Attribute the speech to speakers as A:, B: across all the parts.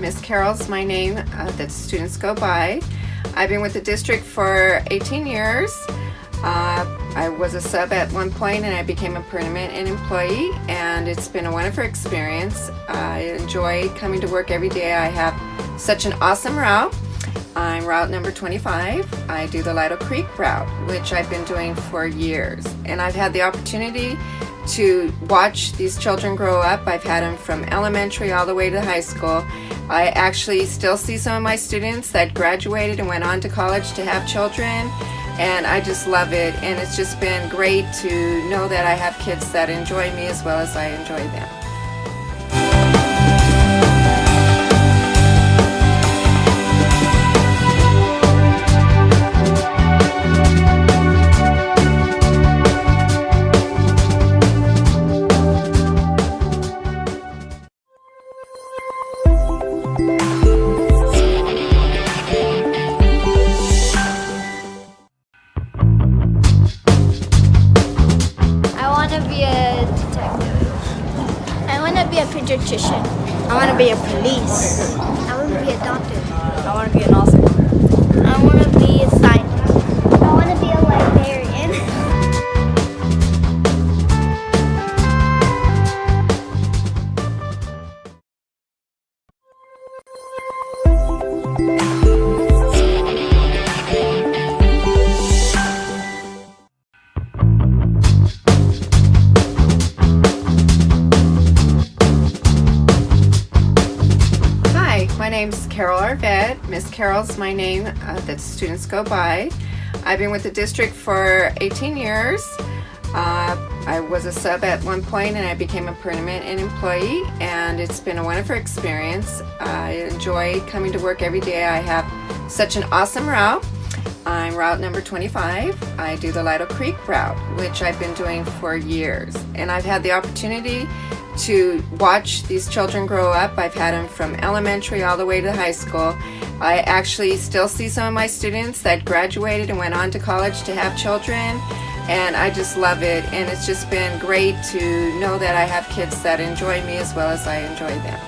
A: Miss Carol's my name that students go by. I've been with the district for 18 years. I was a sub at one point and I became a permanent employee, and it's been a wonderful experience. I enjoy coming to work every day. I have such an awesome route. I'm route number 25. I do the Lido Creek route, which I've been doing for years, and I've had the opportunity to watch these children grow up. I've had them from elementary all the way to high school. I actually still see some of my students that graduated and went on to college to have children, and I just love it, and it's just been great to know that I have kids that enjoy me as well as I enjoy them.
B: A pediatrician. I want to be a police.
C: I want to be a doctor.
B: I want to be an author. I want to be a scientist.
C: I want to be a librarian.
A: My name's Carol Arvette. Miss Carol's my name that students go by. I've been with the district for 18 years. I was a sub at one point and I became a permanent employee, and it's been a wonderful experience. I enjoy coming to work every day. I have such an awesome route. I'm route number 25. I do the Lido Creek route, which I've been doing for years, and I've had the opportunity to watch these children grow up. I've had them from elementary all the way to high school. I actually still see some of my students that graduated and went on to college to have children, and I just love it, and it's just been great to know that I have kids that enjoy me as well as I enjoy them.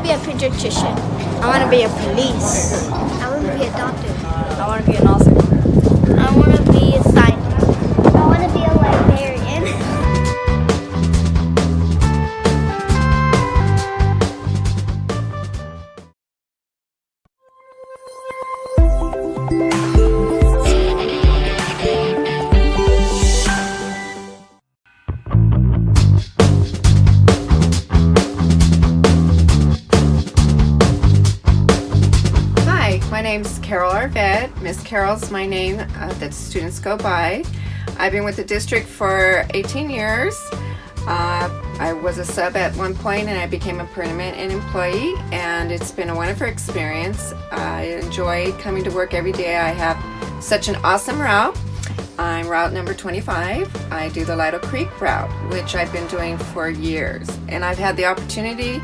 B: A pediatrician. I want to be a police.
C: I want to be a doctor.
B: I want to be an author. I want to be a scientist.
C: I want to be a librarian.
A: My name's Carol Arvette. Miss Carol's my name that students go by. I've been with the district for 18 years. I was a sub at one point and I became a permanent employee, and it's been a wonderful experience. I enjoy coming to work every day. I have such an awesome route. I'm route number 25. I do the Lido Creek route, which I've been doing for years, and I've had the opportunity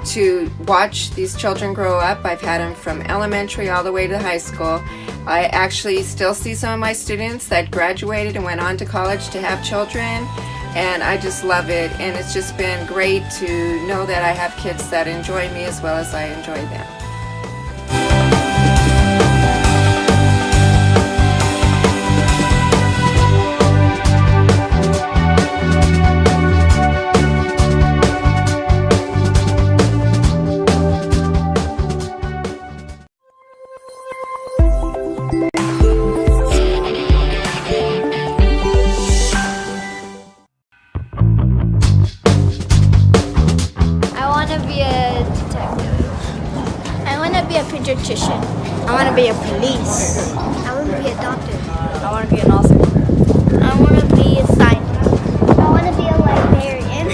A: to watch these children grow up. I've had them from elementary all the way to high school. I actually still see some of my students that graduated and went on to college to have children, and I just love it, and it's just been great to know that I have kids that enjoy me as well as I enjoy them.
B: pediatrician. I want to be a police.
C: I want to be a doctor.
B: I want to be an author. I want to be a scientist.
C: I want to be a librarian.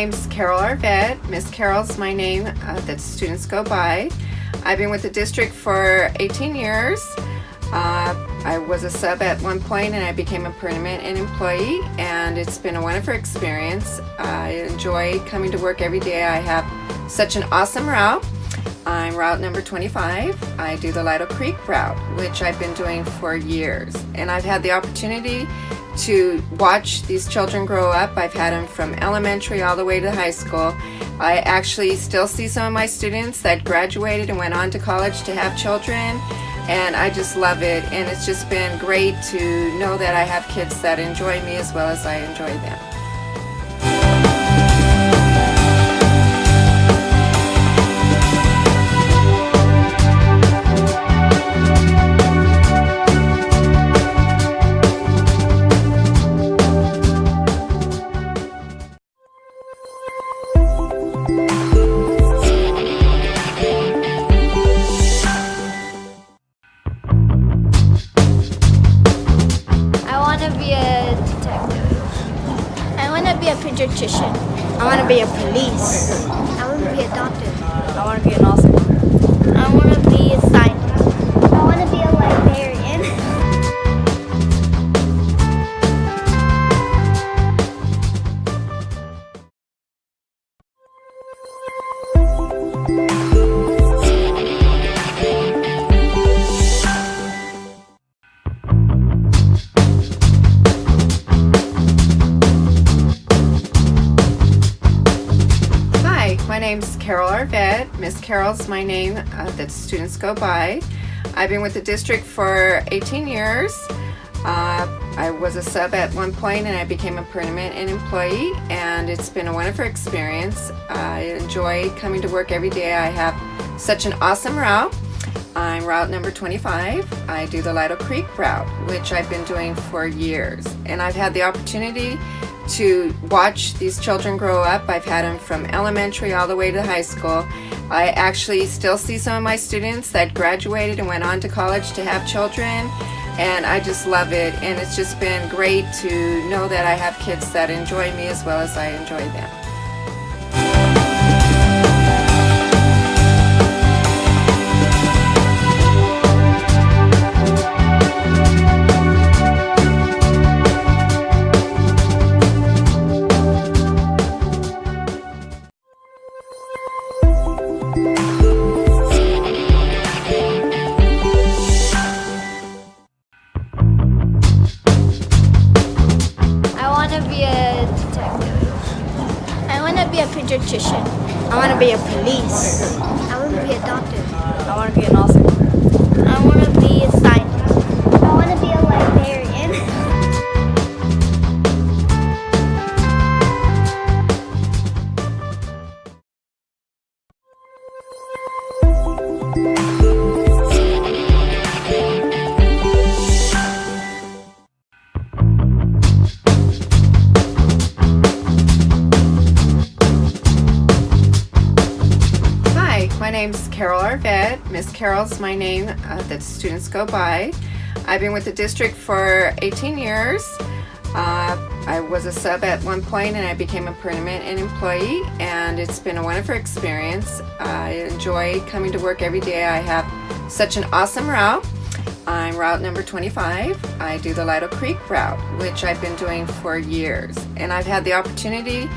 A: name's Carol Arvet. Miss Carol's my name that students go by. I've been with the district for 18 years. I was a sub at one point and I became a permanent employee, and it's been a wonderful experience. I enjoy coming to work every day. I have such an awesome route. I'm route number 25. I do the Lido Creek route, which I've been doing for years, and I've had the opportunity to watch these children grow up. I've had them from elementary all the way to high school. I actually still see some of my students that graduated and went on to college to have children, and I just love it, and it's just been great to know that I have kids that enjoy me as well as I enjoy them.
B: A pediatrician. I want to be a police.
C: I want to be a doctor.
B: I want to be an author. I want to be a scientist.
C: I want to be a librarian.
A: My name's Carol Arvet. Miss Carol's my name that students go by. I've been with the district for 18 years. I was a sub at one point and I became a permanent employee, and it's been a wonderful experience. I enjoy coming to work every day. I have such an awesome route. I'm route number 25. I do the Lido Creek route, which I've been doing for years, and I've had the opportunity to watch these children grow up. I've had them from elementary all the way to high school. I actually still see some of my students that graduated and went on to college to have children, and I just love it, and it's just been great to know that I have kids that enjoy me as well as I enjoy them.
B: A pediatrician. I want to be a police.
C: I want to be a doctor.
B: I want to be an author. I want to be a scientist.
C: I want to be a librarian.
A: My name's Carol Arvet. Miss Carol's my name that students go by. I've been with the district for 18 years. I was a sub at one point and I became a permanent employee, and it's been a wonderful experience. I enjoy coming to work every day. I have such an awesome route. I'm route number 25. I do the Lido Creek route, which I've been doing for years, and I've had the opportunity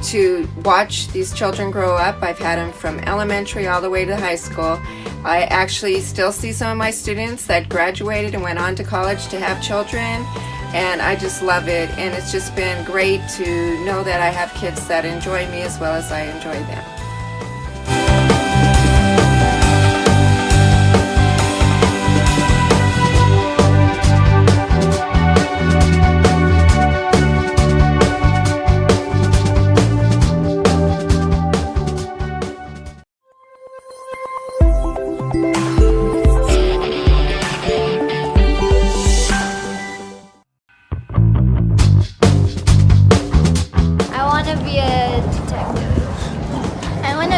A: to watch these children grow up. I've had them from elementary all the way to high school. I actually still see some of my students that graduated and went on to college to have children, and I just love it, and it's just been great to know that I have kids that enjoy me as well as I enjoy them.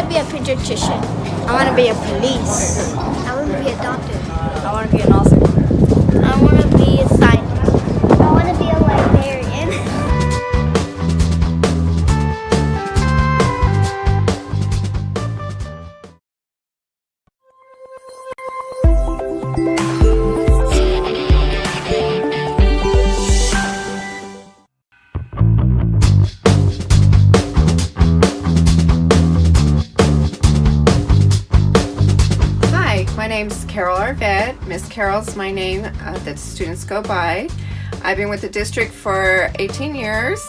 B: A pediatrician. I want to be a police.
C: I want to be a doctor.
B: I want to be an author. I want to be a scientist.
C: I want to be a librarian.
A: Miss Carol's my name that students go by. I've been with the district for 18 years.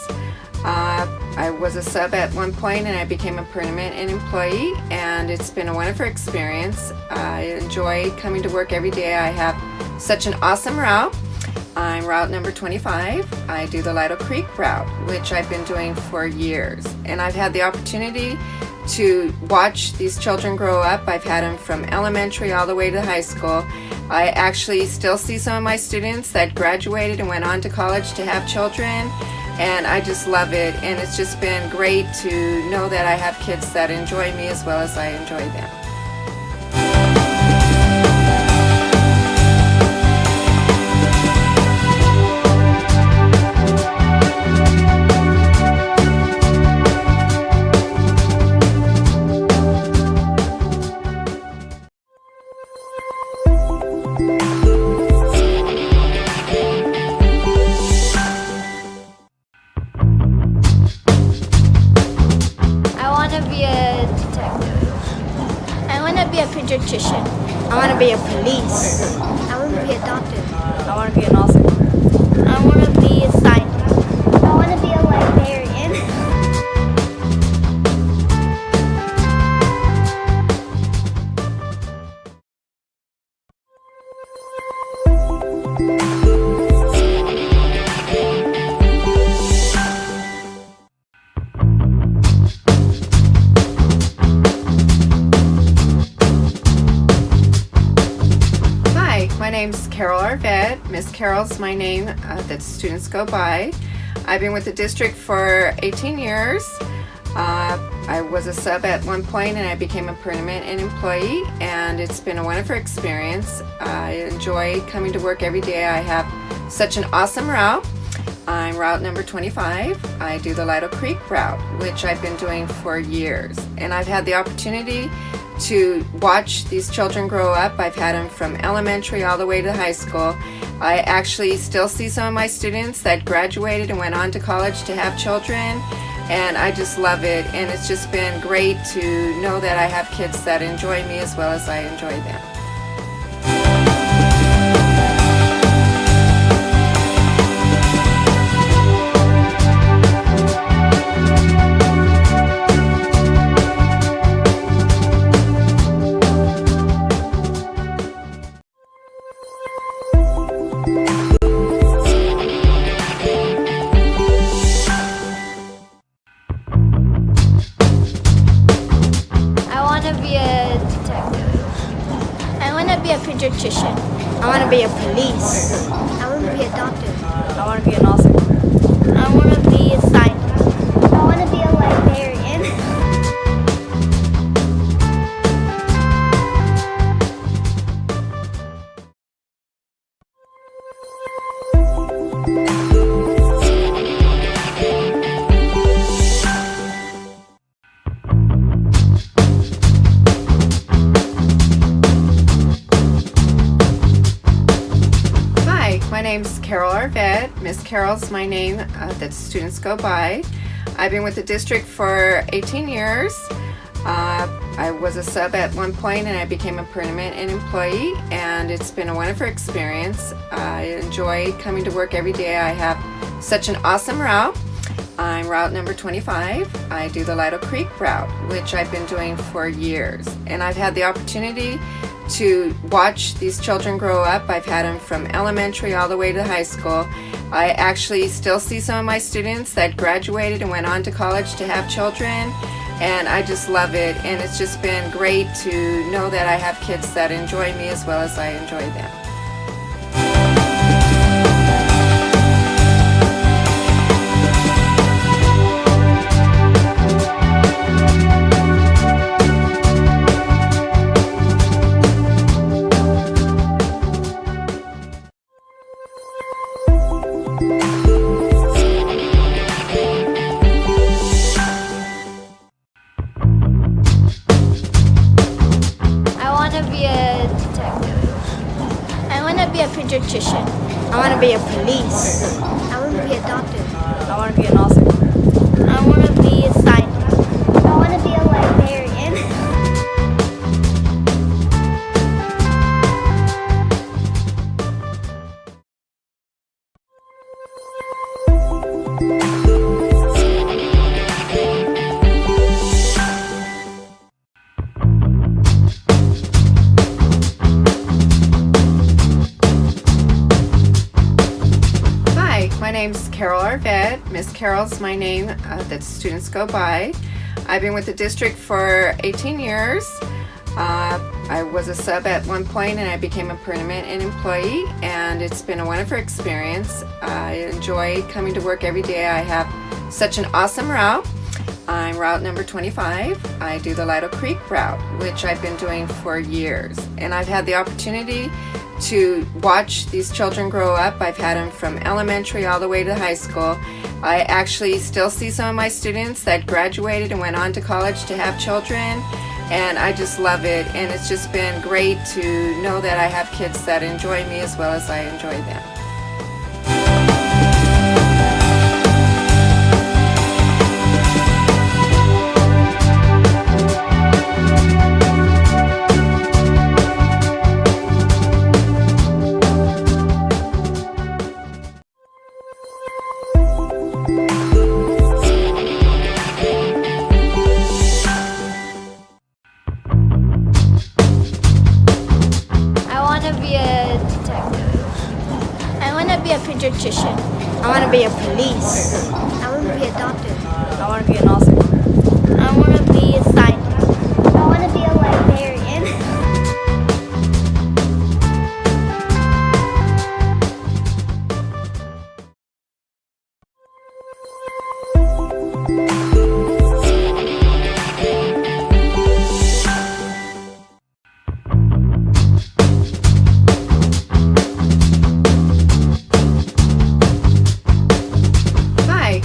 A: I was a sub at one point and I became a permanent employee, and it's been a wonderful experience. I enjoy coming to work every day. I have such an awesome route. I'm route number 25. I do the Lido Creek route, which I've been doing for years, and I've had the opportunity to watch these children grow up. I've had them from elementary all the way to high school. I actually still see some of my students that graduated and went on to college to have children, and I just love it. And it's just been great to know that I have kids that enjoy me as well as I enjoy them.
B: A pediatrician. I want to be a police.
C: I want to be a doctor.
B: I want to be an author. I want to be a scientist.
C: I want to be a librarian.
A: My name's Carol Arvett. Miss Carol's my name that students go by. I've been with the district for 18 years. I was a sub at one point and I became a permanent employee, and it's been a wonderful experience. I enjoy coming to work every day. I have such an awesome route. I'm route number 25. I do the Lido Creek route, which I've been doing for years, and I've had the opportunity to watch these children grow up. I've had them from elementary all the way to high school. I actually still see some of my students that graduated and went on to college to have children, and I just love it. And it's just been great to know that I have kids that enjoy me as well as I enjoy them.
B: A pediatrician. I want to be a police.
C: I want to be a doctor.
B: I want to be an author. I want to be a scientist.
C: I want to be a librarian.
A: My name's Carol Arvett. Miss Carol's my name that students go by. I've been with the district for 18 years. I was a sub at one point and I became a permanent employee, and it's been a wonderful experience. I enjoy coming to work every day. I have such an awesome route. I'm route number 25. I do the Lido Creek route, which I've been doing for years, and I've had the opportunity to watch these children grow up. I've had them from elementary all the way to high school. I actually still see some of my students that graduated and went on to college to have children, and I just love it. And it's just been great to know that I have kids that enjoy me as well as I enjoy them. Hi, my name's Carol Arvett. Miss Carol's my name that students go by. I've been with the district for 18 years. I was a sub at one point and I became a permanent employee, and it's been a wonderful experience. I enjoy coming to work every day. I have such an awesome route. I'm route number 25. I do the Lido Creek route, which I've been doing for years, and I've had the opportunity to watch these children grow up. I've had them from elementary all the way to high school. I actually still see some of my students that graduated and went on to college to have children, and I just love it. And it's just been great to know that I have kids that enjoy me as well as I enjoy them.
B: I want to be a pediatrician. I want to be a police.
C: I want to be a doctor.
B: I want to be an author. I want to be a scientist.
C: I want to be a librarian.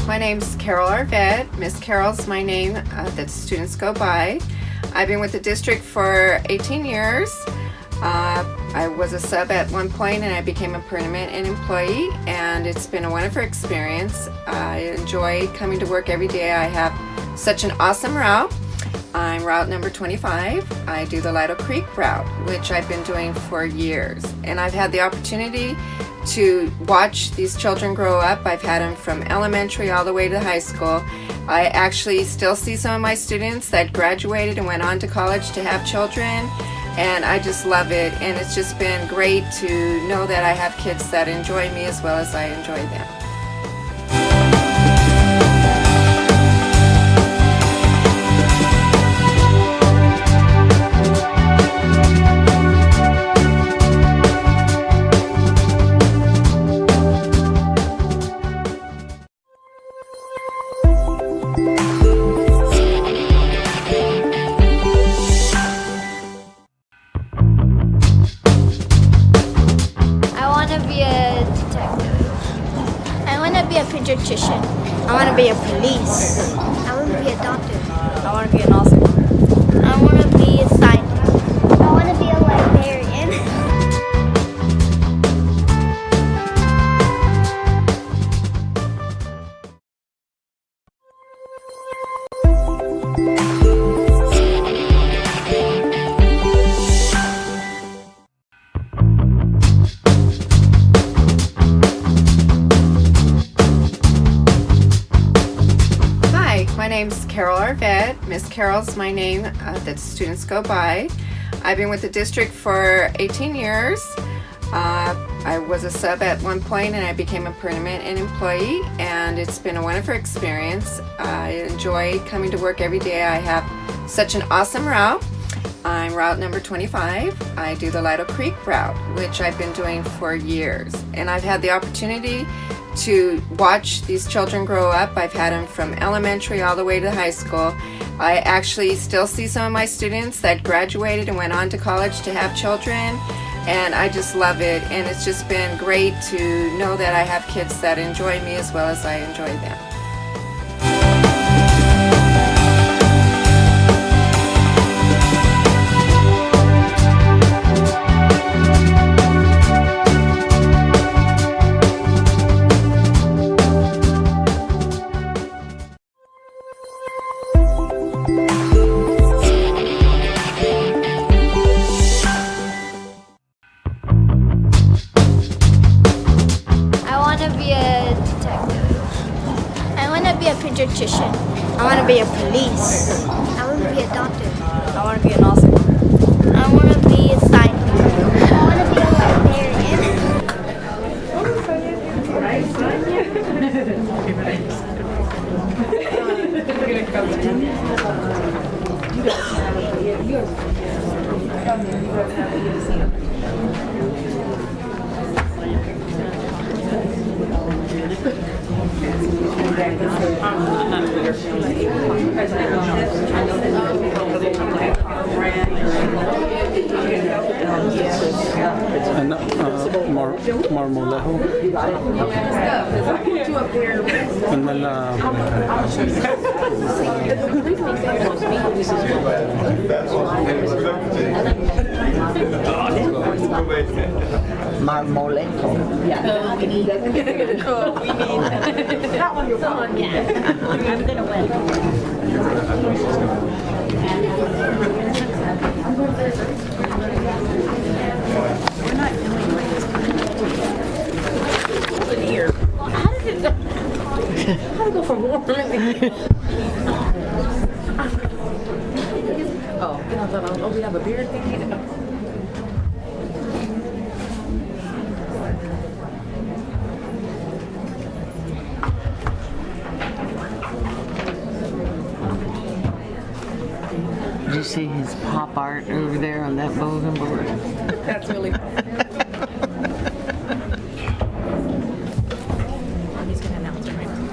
A: My name's Carol Arvett. Miss Carol's my name that students go by. I've been with the district for 18 years. I was a sub at one point and I became a permanent employee, and it's been a wonderful experience. I enjoy coming to work every day. I have such an awesome route. I'm route number 25. I do the Lido Creek route, which I've been doing for years, and I've had the opportunity to watch these children grow up. I've had them from elementary all the way to high school. I actually still see some of my students that graduated and went on to college to have children, and I just love it. And it's just been great to know that I have kids that enjoy me as well as I enjoy them.
B: be a pediatrician. I want to be a police.
C: I want to be a doctor.
B: I want to be an author. I want to be a scientist.
C: I want to be a librarian.
A: My name's Carol Arvett. Miss Carol's my name that students go by. I've been with the district for 18 years. I was a sub at one point and I became a permanent employee, and it's been a wonderful experience. I enjoy coming to work every day. I have such an awesome route. I'm route number 25. I do the Lido Creek route, which I've been doing for years, and I've had the opportunity to watch these children grow up. I've had them from elementary all the way to high school. I actually still see some of my students that graduated and went on to college to have children, and I just love it. And it's just been great to know that I have kids that enjoy me as well as I enjoy them.
B: I want to be a detective.
C: to be a pediatrician.
B: I want to be a police.
C: I want to be a doctor.
B: I want to be an author. I want to be a scientist.
C: I want to be a librarian.
D: And Marmolejo. And then
E: Marmolejo.
F: How to go from warm? Oh, we have a beer thing.
E: Did you see his pop art over there on that bulletin board?
F: That's really fun. He's going to announce it right now.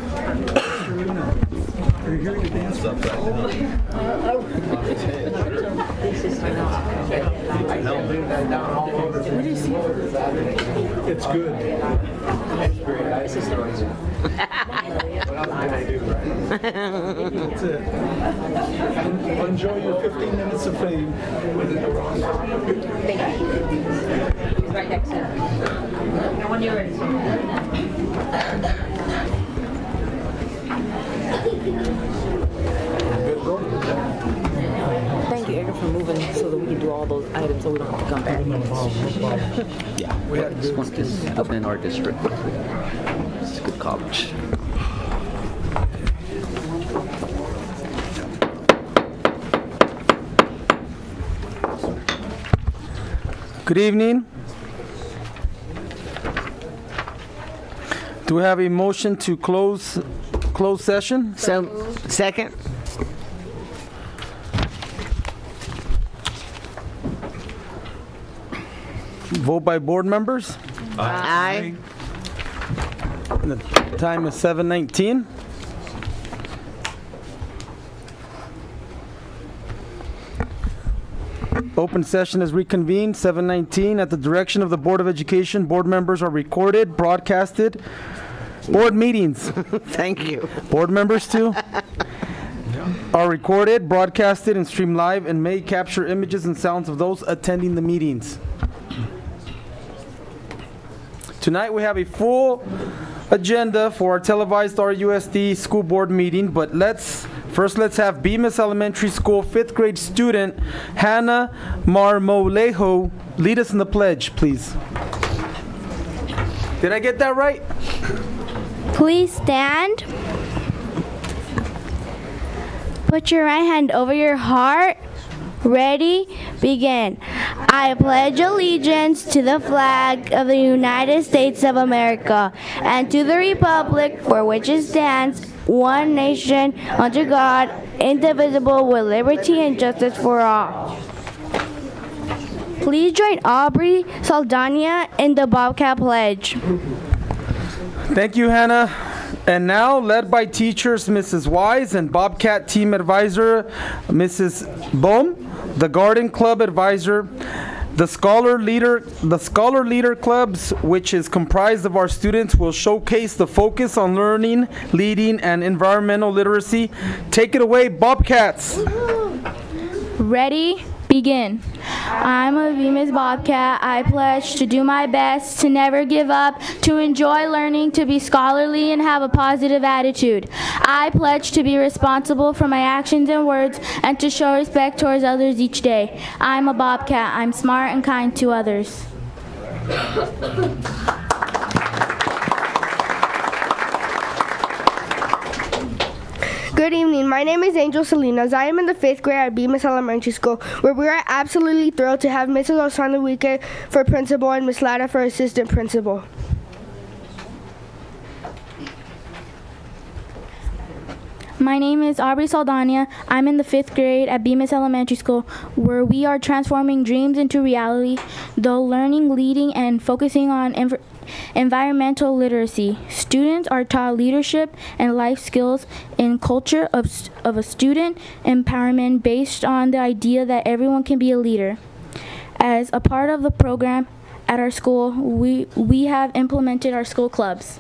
D: are you hearing the dance up right now? It's good. That's it. Enjoy your 15 minutes of fame.
F: Thank you. He's right next to him. And when you're ready. Thank you, Edgar, for moving so that we can do all those items so we don't have to come back.
G: Yeah, this one is up in our district. It's a good college.
D: Good evening. Do we have a motion to close session?
E: So, second?
D: Vote by board members.
E: Aye.
D: The time is 7:19. Open session is reconvened, 7:19. At the direction of the Board of Education, board members are recorded, broadcasted. Board meetings,
E: Thank you.
D: board members too, are recorded, broadcasted, and streamed live and may capture images and sounds of those attending the meetings. Tonight we have a full agenda for our televised RUSD school board meeting, but let's have Bemis Elementary School 5th grade student Hannah Marmolejo lead us in the pledge, please. Did I get that right?
B: Please stand. Put your right hand over your heart. Ready? Begin. I pledge allegiance to the flag of the United States of America and to the republic for which it stands, one nation, under God, indivisible, with liberty and justice for all. Please join Aubrey Saldana in the Bobcat Pledge.
D: Thank you, Hannah. And now, led by teachers Mrs. Wise and Bobcat team advisor Mrs. Bohm, the Garden Club advisor, the Scholar Leader Clubs, which is comprised of our students, will showcase the focus on learning, leading, and environmental literacy. Take it away, Bobcats.
B: Ready? Begin. I'm a Bemis Bobcat. I pledge to do my best, to never give up, to enjoy learning, to be scholarly, and have a positive attitude. I pledge to be responsible for my actions and words, and to show respect towards others each day. I'm a Bobcat. I'm smart and kind to others.
H: Good evening. My name is Angel Salinas. I am in the 5th grade at Bemis Elementary School, where we are absolutely thrilled to have Mrs. Osana for principal and Miss Lara for assistant principal.
B: My name is Aubrey Saldana. I'm in the 5th grade at Bemis Elementary School, where we are transforming dreams into reality, though learning, leading, and focusing on environmental literacy. Students are taught leadership and life skills in culture of a student empowerment based on the idea that everyone can be a leader. As a part of the program at our school, we have implemented our school clubs.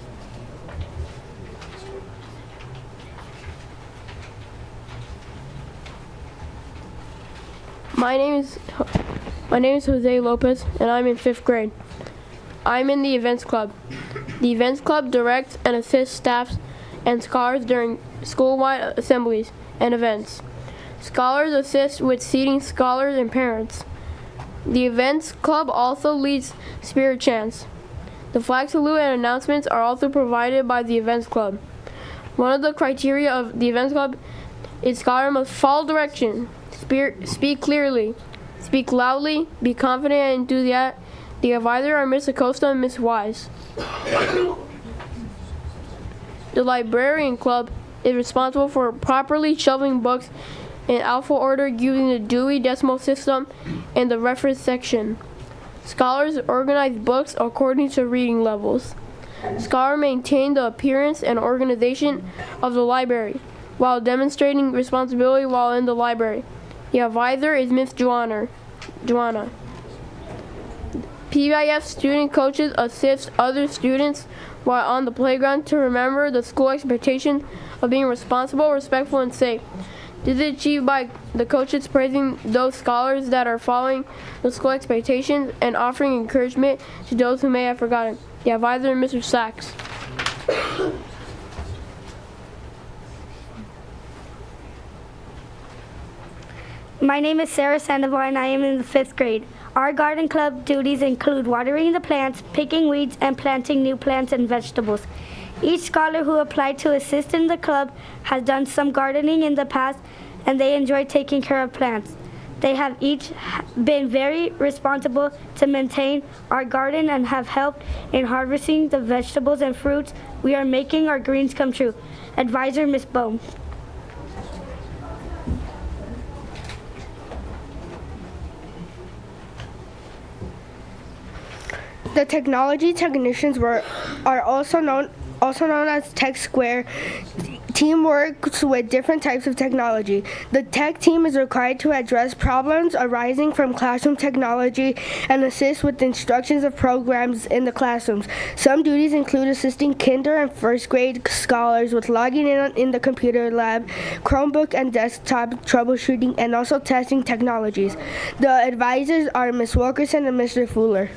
I: My name is Jose Lopez, and I'm in 5th grade. I'm in the events club. The events club directs and assists staffs and scholars during school-wide assemblies and events. Scholars assist with seating scholars and parents. The events club also leads spirit chants. The flag salute and announcements are also provided by the events club. One of the criteria of the events club is scholar must follow direction, speak clearly, speak loudly, be confident and enthusiastic. The advisor are Miss Acosta and Miss Wise. The librarian club is responsible for properly shelving books in alpha order using the Dewey Decimal System and the reference section. Scholars organize books according to reading levels. Scholars maintain the appearance and organization of the library while demonstrating responsibility while in the library. The advisor is Miss Joanna. PBIF student coaches assist other students while on the playground to remember the school expectation of being responsible, respectful, and safe. This is achieved by the coaches praising those scholars that are following the school expectations and offering encouragement to those who may have forgotten. The advisor, Mr. Sachs.
C: My name is Sarah Sandoval and I am in the 5th grade. Our garden club duties include watering the plants, picking weeds, and planting new plants and vegetables. Each scholar who applied to assist in the club has done some gardening in the past and they enjoy taking care of plants. They have each been very responsible to maintain our garden and have helped in harvesting the vegetables and fruits. We are making our dreams come true. Advisor, Ms. Bohm.
H: The technology technicians are also known as Tech Square. Team works with different types of technology. The tech team is required to address problems arising from classroom technology and assist with instructions of programs in the classrooms. Some duties include assisting kinder and 1st grade scholars with logging in the computer lab, Chromebook and desktop troubleshooting, and also testing technologies. The advisors are Ms. Wilkerson and Mr. Fuller.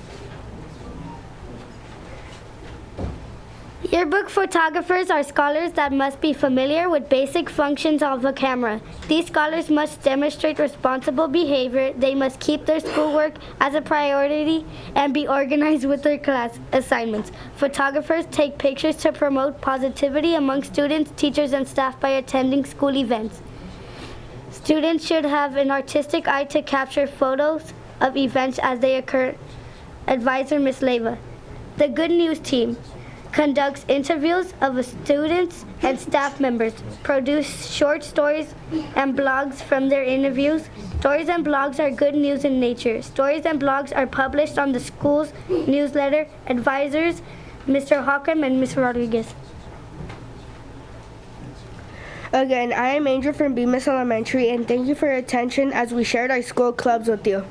C: Yearbook photographers are scholars that must be familiar with basic functions of a camera. These scholars must demonstrate responsible behavior. They must keep their schoolwork as a priority and be organized with their class assignments. Photographers take pictures to promote positivity among students, teachers, and staff by attending school events. Students should have an artistic eye to capture photos of events as they occur. Advisor, Ms. Leva. The Good News team conducts interviews of students and staff members, produce short stories and blogs from their interviews. Stories and blogs are good news in nature. Stories and blogs are published on the school's newsletter. Advisors, Mr. Hawkham and Ms. Rodriguez.
H: Again, I am Angel from Bemis Elementary, and thank you for your attention as we shared our school clubs with you.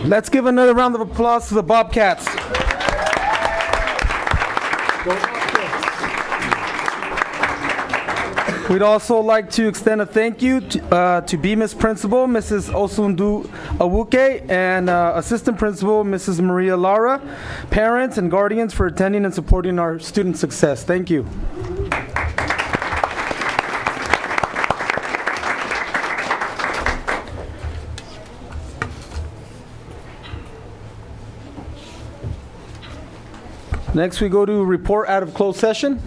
D: Let's give another round of applause to the Bobcats. We'd also like to extend a thank you to BMIS Principal, Mrs. Osundu Awuke, and Assistant Principal, Mrs. Maria Lara, parents and guardians for attending and supporting our student success. Thank you. Next, we go to report out of closed session.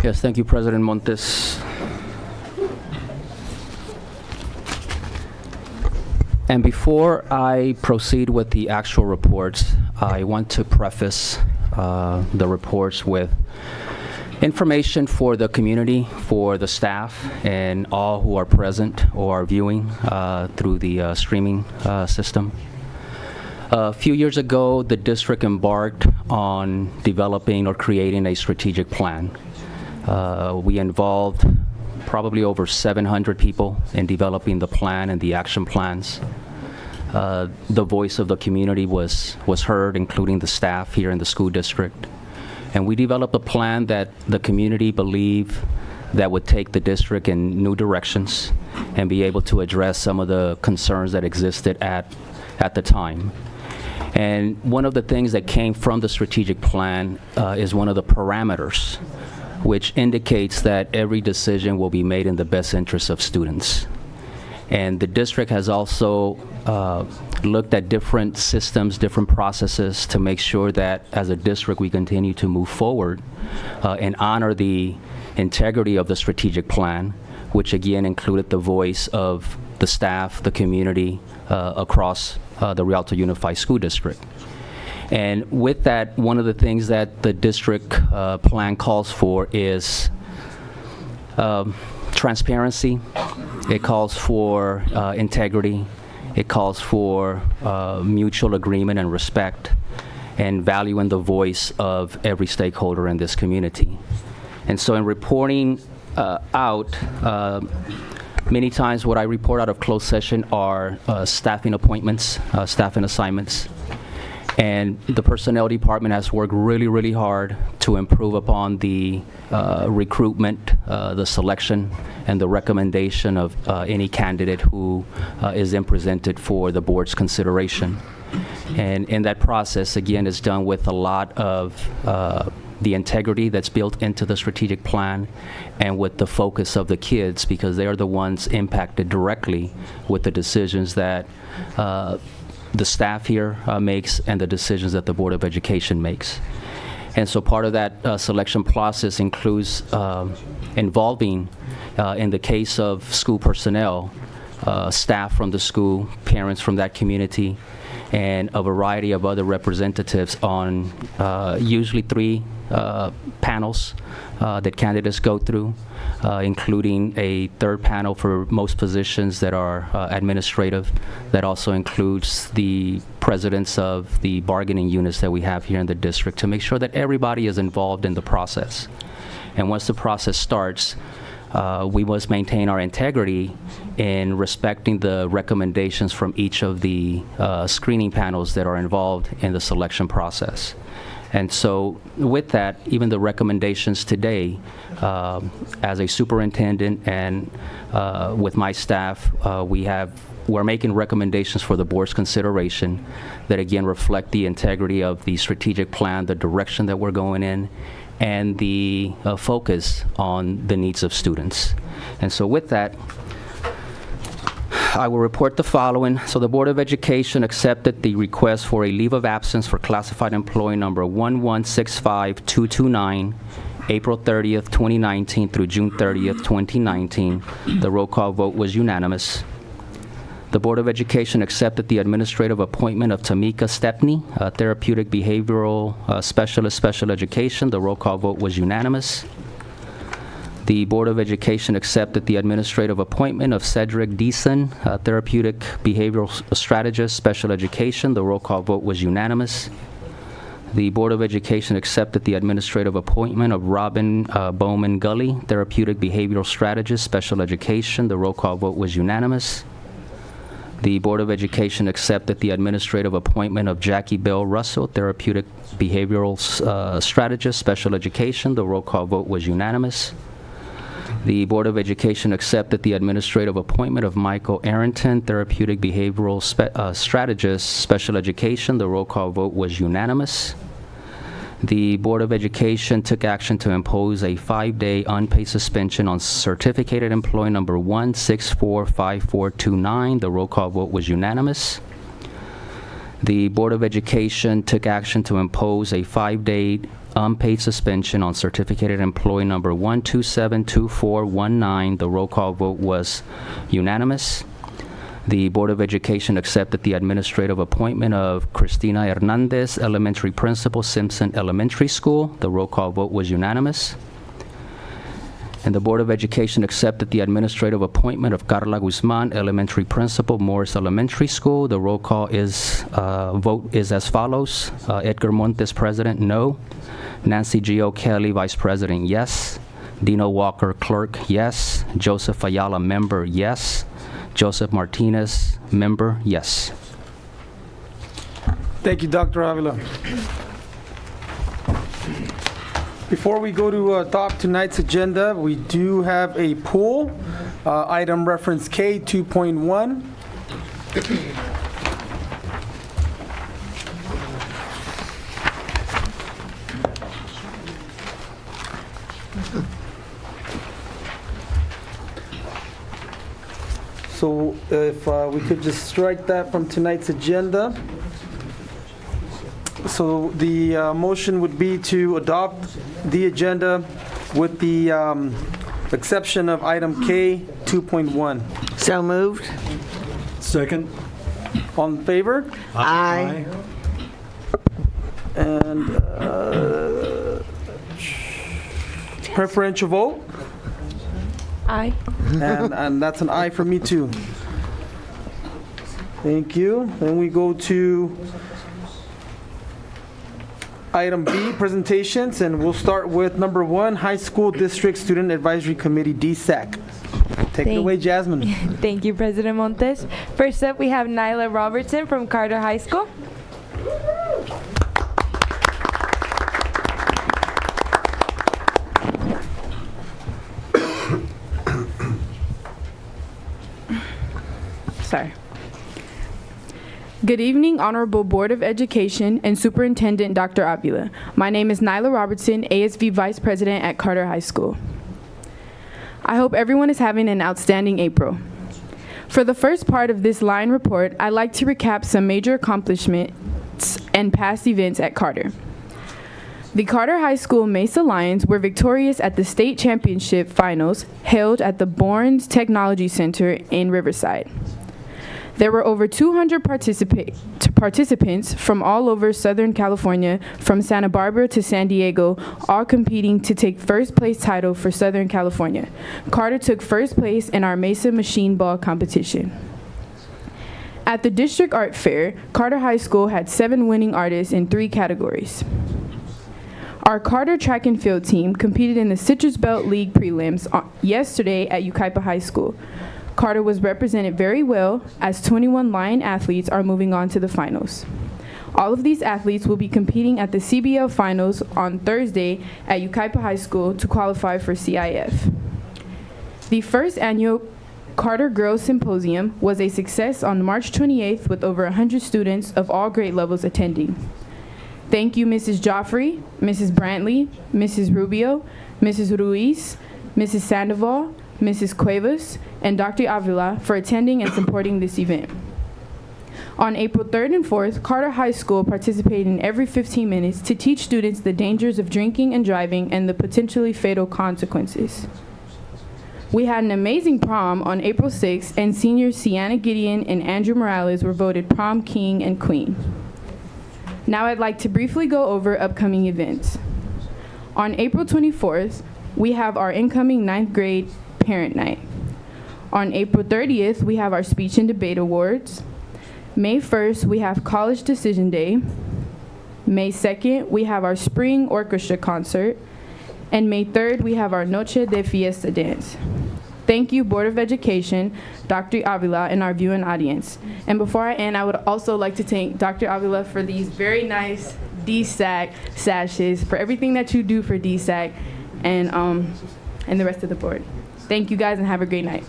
G: Yes, thank you, President Montes. And before I proceed with the actual reports, I want to preface the reports with information for the community, for the staff, and all who are present or are viewing through the streaming system. A few years ago, the district embarked on developing or creating a strategic plan. We involved probably over 700 people in developing the plan and the action plans. The voice of the community was heard, including the staff here in the school district. And we developed a plan that the community believed that would take the district in new directions and be able to address some of the concerns that existed at the time. And one of the things that came from the strategic plan is one of the parameters, which indicates that every decision will be made in the best interest of students. And the district has also looked at different systems, different processes to make sure that as a district we continue to move forward and honor the integrity of the strategic plan, which again included the voice of the staff, the community across the Rialto Unified School District. And with that, one of the things that the district plan calls for is transparency. It calls for integrity. It calls for mutual agreement and respect, and valuing the voice of every stakeholder in this community. And so in reporting out, many times what I report out of closed session are staffing appointments, staffing assignments. And the personnel department has worked really, really hard to improve upon the recruitment, the selection, and the recommendation of any candidate who is then presented for the board's consideration. And in that process, again, is done with a lot of the integrity that's built into the strategic plan and with the focus of the kids, because they are the ones impacted directly with the decisions that the staff here makes and the decisions that the Board of Education makes. And so part of that selection process includes involving, in the case of school personnel, staff from the school, parents from that community, and a variety of other representatives on usually 3 panels that candidates go through, including a 3rd panel for most positions that are administrative. That also includes the presidents of the bargaining units that we have here in the district to make sure that everybody is involved in the process. And once the process starts, we must maintain our integrity in respecting the recommendations from each of the screening panels that are involved in the selection process. And so with that, even the recommendations today, as a superintendent and with my staff, we're making recommendations for the board's consideration that again reflect the integrity of the strategic plan, the direction that we're going in, and the focus on the needs of students. And so with that, I will report the following. So the Board of Education accepted the request for a leave of absence for classified employee number 1165229, April 30th, 2019 through June 30th, 2019. The roll call vote was unanimous. The Board of Education accepted the administrative appointment of Tamika Stepney, Therapeutic Behavioral Specialist, Special Education. The roll call vote was unanimous. The Board of Education accepted the administrative appointment of Cedric Deason, Therapeutic Behavioral Strategist, Special Education. The roll call vote was unanimous. The Board of Education accepted the administrative appointment of Robin Bowman Gully, Therapeutic Behavioral Strategist, Special Education. The roll call vote was unanimous. The Board of Education accepted the administrative appointment of Jackie Bell Russell, Therapeutic Behavioral Strategist, Special Education. The roll call vote was unanimous. The Board of Education accepted the administrative appointment of Michael Arrington, Therapeutic Behavioral Strategist, Special Education. The roll call vote was unanimous. The Board of Education took action to impose a 5-day unpaid suspension on certificated employee number 1645429. The roll call vote was unanimous. The Board of Education took action to impose a 5-day unpaid suspension on certificated employee number 1272419. The roll call vote was unanimous. The Board of Education accepted the administrative appointment of Cristina Hernandez, Elementary Principal, Simpson Elementary School. The roll call vote was unanimous. And the Board of Education accepted the administrative appointment of Carla Guzman, Elementary Principal, Morris Elementary School. The roll call vote is as follows. Edgar Montes, President, no. Nancy G. O'Kelly, Vice President, yes. Dino Walker, Clerk, yes. Joseph Ayala, Member, yes. Joseph Martinez, Member, yes.
D: Thank you, Dr. Avila. Before we go to adopt tonight's agenda, we do have a poll, item reference K 2.1. So if we could just strike that from tonight's agenda. So the motion would be to adopt the agenda with the exception of item K 2.1.
E: So moved.
J: Second.
D: All in favor?
E: Aye.
D: And preferential vote?
I: Aye.
D: And that's an aye for me too. Thank you. Then we go to item B, presentations, and we'll start with number 1, High School District Student Advisory Committee, DSAC. Take it away, Jasmine.
K: Thank you, President Montes. First up, we have Nyla Robertson from Carter High School.
L: Sorry. Good evening, Honorable Board of Education and Superintendent Dr. Avila. My name is Nyla Robertson, ASV Vice President at Carter High School. I hope everyone is having an outstanding April. For the first part of this line report, I'd like to recap some major accomplishments and past events at Carter. The Carter High School Mesa Lions were victorious at the state championship finals held at the Bournes Technology Center in Riverside. There were over 200 participants from all over Southern California, from Santa Barbara to San Diego, all competing to take first place title for Southern California. Carter took first place in our Mesa Machine Ball competition. At the District Art Fair, Carter High School had 7 winning artists in 3 categories. Our Carter track and field team competed in the Citrus Belt League prelims yesterday at Yucaipa High School. Carter was represented very well, as 21 Lion athletes are moving on to the finals. All of these athletes will be competing at the CBL finals on Thursday at Yucaipa High School to qualify for CIF. The first annual Carter Girls Symposium was a success on March 28th with over 100 students of all grade levels attending. Thank you, Mrs. Joffrey, Mrs. Brantley, Mrs. Rubio, Mrs. Ruiz, Mrs. Sandoval, Mrs. Cuevas, and Dr. Avila for attending and supporting this event. On April 3rd and 4th, Carter High School participated in every 15 minutes to teach students the dangers of drinking and driving and the potentially fatal consequences. We had an amazing prom on April 6th, and seniors Sienna Gideon and Andrew Morales were voted prom king and queen. Now I'd like to briefly go over upcoming events. On April 24th, we have our incoming 9th grade parent night. On April 30th, we have our speech and debate awards. May 1st, we have college decision day. May 2nd, we have our spring orchestra concert. And May 3rd, we have our Noche de Fiesta dance. Thank you, Board of Education, Dr. Avila, and our viewing audience. And before I end, I would also like to thank Dr. Avila for these very nice DSAC sashes, for everything that you do for DSAC, and the rest of the board. Thank you guys and have a great night.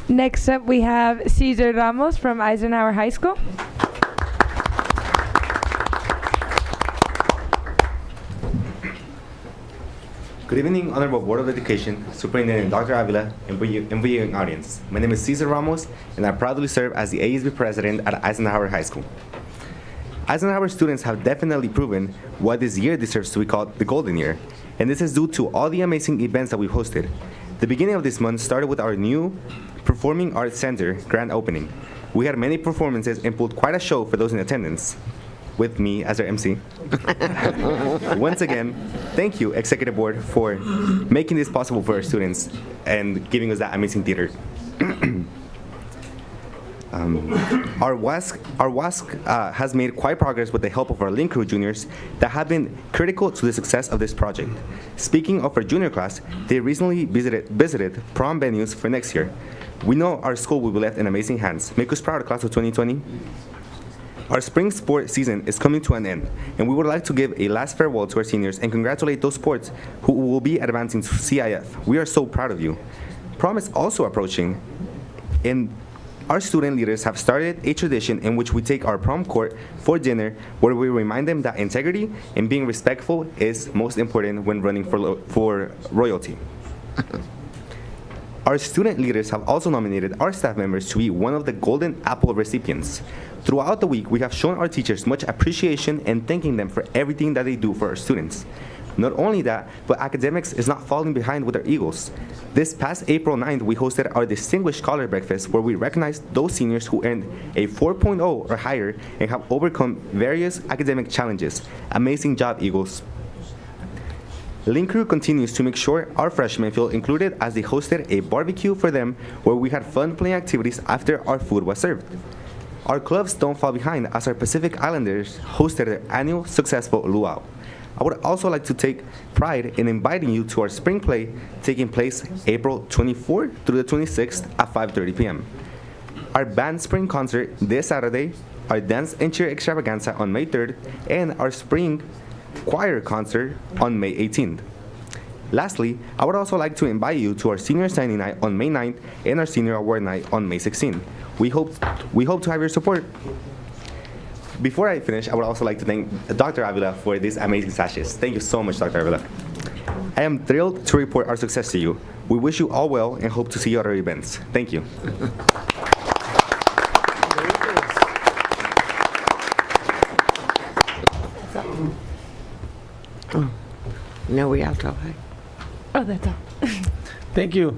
K: Next up, we have Cesar Ramos from Eisenhower High School.
J: Good evening, Honorable Board of Education, Superintendent Dr. Avila, and viewing audience. My name is Cesar Ramos, and I proudly serve as the ASB President at Eisenhower High School. Eisenhower students have definitely proven why this year deserves to be called the Golden Year, and this is due to all the amazing events that we've hosted. The beginning of this month started with our new Performing Arts Center grand opening. We had many performances and pulled quite a show for those in attendance, with me as our MC. Once again, thank you, Executive Board, for making this possible for our students and giving us that amazing theater. Our WASC has made quite progress with the help of our Link Crew juniors that have been critical to the success of this project. Speaking of our junior class, they recently visited prom venues for next year. We know our school will be left in amazing hands. Make us proud, class of 2020. Our spring sport season is coming to an end, and we would like to give a last farewell to our seniors and congratulate those sports who will be advancing to CIF. We are so proud of you. Prom is also approaching, and our student leaders have started a tradition in which we take our prom court for dinner, where we remind them that integrity and being respectful is most important when running for royalty. Our student leaders have also nominated our staff members to be one of the Golden Apple recipients. Throughout the week, we have shown our teachers much appreciation and thanking them for everything that they do for our students. Not only that, but academics is not falling behind with our Eagles. This past April 9th, we hosted our Distinguished Scholar Breakfast, where we recognized those seniors who earned a 4.0 or higher and have overcome various academic challenges. Amazing job, Eagles. Link Crew continues to make sure our freshmen feel included as they hosted a barbecue for them, where we had fun playing activities after our food was served. Our clubs don't fall behind as our Pacific Islanders hosted their annual successful luau. I would also like to take pride in inviting you to our spring play taking place April 24th through the 26th at 5:30 p.m. Our band spring concert this Saturday, our dance and cheer extravaganza on May 3rd, and our spring choir concert on May 18th. Lastly, I would also like to invite you to our senior signing night on May 9th and our senior award night on May 16th. We hope to have your support. Before I finish, I would also like to thank Dr. Avila for these amazing sashes. Thank you so much, Dr. Avila. I am thrilled to report our success to you. We wish you all well and hope to see you at our events. Thank you.
E: No, Rialto, right?
K: Oh, that's all.
D: Thank you.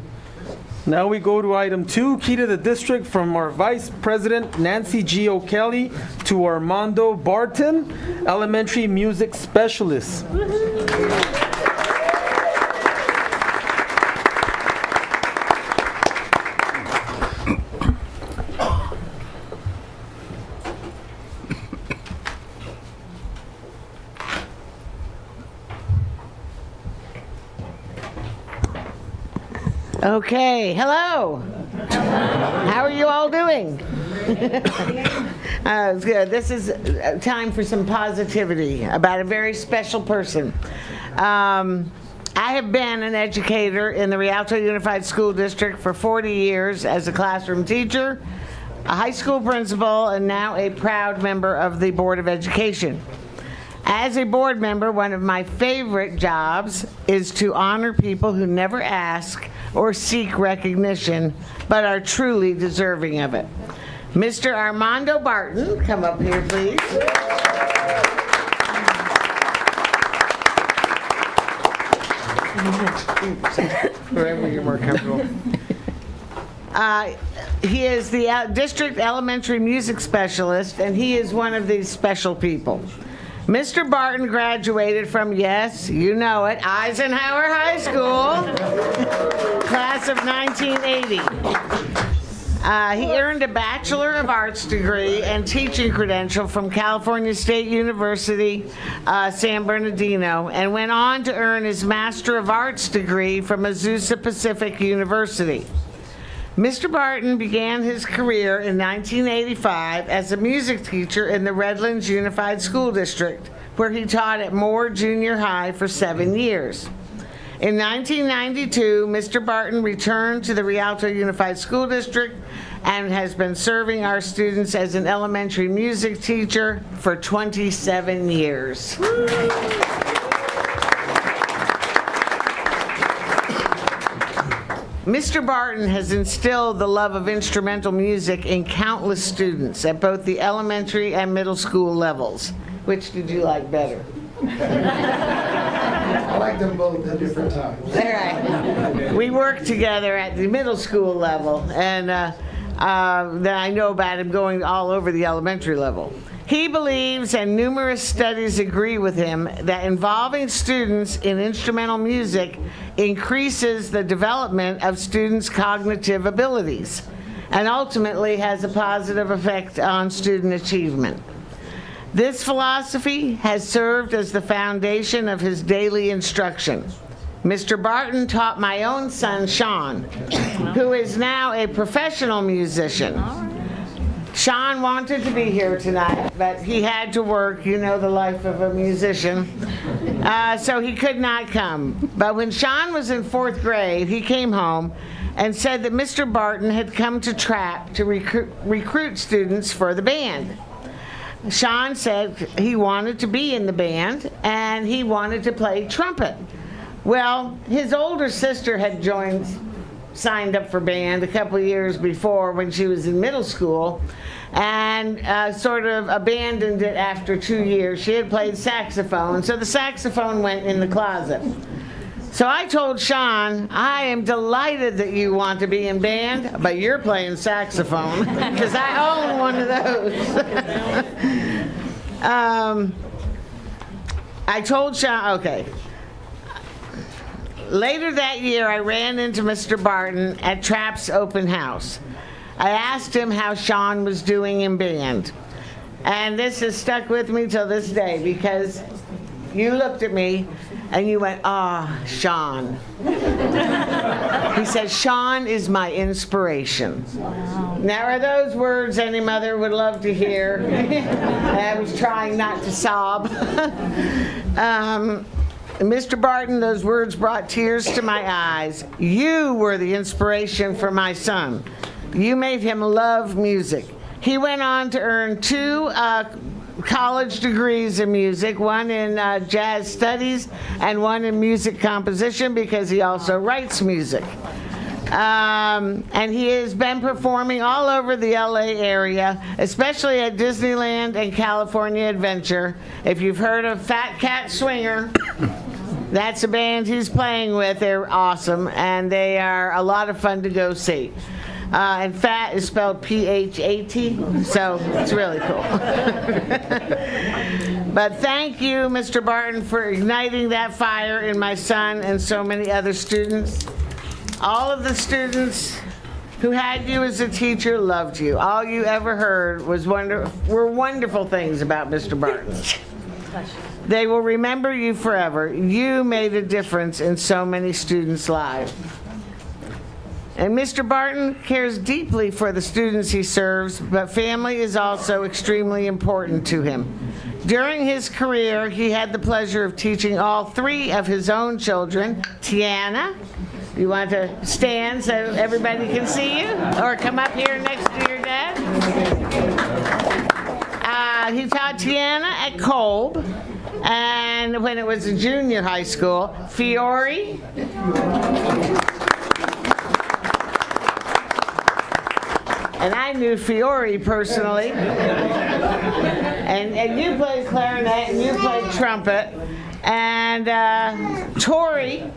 D: Now we go to item 2, key to the district, from our Vice President Nancy G. O'Kelly to Armando Barton, elementary music specialist.
E: Okay, hello. How are you all doing? It's good. This is time for some positivity about a very special person. I have been an educator in the Rialto Unified School District for 40 years as a classroom teacher, a high school principal, and now a proud member of the Board of Education. As a board member, one of my favorite jobs is to honor people who never ask or seek recognition, but are truly deserving of it. Mr. Armando Barton, come up here, please.
J: Wherever you're more comfortable.
E: He is the district elementary music specialist, and he is one of these special people. Mr. Barton graduated from, yes, you know it, Eisenhower High School, class of 1980. He earned a Bachelor of Arts degree and teaching credential from California State University, San Bernardino, and went on to earn his Master of Arts degree from Azusa Pacific University. Mr. Barton began his career in 1985 as a music teacher in the Redlands Unified School District, where he taught at Moore Junior High for 7 years. In 1992, Mr. Barton returned to the Rialto Unified School District and has been serving our students as an elementary music teacher for 27 years. Mr. Barton has instilled the love of instrumental music in countless students at both the elementary and middle school levels. Which did you like better?
M: I like them both at different times.
E: All right. We worked together at the middle school level, and then I know about him going all over the elementary level. He believes, and numerous studies agree with him, that involving students in instrumental music increases the development of students' cognitive abilities and ultimately has a positive effect on student achievement. This philosophy has served as the foundation of his daily instruction. Mr. Barton taught my own son, Sean, who is now a professional musician. Sean wanted to be here tonight, but he had to work, you know the life of a musician, so he could not come. But when Sean was in 4th grade, he came home and said that Mr. Barton had come to Trapp to recruit students for the band. Sean said he wanted to be in the band and he wanted to play trumpet. Well, his older sister had signed up for band a couple years before when she was in middle school, and sort of abandoned it after 2 years. She had played saxophone, so the saxophone went in the closet. So I told Sean, I am delighted that you want to be in band, but you're playing saxophone, because I own one of those. I told Sean, okay. Later that year, I ran into Mr. Barton at Trapp's open house. I asked him how Sean was doing in band. And this has stuck with me till this day, because you looked at me and you went, Sean. He said, Sean is my inspiration. Wow. Now, are those words any mother would love to hear? I was trying not to sob. Mr. Barton, those words brought tears to my eyes. You were the inspiration for my son. You made him love music. He went on to earn 2 college degrees in music, one in jazz studies and one in music composition, because he also writes music. And he has been performing all over the LA area, especially at Disneyland and California Adventure. If you've heard of Fat Cat Swinger, that's a band he's playing with. They're awesome, and they are a lot of fun to go see. And fat is spelled P-H-A-T, so it's really cool. But thank you, Mr. Barton, for igniting that fire in my son and so many other students. All of the students who had you as a teacher loved you. All you ever heard were wonderful things about Mr. Barton. They will remember you forever. You made a difference in so many students' lives. And Mr. Barton cares deeply for the students he serves, but family is also extremely important to him. During his career, he had the pleasure of teaching all 3 of his own children. Tiana, you want to stand so everybody can see you? Or come up here next to your dad? He taught Tiana at Kolb, and when it was a junior high school, Fiore. And I knew Fiore personally. And you played clarinet and you played trumpet. And Tori.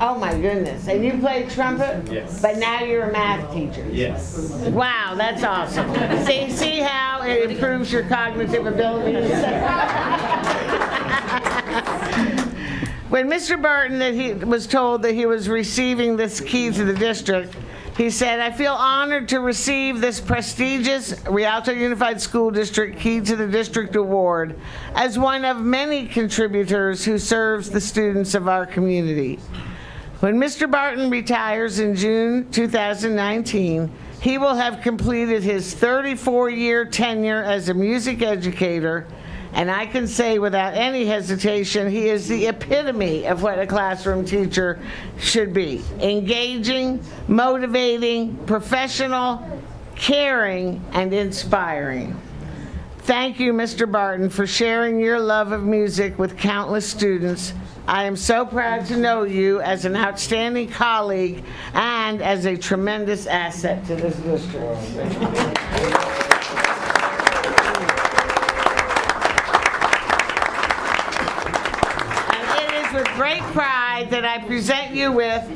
E: Oh my goodness. And you played trumpet? Yes. But now you're a math teacher. Yes. Wow, that's awesome. See how it improves your cognitive abilities? When Mr. Barton was told that he was receiving this key to the district, He said, I feel honored to receive this prestigious Rialto Unified School District Key to the District Award as one of many contributors who serves the students of our community. When Mr. Barton retires in June 2019, he will have completed his 34-year tenure as a music educator, and I can say without any hesitation, he is the epitome of what a classroom teacher should be. Engaging, motivating, professional, caring, and inspiring. Thank you, Mr. Barton, for sharing your love of music with countless students. I am so proud to know you as an outstanding colleague and as a tremendous asset to this district. With great pride that I present you with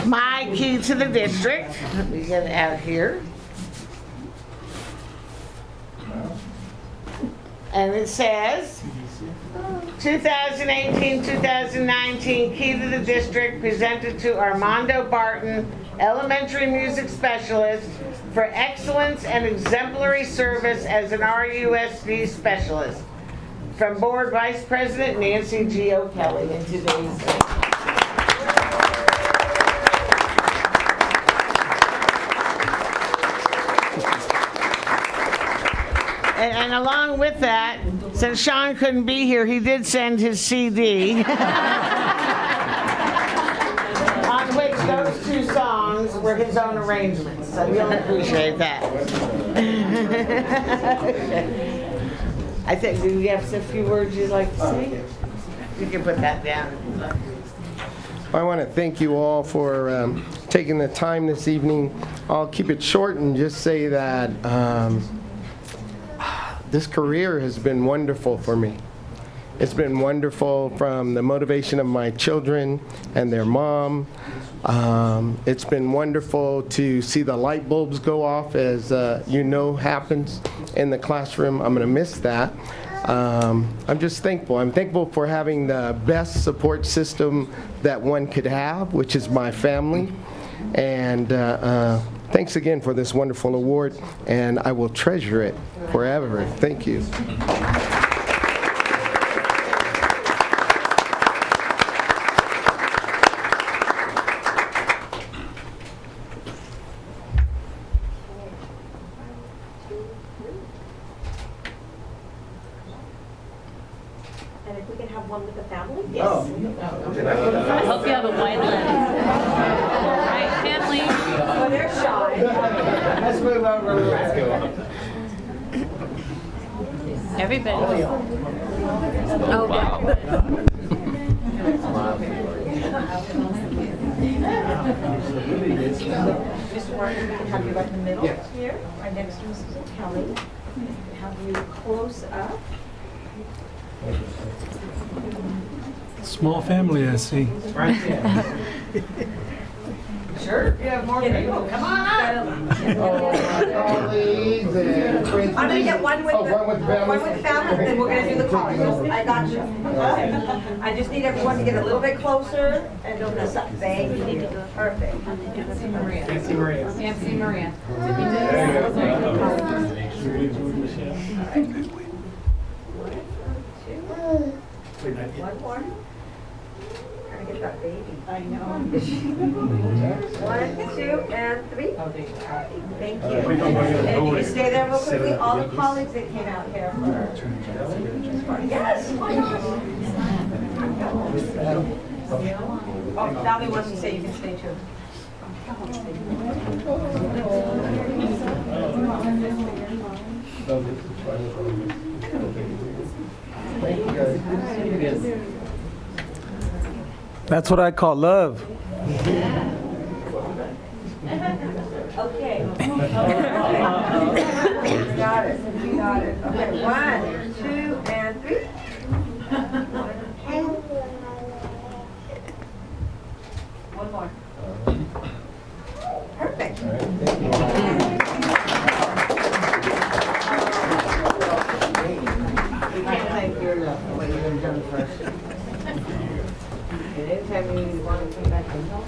E: my key to the district. Let me get it out here. And it says, 2018-2019 Key to the District presented to Armando Barton, Elementary Music Specialist, for excellence and exemplary service as an RUSD Specialist. From Board Vice President Nancy G. O'Kelly in today's and along with that, since Sean couldn't be here, he did send his CD on which those two songs were his own arrangements, so you'll appreciate that. I think, do you have a few words you'd like to say? You can put that down.
M: I want to thank you all for taking the time this evening. I'll keep it short and just say that this career has been wonderful for me. It's been wonderful from the motivation of my children and their mom. It's been wonderful to see the light bulbs go off, as happens in the classroom. I'm going to miss that. I'm just thankful. I'm thankful for having the best support system that one could have, which is my family. And thanks again for this wonderful award, and I will treasure it forever. Thank you.
F: And if we can have one with the family?
E: Yes.
F: I hope you have a wide lens. All right, family. Oh, they're shy.
E: Let's move over. Let's go.
F: Everybody. Oh, wow. Mr. Martin, we can have you right in the middle here, right next to Mrs. Kelly. Have you close up.
N: Small family, I see.
E: Sure, if you have more people, come on up.
F: I'm going to get one with the family, then we're going to do the cards. I got you. I just need everyone to get a little bit closer and don't mess up. Thank you. Perfect. Nancy Maria. Nancy Maria. Nancy Maria. One more. Trying to get that baby. I know. 1, 2, and 3. Thank you. And you can stay there real quickly. All the colleagues that came out here for. Yes. Oh, Valerie wants to say you can stay too.
D: That's what I call love.
F: Okay. You got it. You got it. Okay, 1, 2, and 3. One more. Perfect.
E: We can't thank you enough for what you've done for us. And anytime you want to come back and help,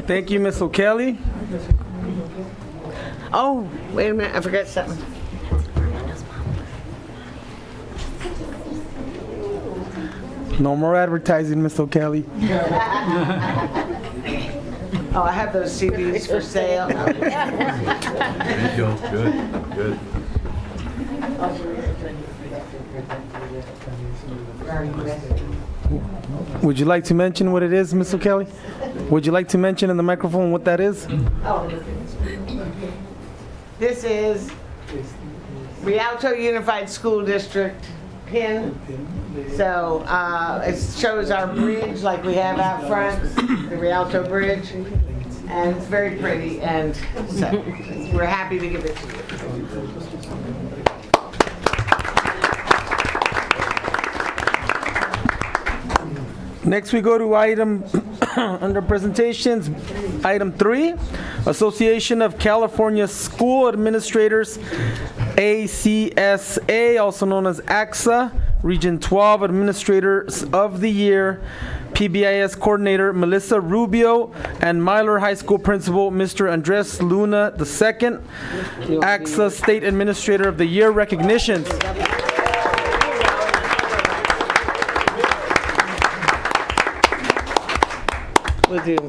D: Thank you, Ms. O'Kelly.
E: Oh, wait a minute, I forgot something.
D: No more advertising, Ms. O'Kelly.
E: Oh, I have those CDs for sale.
O: There you go. Good, good.
D: Would you like to mention what it is, Ms. O'Kelly? Would you like to mention in the microphone what that is?
E: Oh. This is Rialto Unified School District pin. So it shows our bridge like we have out front, the Rialto Bridge, and it's very pretty, and so we're happy to give it to you.
D: Next, we go to item under presentations, item 3, Association of California School Administrators, ACSA, also known as AXA, Region 12 Administrators of the Year, PBIS Coordinator Melissa Rubio, and Myler High School Principal Mr. Andres Luna II, AXA State Administrator of the Year recognitions.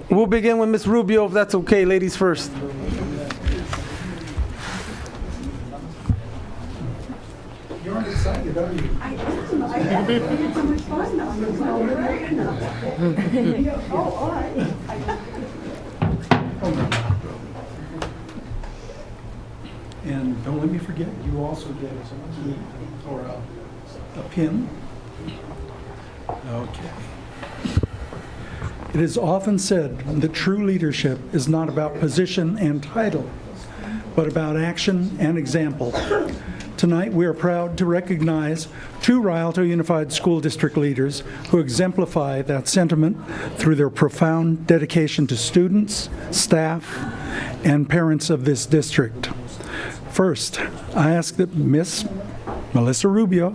D: We'll begin with Ms. Rubio, if that's okay. Ladies first.
N: You aren't excited, are you?
F: I am. I am. It's so much fun now. It's already. Oh, all right.
N: And don't let me forget, you also get a key or a pin. Okay. It is often said that true leadership is not about position and title, but about action and example. Tonight, we are proud to recognize 2 Rialto Unified School District leaders who exemplify that sentiment through their profound dedication to students, staff, and parents of this district. First, I ask that Miss Melissa Rubio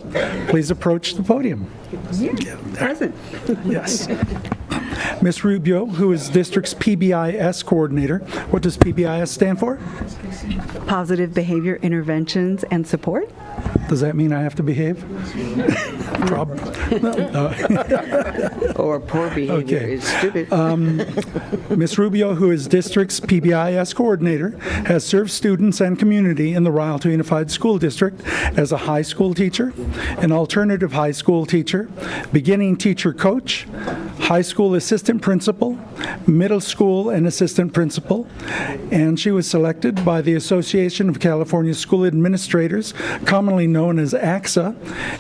N: please approach the podium.
F: Present.
N: Yes. Ms. Rubio, who is district's PBIS coordinator. What does PBIS stand for?
F: Positive behavior interventions and support.
N: Does that mean I have to behave? Probably.
F: Or poor behavior
N: Okay.
F: is stupid.
N: Ms. Rubio, who is district's PBIS coordinator, has served students and community in the Rialto Unified School District as a high school teacher, an alternative high school teacher, beginning teacher coach, high school assistant principal, middle school and assistant principal, and she was selected by the Association of California School Administrators, commonly known as AXA,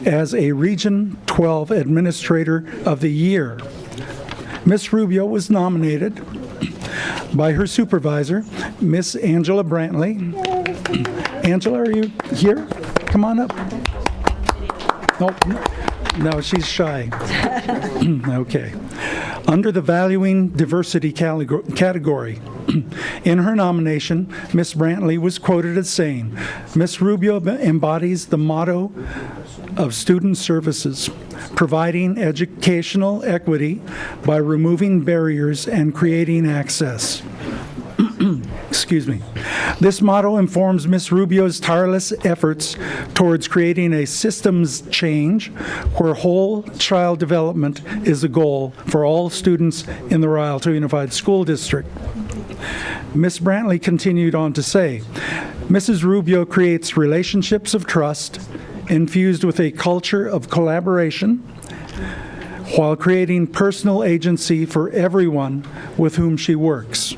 N: as a Region 12 Administrator of the Year. Ms. Rubio was nominated by her supervisor, Miss Angela Brantley. Angela, are you here? Come on up. No, she's shy. Okay. Under the Valuing Diversity category, in her nomination, Ms. Brantley was quoted as saying, "Ms. Rubio embodies the motto of student services, providing educational equity by removing barriers and creating access." Excuse me. This motto informs Ms. Rubio's tireless efforts towards creating a systems change where whole child development is the goal for all students in the Rialto Unified School District. Ms. Brantley continued on to say, "Mrs. Rubio creates relationships of trust infused with a culture of collaboration while creating personal agency for everyone with whom she works."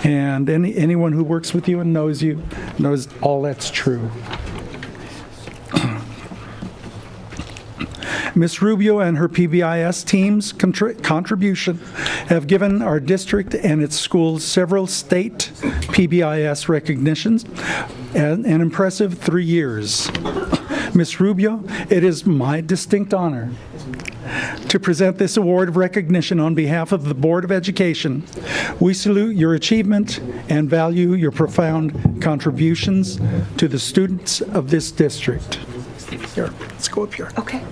N: And anyone who works with you and knows you knows all that's true. Ms. Rubio and her PBIS team's contribution have given our district and its schools several state PBIS recognitions, an impressive 3 years. Ms. Rubio, it is my distinct honor to present this award of recognition on behalf of the Board of Education. We salute your achievement and value your profound contributions to the students of this district. Here, let's go up here.
F: Okay.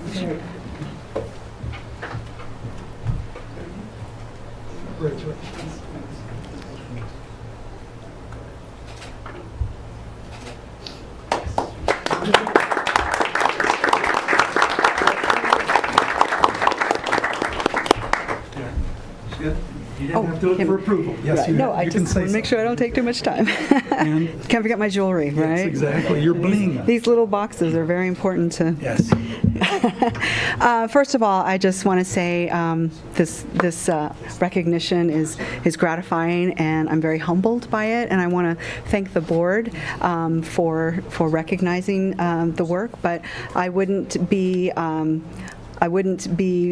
N: You didn't have to look for approval. Yes,
F: Right.
N: you,
F: No, I
N: you can
F: just
N: say
F: want to make
N: so.
F: sure I don't take too much time.
N: And
F: Can't forget my jewelry, right?
N: yes, exactly. You're bling.
F: These little boxes are very important to.
N: Yes.
F: First of all, I just want to say this recognition is gratifying, and I'm very humbled by it. And I want to thank the board for recognizing the work. But I wouldn't be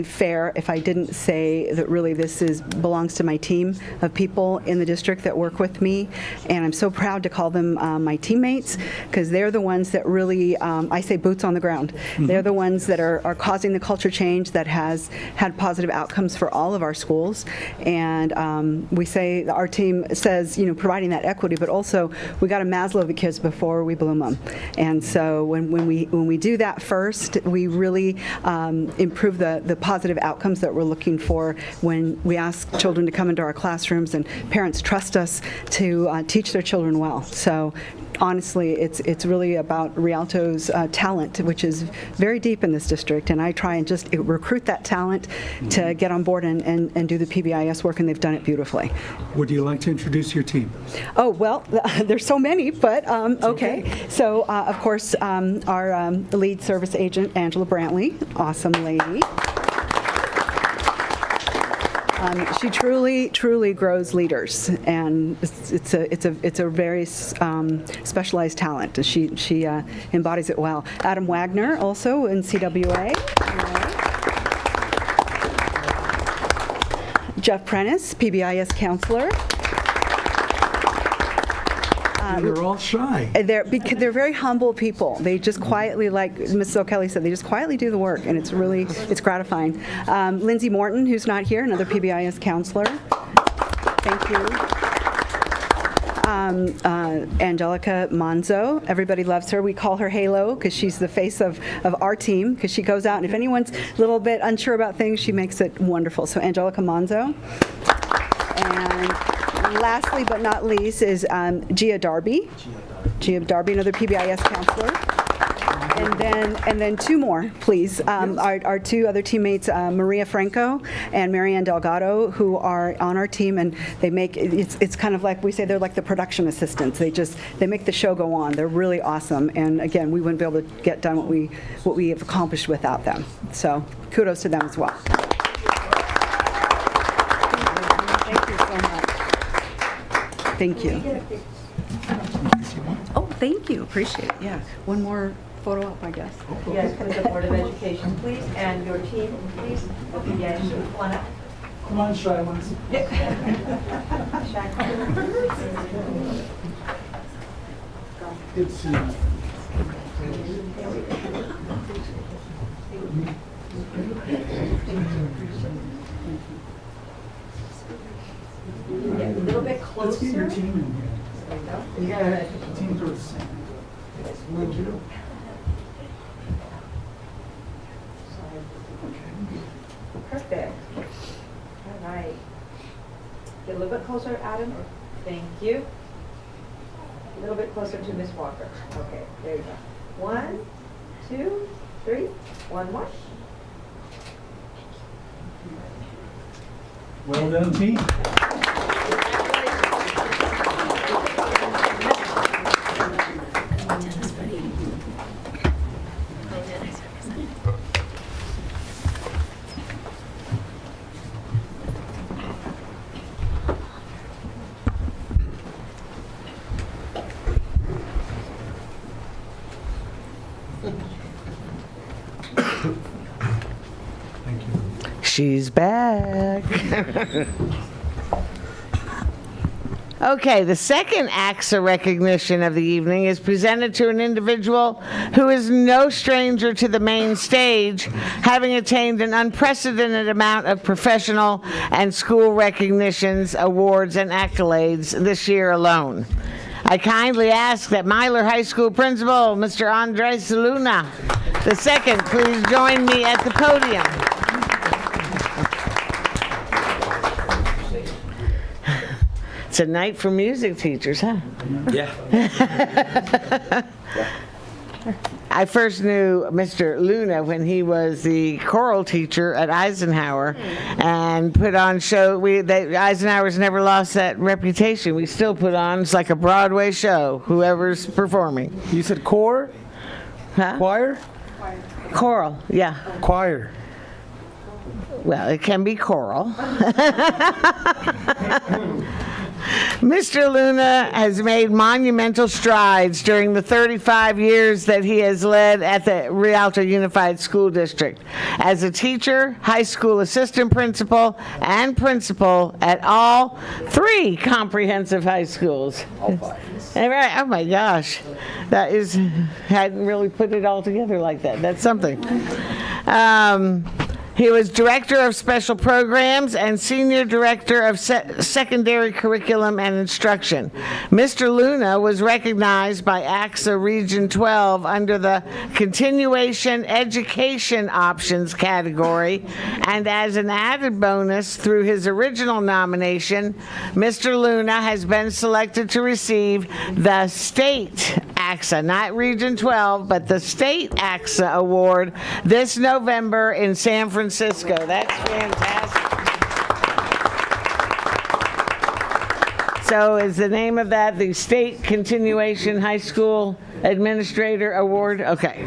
F: fair if I didn't say that really this belongs to my team of people in the district that work with me, and I'm so proud to call them my teammates, because they're the ones that really, I say boots on the ground. They're the ones that are causing the culture change that has had positive outcomes for all of our schools. And we say, our team says, providing that equity, but also we got to Maslow the kids before we bloom them. And so when we do that first, we really improve the positive outcomes that we're looking for when we ask children to come into our classrooms, and parents trust us to teach their children well. So honestly, it's really about Rialto's talent, which is very deep in this district, and I try and just recruit that talent to get on board and do the PBIS work, and they've done it beautifully.
N: Would you like to introduce your team?
F: Oh, well, there's so many, but okay. So, of course, our lead service agent, Angela Brantley, awesome lady. She truly grows leaders, and it's a very specialized talent. She embodies it well. Adam Wagner, also in CWA. Jeff Prentice, PBIS counselor.
N: They're all shy.
F: Because they're very humble people. They just quietly, like Mrs. O'Kelly said, they just quietly do the work, and it's gratifying. Lindsay Morton, who's not here, another PBIS counselor. Thank you. Angelica Monzo, everybody loves her. We call her Halo because she's the face of our team, because she goes out, and if anyone's a little bit unsure about things, she makes it wonderful. So Angelica Monzo. And lastly but not least is Gia Darby. Gia Darby, another PBIS counselor. And then two more, please. Our two other teammates, Maria Franco and Marianne Delgado, who are on our team, and they make it's kind of like we say, they're like the production assistants. They make the show go on. They're really awesome, and again, we wouldn't be able to get done what we have accomplished without them. So kudos to them as well. Thank you so much. Thank you. Oh, thank you. Appreciate it. Yeah. One more photo op, I guess. Yes, come to the Board of Education, please, and your team, please. Yes, come on up.
N: Come on, shy ones. It's
F: A little bit closer.
N: Let's get your team in here.
F: There you go.
N: You gotta team towards the center. Thank you.
F: Perfect. All right. Get a little bit closer, Adam. Thank you. A little bit closer to Miss Walker. Okay, there you go. 1, 2, 3. One more.
N: Well done, team.
F: She's back.
E: Okay, the second AXA recognition of the evening is presented to an individual who is no stranger to the main stage, having attained an unprecedented amount of professional and school recognitions, awards, and accolades this year alone. I kindly ask that Myler High School Principal, Mr. Andres Luna, II, please join me at the podium. It's a night for music teachers, huh?
G: Yeah.
E: I first knew Mr. Luna when he was the choral teacher at Eisenhower and put on show. Eisenhower's never lost that reputation. We still put on, it's like a Broadway show, whoever's performing.
D: You said core?
E: Huh?
D: Choir?
E: Choral, yeah.
D: Choir.
E: Well, it can be choral. Mr. Luna has made monumental strides during the 35 years that he has led at the Rialto Unified School District as a teacher, high school assistant principal, and principal at all 3 comprehensive high schools. All 5. Oh my gosh, hadn't really put it all together like that. That's something. He was Director of Special Programs and Senior Director of Secondary Curriculum and Instruction. Mr. Luna was recognized by AXA Region 12 under the Continuation Education Options category, and as an added bonus through his original nomination, Mr. Luna has been selected to receive the State AXA, not Region 12, but the State AXA Award this November in San Francisco. That's fantastic. So is the name of that the State Continuation High School Administrator Award? Okay.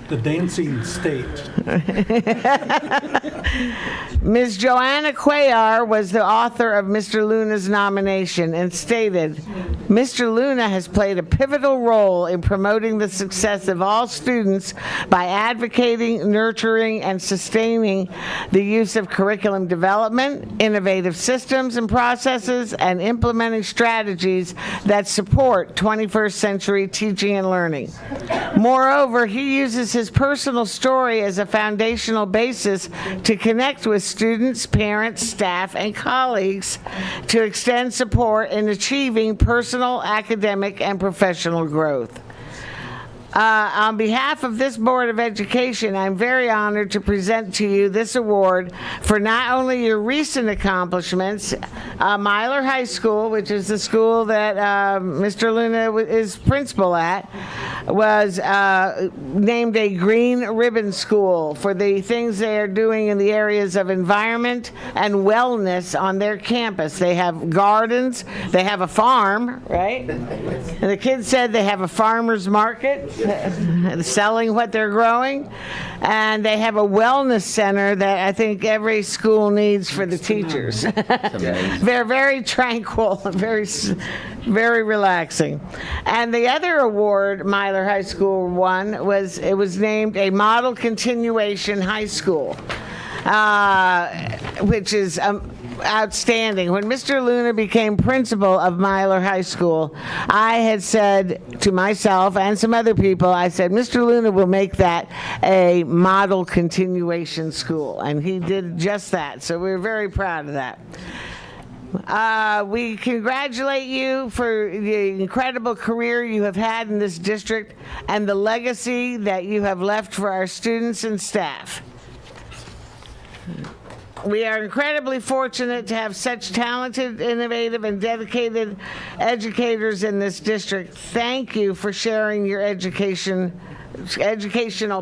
N: The dancing state.
E: Ms. Joanna Cuellar was the author of Mr. Luna's nomination and stated, Mr. Luna has played a pivotal role in promoting the success of all students by advocating, nurturing, and sustaining the use of curriculum development, innovative systems and processes, and implementing strategies that support 21st century teaching and learning. Moreover, he uses his personal story as a foundational basis to connect with students, parents, staff, and colleagues to extend support in achieving personal, academic, and professional growth. On behalf of this Board of Education, I'm very honored to present to you this award for not only your recent accomplishments. Myler High School, which is the school that Mr. Luna is principal at, was named a Green Ribbon School for the things they are doing in the areas of environment and wellness on their campus. They have gardens, they have a farm, right? And the kids said they have a farmer's market selling what they're growing, and they have a wellness center that I think every school needs for the teachers. They're very tranquil, very relaxing. And the other award Myler High School won was named a Model Continuation High School, which is outstanding. When Mr. Luna became principal of Myler High School, I had said to myself and some other people, I said, Mr. Luna will make that a model continuation school. And he did just that. So we're very proud of that. We congratulate you for the incredible career you have had in this district and the legacy that you have left for our students and staff. We are incredibly fortunate to have such talented, innovative, and dedicated educators in this district. Thank you for sharing your educational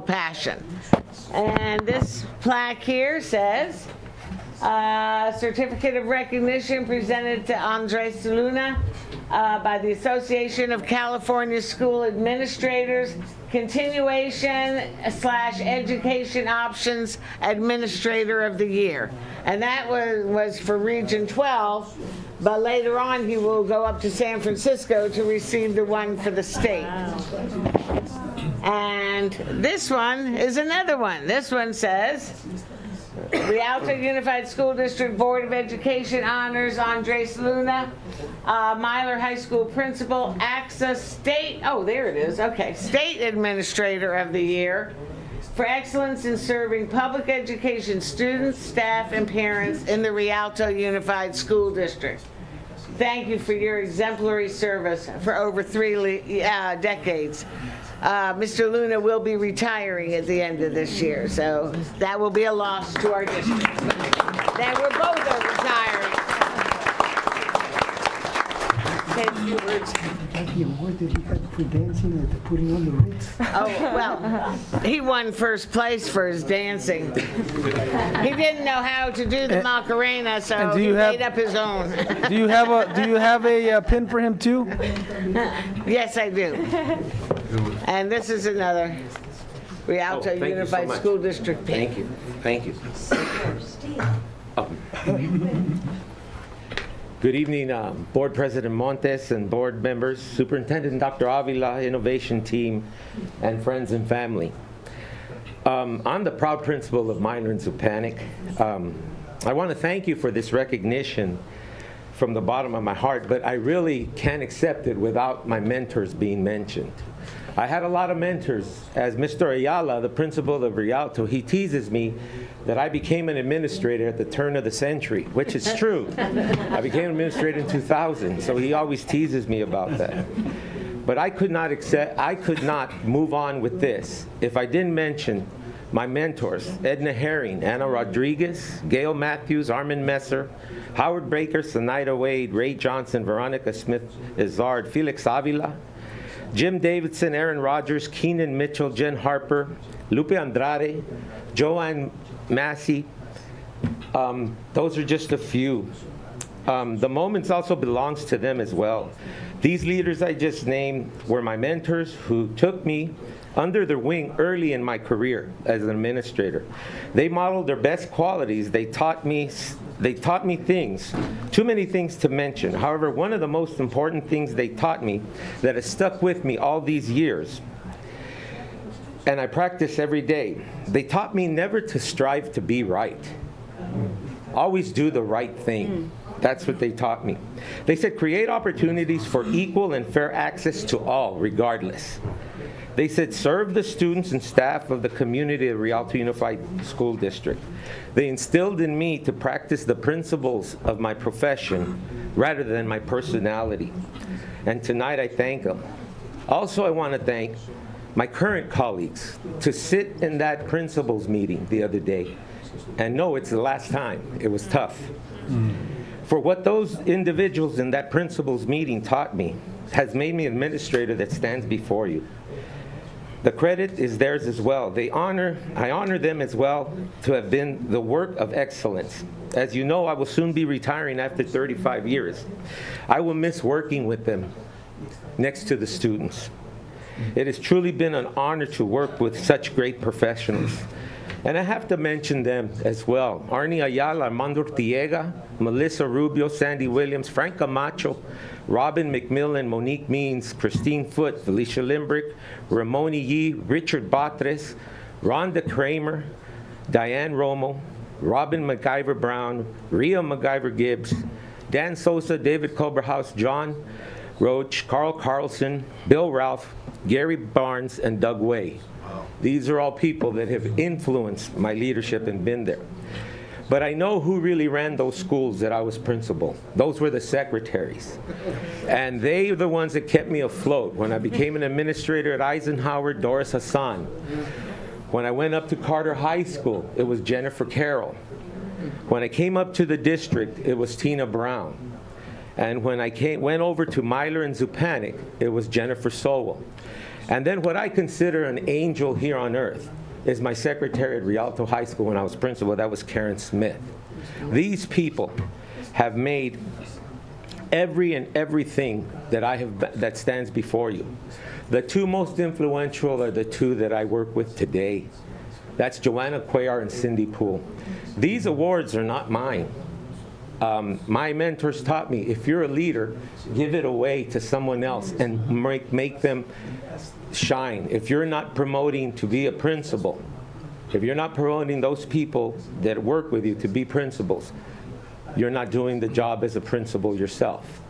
E: passion. And this plaque here says, Certificate of Recognition presented to Andres Luna by the Association of California School Administrators, Continuation/Education Options Administrator of the Year. And that was for Region 12, but later on he will go up to San Francisco to receive the one for the state. And this one is another one. This one says, Rialto Unified School District Board of Education honors Andres Luna, Myler High School Principal, AXA State, oh, there it is, okay, State Administrator of the Year for excellence in serving public education students, staff, and parents in the Rialto Unified School District. Thank you for your exemplary service for over 3 decades. Mr. Luna will be retiring at the end of this year, so that will be a loss to our district. Then we're both retiring. Say a few words.
P: The award that he got for dancing and the putting on the Ritz.
E: Oh, well, he won first place for his dancing. He didn't know how to do the Macarena, so he made up his own.
D: Do you have a pin for him too?
E: Yes, I do. And this is another Rialto Unified School District pin.
Q: Thank you. Good evening, Board President Montes and board members, Superintendent Dr. Avila, Innovation Team, and friends and family. I'm the proud principal of Myler and Zupanik. I want to thank you for this recognition from the bottom of my heart, but I really can't accept it without my mentors being mentioned. I had a lot of mentors. As Mr. Ayala, the principal of Rialto, he teases me that I became an administrator at the turn of the century, which is true. I became an administrator in 2000, so he always teases me about that. But I could not move on with this if I didn't mention my mentors, Edna Herring, Anna Rodriguez, Gail Matthews, Armin Messer, Howard Baker, Sanaida Wade, Ray Johnson, Veronica Smith-Izard, Felix Avila, Jim Davidson, Aaron Rogers, Keenan Mitchell, Jen Harper, Lupe Andrade, Joanne Massey. Those are just a few. The Moments also belongs to them as well. These leaders I just named were my mentors who took me under their wing early in my career as an administrator. They modeled their best qualities. They taught me things, too many things to mention. However, one of the most important things they taught me that has stuck with me all these years, and I practice every day, they taught me never to strive to be right. Always do the right thing. That's what they taught me. They said create opportunities for equal and fair access to all, regardless. They said serve the students and staff of the community of Rialto Unified School District. They instilled in me to practice the principles of my profession rather than my personality. And tonight I thank them. Also, I want to thank my current colleagues to sit in that principals meeting the other day and know it's the last time. It was tough. For what those individuals in that principals meeting taught me has made me an administrator that stands before you. The credit is theirs as well. I honor them as well to have been the work of excellence. As you know, I will soon be retiring after 35 years. I will miss working with them next to the students. It has truly been an honor to work with such great professionals. And I have to mention them as well. Arnie Ayala, Armando Ortiega, Melissa Rubio, Sandy Williams, Frank Camacho, Robin McMillan, Monique Means, Christine Foote, Felicia Limbrick, Ramoni Yee, Richard Batres, Rhonda Kramer, Diane Romo, Robin MacGyver Brown, Rhea MacGyver Gibbs, Dan Sosa, David Culberhouse, John Roach, Carl Carlson, Bill Ralph, Gary Barnes, and Doug Way. These are all people that have influenced my leadership and been there. But I know who really ran those schools that I was principal. Those were the secretaries. And they are the ones that kept me afloat. When I became an administrator at Eisenhower, Doris Hassan. When I went up to Carter High School, it was Jennifer Carroll. When I came up to the district, it was Tina Brown. And when I went over to Myler and Zupanik, it was Jennifer Sowell. And then what I consider an angel here on earth is my secretary at Rialto High School when I was principal. That was Karen Smith. These people have made everything that stands before you. The two most influential are the two that I work with today. That's Joanna Cuellar and Cindy Poole. These awards are not mine. My mentors taught me, if you're a leader, give it away to someone else and make them shine. If you're not promoting to be a principal, If you're not promoting those people that work with you to be principals, you're not doing the job as a principal yourself.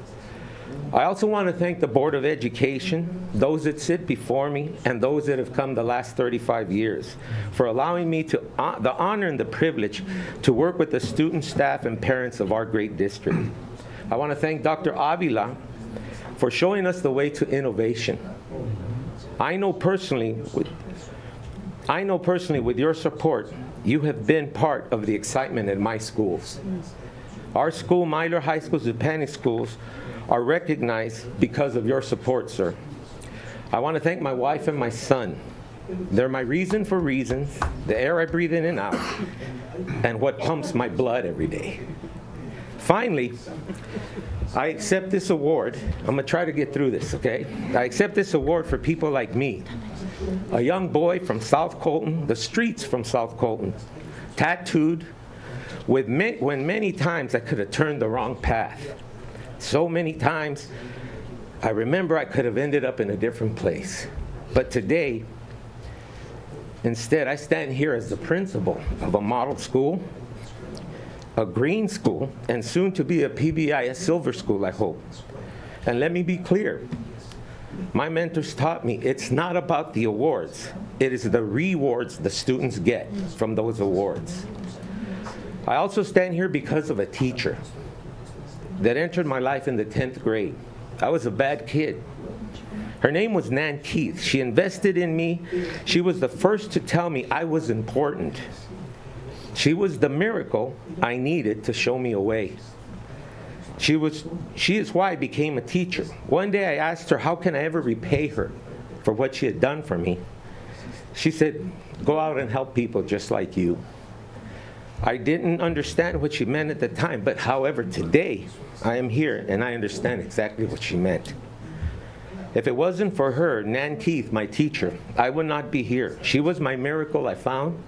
Q: I also want to thank the Board of Education, those that sit before me, and those that have come the last 35 years, for allowing me the honor and the privilege to work with the students, staff, and parents of our great district. I want to thank Dr. Avila for showing us the way to innovation. I know personally, with your support, you have been part of the excitement in my schools. Our school, Myler High School, Zupanich schools, are recognized because of your support, sir. I want to thank my wife and my son. They're my reason for reasons, the air I breathe in and out, and what pumps my blood every day. Finally, I accept this award. I'm going to try to get through this, okay? I accept this award for people like me, a young boy from South Colton, the streets from South Colton, tattooed, when many times I could have turned the wrong path. So many times, I remember I could have ended up in a different place. But today, instead, I stand here as the principal of a model school, a green school, and soon to be a PBIS silver school, I hope. And let me be clear. My mentors taught me it's not about the awards. It is the rewards the students get from those awards. I also stand here because of a teacher that entered my life in the 10th grade. I was a bad kid. Her name was Nan Keith. She invested in me. She was the first to tell me I was important. She was the miracle I needed to show me a way. She is why I became a teacher. One day I asked her, how can I ever repay her for what she had done for me? She said, go out and help people just like you. I didn't understand what she meant at the time, but however, today I am here and I understand exactly what she meant. If it wasn't for her, Nan Keith, my teacher, I would not be here. She was my miracle I found.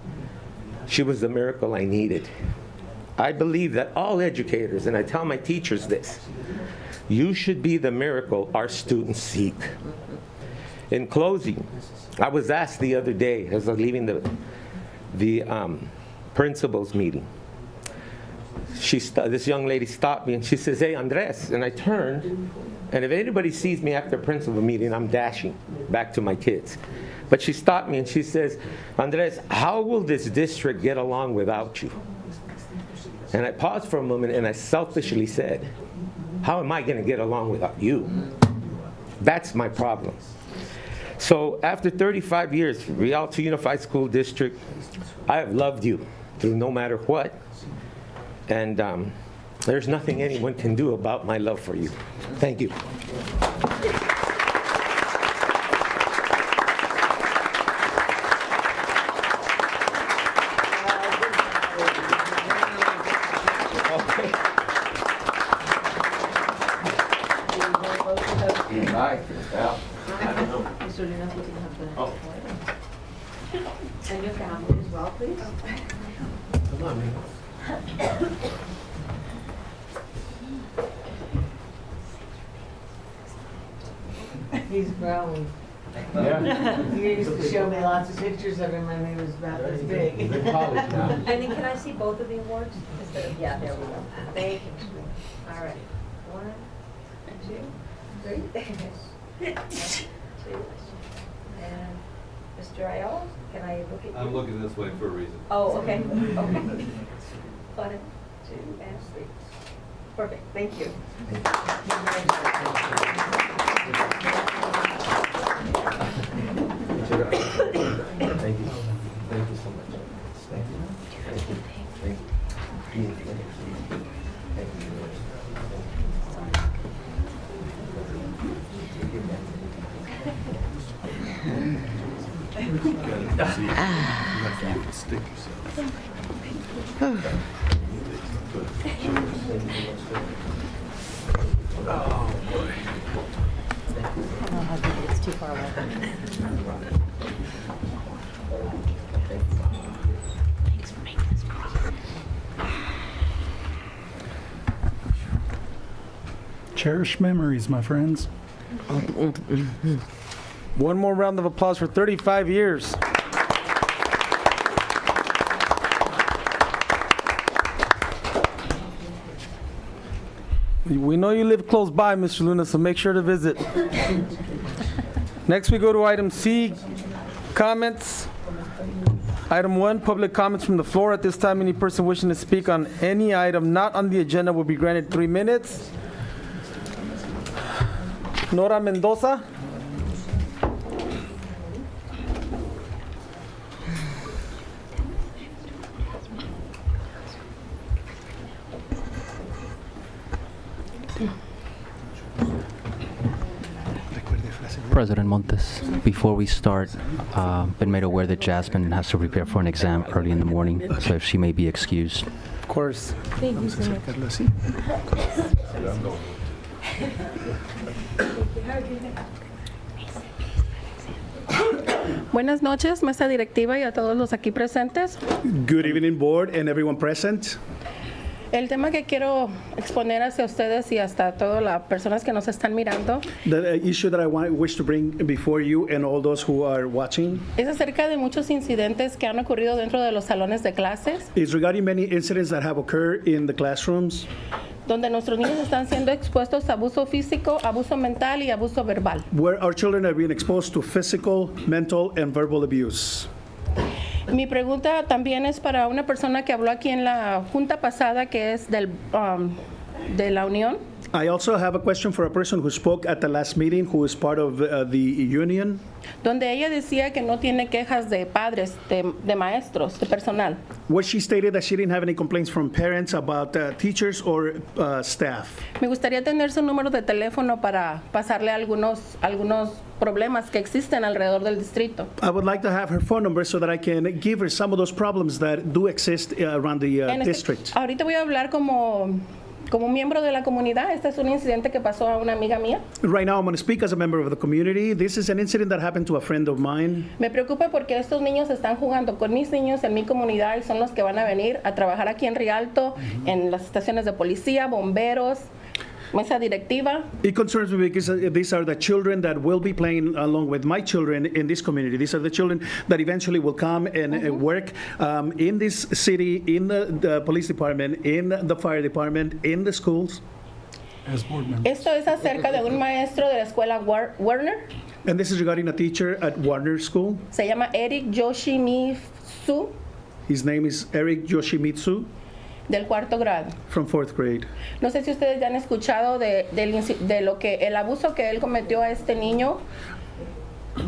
Q: She was the miracle I needed. I believe that all educators, and I tell my teachers this, you should be the miracle our students seek. In closing, I was asked the other day as I was leaving the principal's meeting. This young lady stopped me and she says, hey, Andres. And I turned, and if anybody sees me after principal meeting, I'm dashing back to my kids. But she stopped me and she says, Andres, how will this district get along without you? And I paused for a moment and I selfishly said, how am I going to get along without you? That's my problem. So after 35 years, Rialto Unified School District, I have loved you through no matter what. And there's nothing anyone can do about my love for you. Thank you.
F: And your family as well, please.
Q: Come on, man.
E: He's growing.
Q: Yeah.
E: You used to show me lots of pictures of him when he was about this big.
Q: He's in college now.
F: And then can I see both of the awards? Instead of, yeah, there we go. Thank you. All right. 1, 2, 3. 2. And Mr. Ayala, can I look at you?
O: I'm looking this way for a reason.
F: Oh, okay. Okay. 1, 2, and 3. Perfect. Thank you.
Q: Thank you. Thank you so much. Thank you. Thank you. Thank you. Thank you.
O: Oh, boy.
F: It's too far away. Thanks for making this possible.
N: Cherished memories, my friends.
D: One more round of applause for 35 years. We know you live close by, Mr. Luna, so make sure to visit. Next, we go to item C, comments. Item 1, public comments from the floor. At this time, any person wishing to speak on any item not on the agenda will be granted 3 minutes. Nora Mendoza.
G: President Montes, before we start, been made aware that Jasmine has to prepare for an exam early in the morning, so if she may be excused.
D: Of course.
R: Buenas noches, mesa directiva y a todos los aquí presentes.
S: Good evening, board and everyone present.
R: El tema que quiero exponer hacia ustedes y hasta todas las personas que nos están mirando
S: The issue that I wish to bring before you and all those who are watching
R: es acerca de muchos incidentes que han ocurrido dentro de los salones de clases,
S: is regarding many incidents that have occurred in the classrooms
R: donde nuestros niños están siendo expuestos a abuso físico, abuso mental y abuso verbal.
S: where our children are being exposed to physical, mental, and verbal abuse.
R: Mi pregunta también es para una persona que habló aquí en la junta pasada, que es de la Unión.
S: I also have a question for a person who spoke at the last meeting, who is part of the union,
R: Donde ella decía que no tiene quejas de padres, de maestros, de personal.
S: where she stated that she didn't have any complaints from parents about teachers or staff.
R: Me gustaría tener su número de teléfono para pasarle algunos problemas que existen alrededor del distrito.
S: I would like to have her phone number so that I can give her some of those problems that do exist around the district.
R: Ahorita voy a hablar como miembro de la comunidad. Este es un incidente que pasó a una amiga mía.
S: Right now, I'm going to speak as a member of the community. This is an incident that happened to a friend of mine.
R: Me preocupa porque estos niños están jugando con mis niños en mi comunidad y son los que van a venir a trabajar aquí en Rialto, en las estaciones de policía, bomberos, mesa directiva.
S: It concerns me because these are the children that will be playing along with my children in this community. These are the children that eventually will come and work in this city, in the police department, in the fire department, in the schools.
N: As board members.
R: Esto es acerca de un maestro de la escuela Warner.
S: And this is regarding a teacher at Warner School.
R: Se llama Eric Yoshimitsu,
S: His name is Eric Yoshimitsu,
R: del 4º grado.
S: from 4th grade.
R: No sé si ustedes ya han escuchado de el abuso que él cometió a este niño,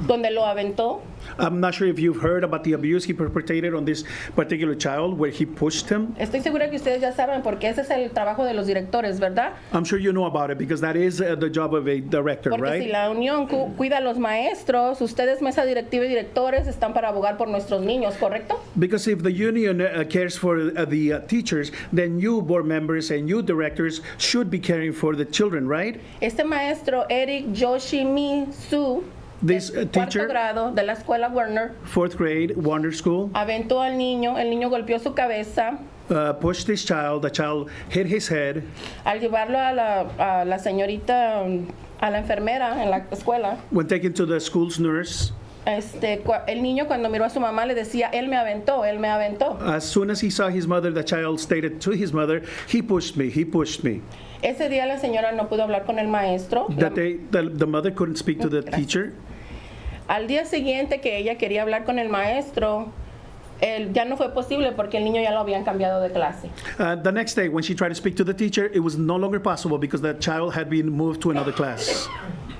R: donde lo aventó.
S: I'm not sure if you've heard about the abuse he perpetrated on this particular child, where he pushed him.
R: Estoy segura que ustedes ya saben porque ese es el trabajo de los directores, ¿verdad?
S: I'm sure you know about it because that is the job of a director,
R: Porque
S: right?
R: si la unión cuida a los maestros, ustedes, mesa directiva y directores, están para abogar por nuestros niños, ¿correcto?
S: Because if the union cares for the teachers, then you board members and you directors should be caring for the children, right?
R: Este maestro, Eric Yoshimitsu,
S: This
R: del 4º
S: teacher,
R: grado de la escuela Warner,
S: 4th grade, Warner School,
R: aventó al niño, el niño golpeó su cabeza.
S: pushed this child, the child hit his head.
R: Al llevarlo a la señorita, a la enfermera en la escuela,
S: When taken to the school's nurse,
R: el niño cuando miró a su mamá le decía, él me aventó, él me aventó.
S: as soon as he saw his mother, the child stated to his mother, he pushed me, he pushed me.
R: Ese día la señora no pudo hablar con el maestro.
S: That the mother couldn't speak to the teacher.
R: Al día siguiente que ella quería hablar con el maestro, ya no fue posible porque el niño ya lo habían cambiado de clase.
S: The next day, when she tried to speak to the teacher, it was no longer possible because the child had been moved to another class.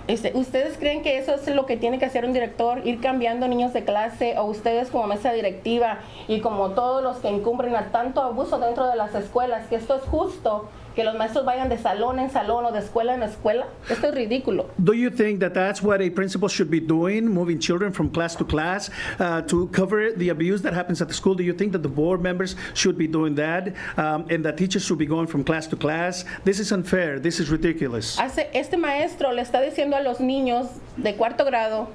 R: ¿Ustedes creen que eso es lo que tiene que hacer un director, ir cambiando niños de clase, o ustedes como mesa directiva y como todos los que incurren a tanto abuso dentro de las escuelas, que esto es justo, que los maestros vayan de salón en salón o de escuela en escuela? Esto es ridículo.
S: Do you think that that's what a principal should be doing, moving children from class to class to cover the abuse that happens at the school? Do you think that the board members should be doing that and that teachers should be going from class to class? This is unfair. This is ridiculous.
R: Este maestro le está diciendo a los niños de 4º grado,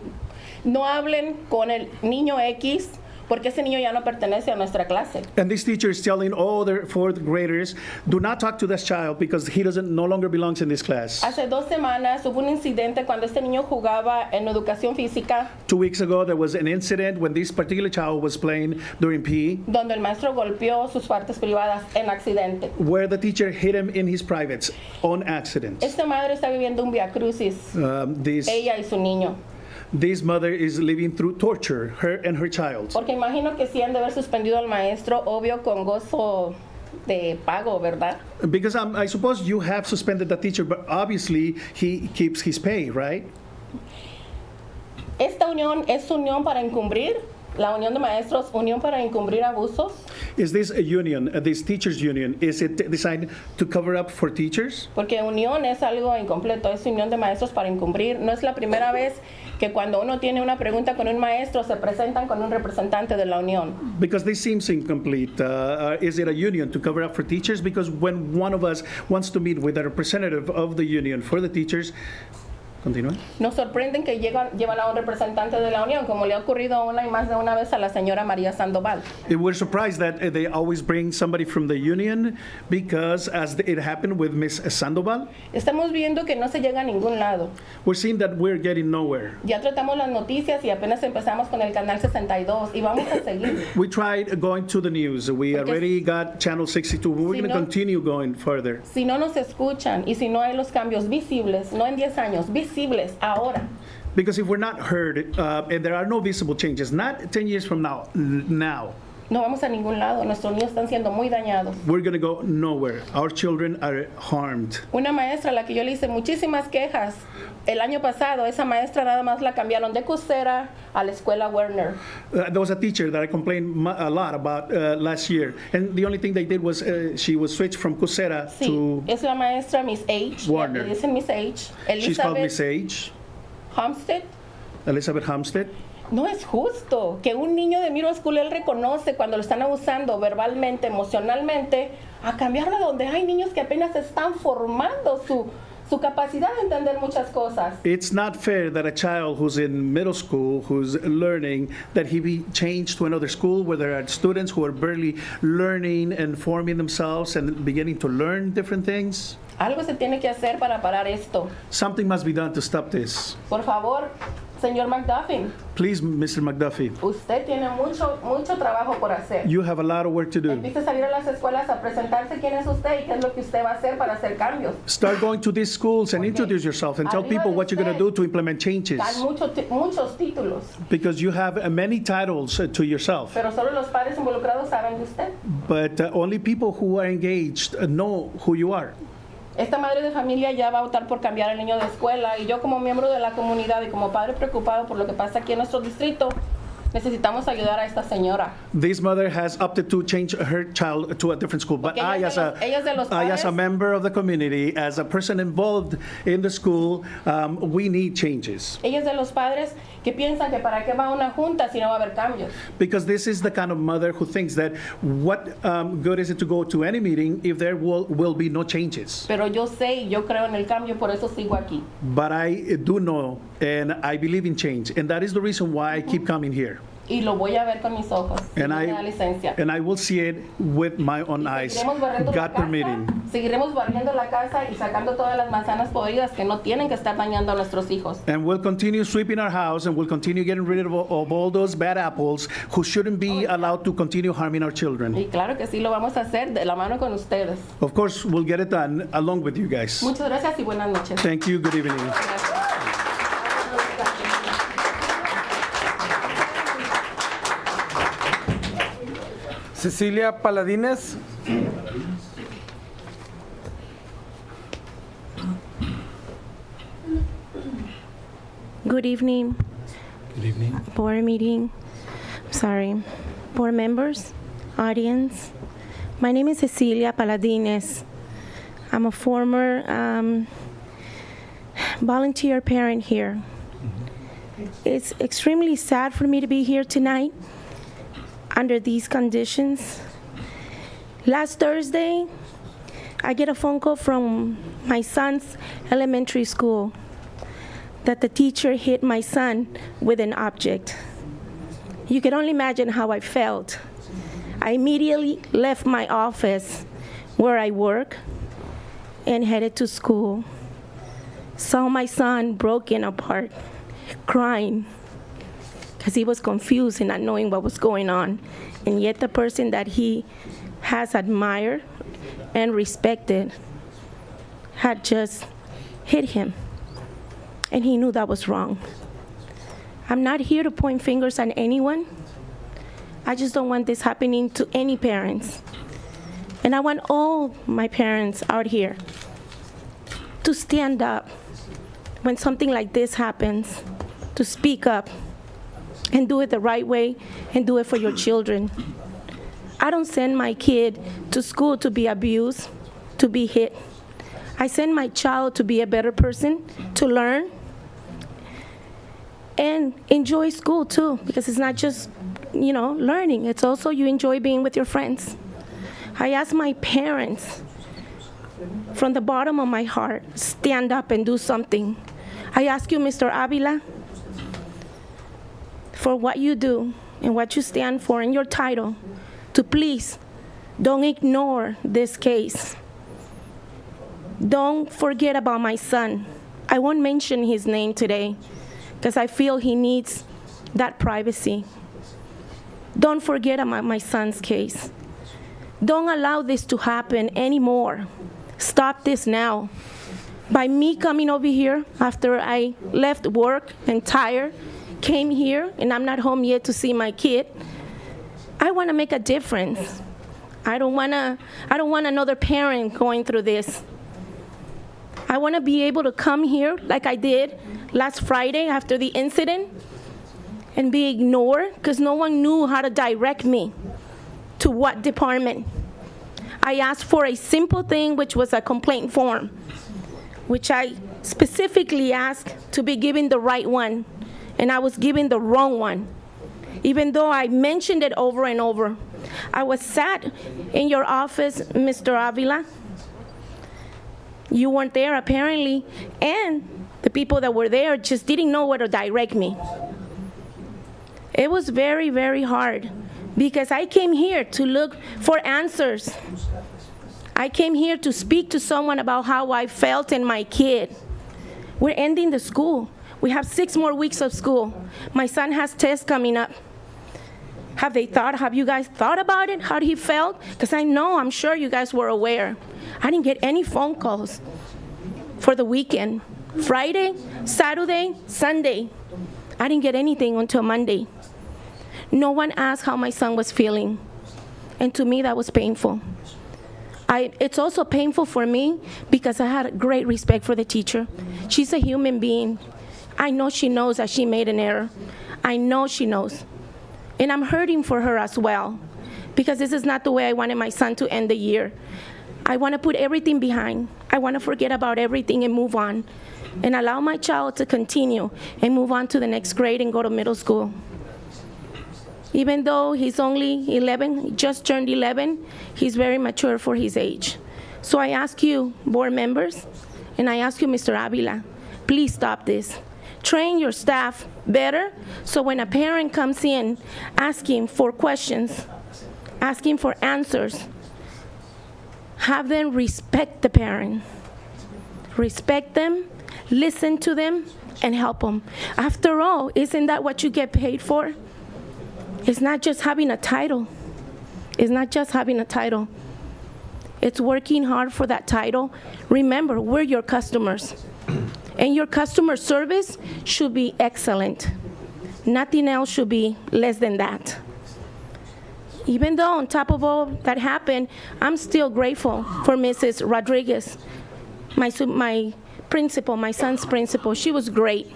R: no hablen con el niño X porque ese niño ya no pertenece a nuestra clase.
S: And this teacher is telling all the fourth graders, do not talk to this child because he no longer belongs in this class.
R: Hace 2 semanas hubo un incidente cuando este niño jugaba en educación física,
S: 2 weeks ago, there was an incident when this particular child was playing during PE,
R: donde el maestro golpeó sus partes privadas en accidente.
S: where the teacher hit him in his privates on accident.
R: Esta madre está viviendo un vía crucis, ella y su niño.
S: This mother is living through torture, her and her child.
R: Porque imagino que sí han de haber suspendido al maestro, obvio con gozo de pago, ¿verdad?
S: Because I suppose you have suspended the teacher, but obviously he keeps his pay, right?
R: Esta unión es unión para encubrir, la unión de maestros, unión para encubrir abusos.
S: Is this a union, this teachers union, is it designed to cover up for teachers?
R: Porque unión es algo incompleto, es unión de maestros para encubrir. No es la primera vez que cuando uno tiene una pregunta con un maestro se presentan con un representante de la unión.
S: Because this seems incomplete. Is it a union to cover up for teachers? Because when one of us wants to meet with a representative of the union for the teachers, continúa.
R: Nos sorprenden que llevan a un representante de la unión, como le ha ocurrido una y más de una vez a la señora María Sandoval.
S: We're surprised that they always bring somebody from the union because as it happened with Miss Sandoval,
R: Estamos viendo que no se llega a ningún lado.
S: we're seeing that we're getting nowhere.
R: Ya tratamos las noticias y apenas empezamos con el canal 62 y vamos a seguir.
S: We tried going to the news. We already got channel 62. We're
R: Si
S: going to
R: no-
S: continue going further.
R: Si no nos escuchan y si no hay los cambios visibles, no en 10 años, visibles ahora,
S: Because if we're not heard and there are no visible changes, not 10 years from now, now,
R: no vamos a ningún lado. Nuestros niños están siendo muy dañados.
S: we're going to go nowhere. Our children are harmed.
R: Una maestra a la que yo le hice muchísimas quejas el año pasado, esa maestra nada más la cambiaron de Cusera a la escuela Werner.
S: There was a teacher that I complained a lot about last year, and the only thing they did was she was switched from Cusera
R: Sí,
S: to
R: es la maestra Miss H.
S: Warner.
R: Le dicen Miss H.
S: she's called Miss
R: Elizabeth
S: H.
R: Homestead.
S: Elizabeth Homestead.
R: No es justo que un niño de middle school él reconoce cuando lo están abusando verbalmente, emocionalmente, a cambiarlo donde hay niños que apenas están formando su capacidad de entender muchas cosas.
S: It's not fair that a child who's in middle school, who's learning, that he be changed to another school where there are students who are barely learning and forming themselves and beginning to learn different things.
R: Algo se tiene que hacer para parar esto.
S: Something must be done to stop this.
R: Por favor, señor McDuffin,
S: Please, Mr. McDuffie,
R: usted tiene mucho trabajo por hacer.
S: you have a lot of work to do.
R: Empiece a salir a las escuelas a presentarse quién es usted y qué es lo que usted va a hacer para hacer cambios.
S: Start going to these schools and introduce yourself and tell
R: Arriba
S: people
R: de
S: what you're going to do to implement changes.
R: Dan muchos títulos,
S: Because you have many titles to yourself,
R: pero solo los padres involucrados saben de usted.
S: but only people who are engaged know who you are.
R: Esta madre de familia ya va a optar por cambiar al niño de escuela y yo como miembro de la comunidad y como padre preocupado por lo que pasa aquí en nuestro distrito, necesitamos ayudar a esta señora.
S: This mother has opted to change her child to a different school, but
R: Porque
S: I,
R: ella es de los
S: as a
R: padres.
S: member of the community, as a person involved in the school, we need changes.
R: Ella es de los padres que piensan que para qué va a una junta si no va a haber cambios.
S: Because this is the kind of mother who thinks that what good is it to go to any meeting if there will be no changes.
R: Pero yo sé y yo creo en el cambio, por eso sigo aquí.
S: But I do know and I believe in change, and that is the reason why I keep coming here.
R: Y lo voy a ver con mis ojos, si
S: And
R: me da licencia.
S: I will see it with my own eyes,
R: Seguiremos barriendo la
S: God
R: casa,
S: permitting.
R: seguiremos barriendo la casa y sacando todas las manzanas podridas que no tienen que estar dañando a nuestros hijos.
S: And we'll continue sweeping our house, and we'll continue getting rid of all those bad apples who shouldn't be allowed to continue harming our children.
R: Y claro que sí, lo vamos a hacer de la mano con ustedes.
S: Of course, we'll get it done along with you guys.
R: Muchas gracias y buenas noches.
S: Thank you. Good evening.
D: Cecilia Paladines.
T: Good evening.
N: Good evening.
T: Board meeting. Board members, audience. My name is Cecilia Paladines. I'm a former volunteer parent here. It's extremely sad for me to be here tonight under these conditions. Last Thursday, I get a phone call from my son's elementary school that the teacher hit my son with an object. You can only imagine how I felt. I immediately left my office where I work and headed to school. Saw my son broken apart, crying, because he was confused and not knowing what was going on. And yet the person that he has admired and respected had just hit him. And he knew that was wrong. I'm not here to point fingers at anyone. I just don't want this happening to any parents. And I want all my parents out here to stand up when something like this happens, to speak up and do it the right way and do it for your children. I don't send my kid to school to be abused, to be hit. I send my child to be a better person, to learn, and enjoy school too, because it's not just, learning. It's also you enjoy being with your friends. I ask my parents, from the bottom of my heart, stand up and do something. I ask you, Mr. Avila, for what you do and what you stand for in your title, to please don't ignore this case. Don't forget about my son. I won't mention his name today because I feel he needs that privacy. Don't forget about my son's case. Don't allow this to happen anymore. Stop this now. By me coming over here after I left work and tired, came here, and I'm not home yet to see my kid, I want to make a difference. I don't want another parent going through this. I want to be able to come here like I did last Friday after the incident and be ignored because no one knew how to direct me to what department. I asked for a simple thing, which was a complaint form, which I specifically asked to be given the right one, and I was given the wrong one. Even though I mentioned it over and over. I was sat in your office, Mr. Avila. You weren't there apparently, and the people that were there just didn't know where to direct me. It was very, very hard because I came here to look for answers. I came here to speak to someone about how I felt in my kid. We're ending the school. We have 6 more weeks of school. My son has tests coming up. Have you guys thought about it, how he felt? Because I'm sure you guys were aware. I didn't get any phone calls for the weekend. Friday, Saturday, Sunday. I didn't get anything until Monday. No one asked how my son was feeling. And to me, that was painful. It's also painful for me because I had great respect for the teacher. She's a human being. I know she knows that she made an error. I know she knows. And I'm hurting for her as well because this is not the way I wanted my son to end the year. I want to put everything behind. I want to forget about everything and move on and allow my child to continue and move on to the next grade and go to middle school. Even though he's only 11, he just turned 11, he's very mature for his age. So I ask you, board members, and I ask you, Mr. Avila, please stop this. Train your staff better so when a parent comes in asking for questions, asking for answers, have them respect the parent. Respect them, listen to them, and help them. After all, isn't that what you get paid for? It's not just having a title. It's not just having a title. It's working hard for that title. Remember, we're your customers. And your customer service should be excellent. Nothing else should be less than that. Even though on top of all that happened, I'm still grateful for Mrs. Rodriguez, my principal, my son's principal. She was great.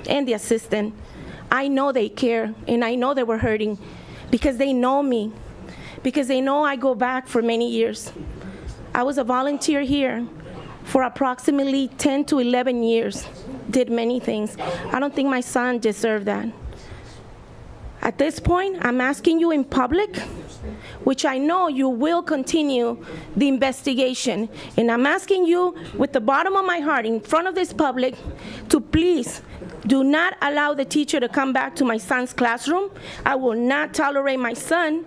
T: And the assistant. I know they care, and I know they were hurting because they know me, because they know I go back for many years. I was a volunteer here for approximately 10 to 11 years, did many things. I don't think my son deserved that. At this point, I'm asking you in public which I know you will continue the investigation. And I'm asking you, with the bottom of my heart, in front of this public, to please do not allow the teacher to come back to my son's classroom. I will not tolerate my son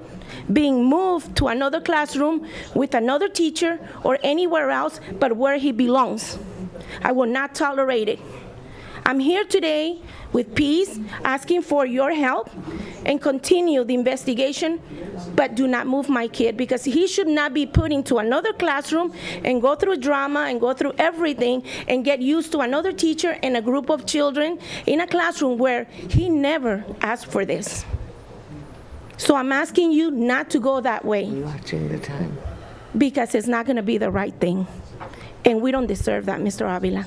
T: being moved to another classroom with another teacher or anywhere else but where he belongs. I will not tolerate it. I'm here today with peace, asking for your help and continue the investigation, but do not move my kid, because he should not be put into another classroom and go through drama and go through everything and get used to another teacher and a group of children in a classroom where he never asked for this. So I'm asking you not to go that way.
E: Watching the time.
T: Because it's not going to be the right thing. And we don't deserve that, Mr. Avila.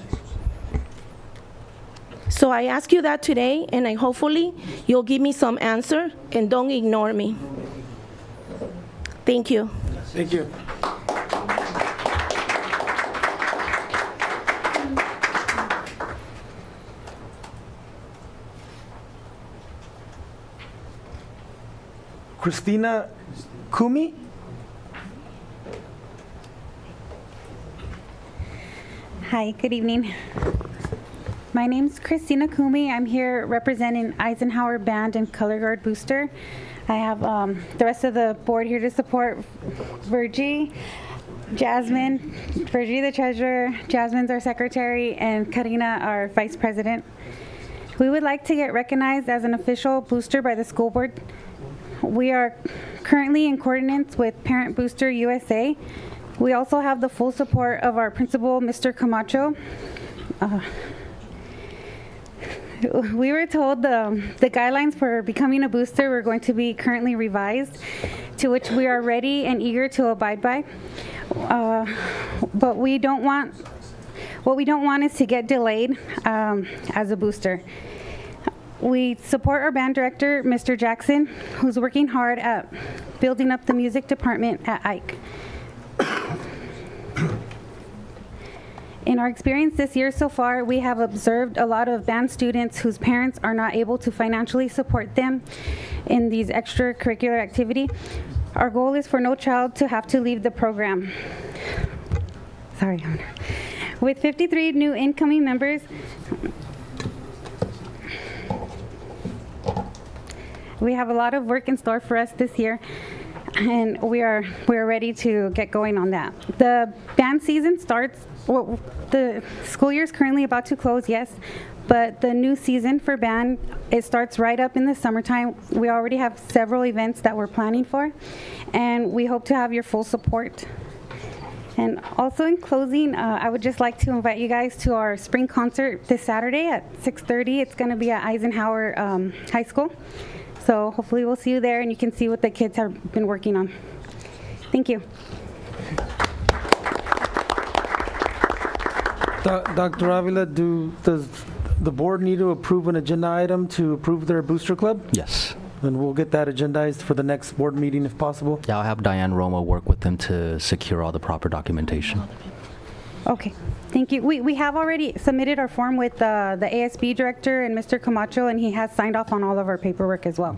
T: So I ask you that today, and hopefully you'll give me some answer and don't ignore me. Thank you.
D: Thank you. Christina Kumi?
U: Hi, good evening. My name's Christina Kumi. I'm here representing Eisenhower Band and Color Guard Booster. I have the rest of the board here to support Virgie, Jasmine, Virgie the treasurer, Jasmine's our secretary, and Karina our vice president. We would like to get recognized as an official booster by the school board. We are currently in coordinates with Parent Booster USA. We also have the full support of our principal, Mr. Camacho. We were told the guidelines for becoming a booster were going to be currently revised, to which we are ready and eager to abide by. But what we don't want is to get delayed as a booster. We support our band director, Mr. Jackson, who's working hard at building up the music department at Ike. In our experience this year so far, we have observed a lot of band students whose parents are not able to financially support them in these extracurricular activity. Our goal is for no child to have to leave the program. Sorry, with 53 new incoming members, we have a lot of work in store for us this year, and we are ready to get going on that. The band season starts. Well, the school year is currently about to close, yes, but the new season for band, it starts right up in the summertime. We already have several events that we're planning for, and we hope to have your full support. And also in closing, I would just like to invite you guys to our spring concert this Saturday at 6:30. It's going to be at Eisenhower High School. So hopefully we'll see you there and you can see what the kids have been working on. Thank you.
D: Dr. Avila, does the board need to approve an agenda item to approve their booster club?
G: Yes.
D: Then we'll get that agendized for the next board meeting if possible.
G: Yeah, I'll have Diane Roma work with them to secure all the proper documentation.
U: Okay, thank you. We have already submitted our form with the ASB director and Mr. Camacho, and he has signed off on all of our paperwork as well.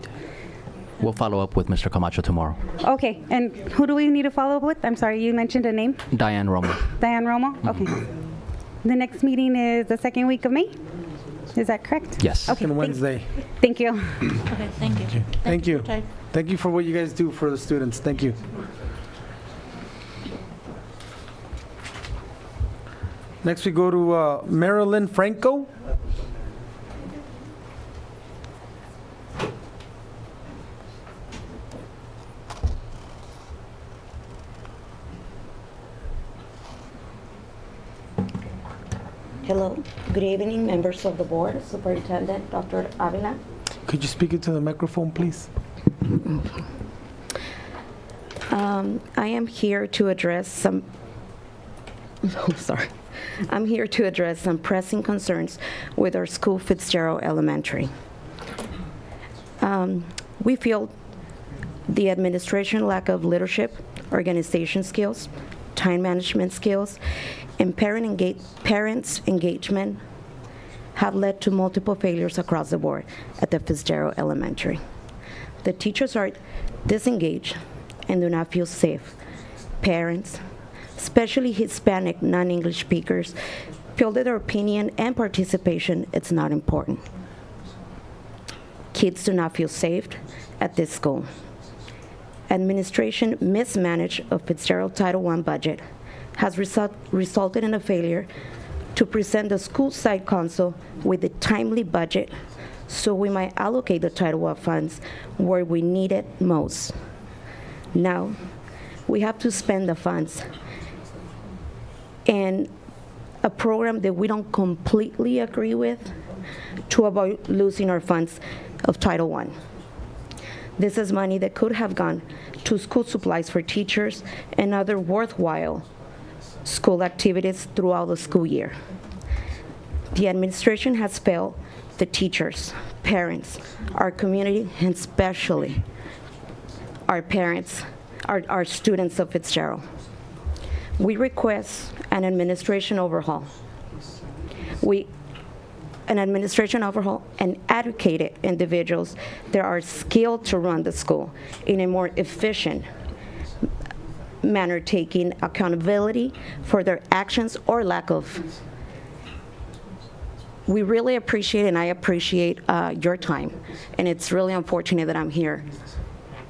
G: We'll follow up with Mr. Camacho tomorrow.
U: Okay, and who do we need to follow up with? I'm sorry, you mentioned a name?
G: Diane Roma.
U: Diane Roma? Okay. The next meeting is the second week of May? Is that correct?
G: Yes.
U: Okay.
D: Second Wednesday.
U: Thank you.
V: Okay, thank you.
D: Thank you. Thank you for what you guys do for the students. Thank you. Next we go to Marilyn Franco.
W: Hello, good evening, members of the board, Superintendent Dr. Avila.
D: Could you speak into the microphone, please?
W: I am here to address some, I'm here to address some pressing concerns with our school, Fitzgerald Elementary. We feel the administration lack of leadership, organization skills, time management skills, and parents' engagement have led to multiple failures across the board at the Fitzgerald Elementary. The teachers are disengaged, and do not feel safe. Parents, especially Hispanic non-English speakers, feel that their opinion and participation is not important. Kids do not feel safe at this school. Administration mismanagement of Fitzgerald Title I budget has resulted in a failure to present the school side council with a timely budget so we might allocate the Title I funds where we need it most. Now, we have to spend the funds in a program that we don't completely agree with to avoid losing our funds of Title I. This is money that could have gone to school supplies for teachers and other worthwhile school activities throughout the school year. The administration has failed the teachers, parents, our community, and especially our parents, our students of Fitzgerald. We request an administration overhaul. An administration overhaul and educated individuals that are skilled to run the school in a more efficient manner, taking accountability for their actions or lack of. We really appreciate, and I appreciate your time, and it's really unfortunate that I'm here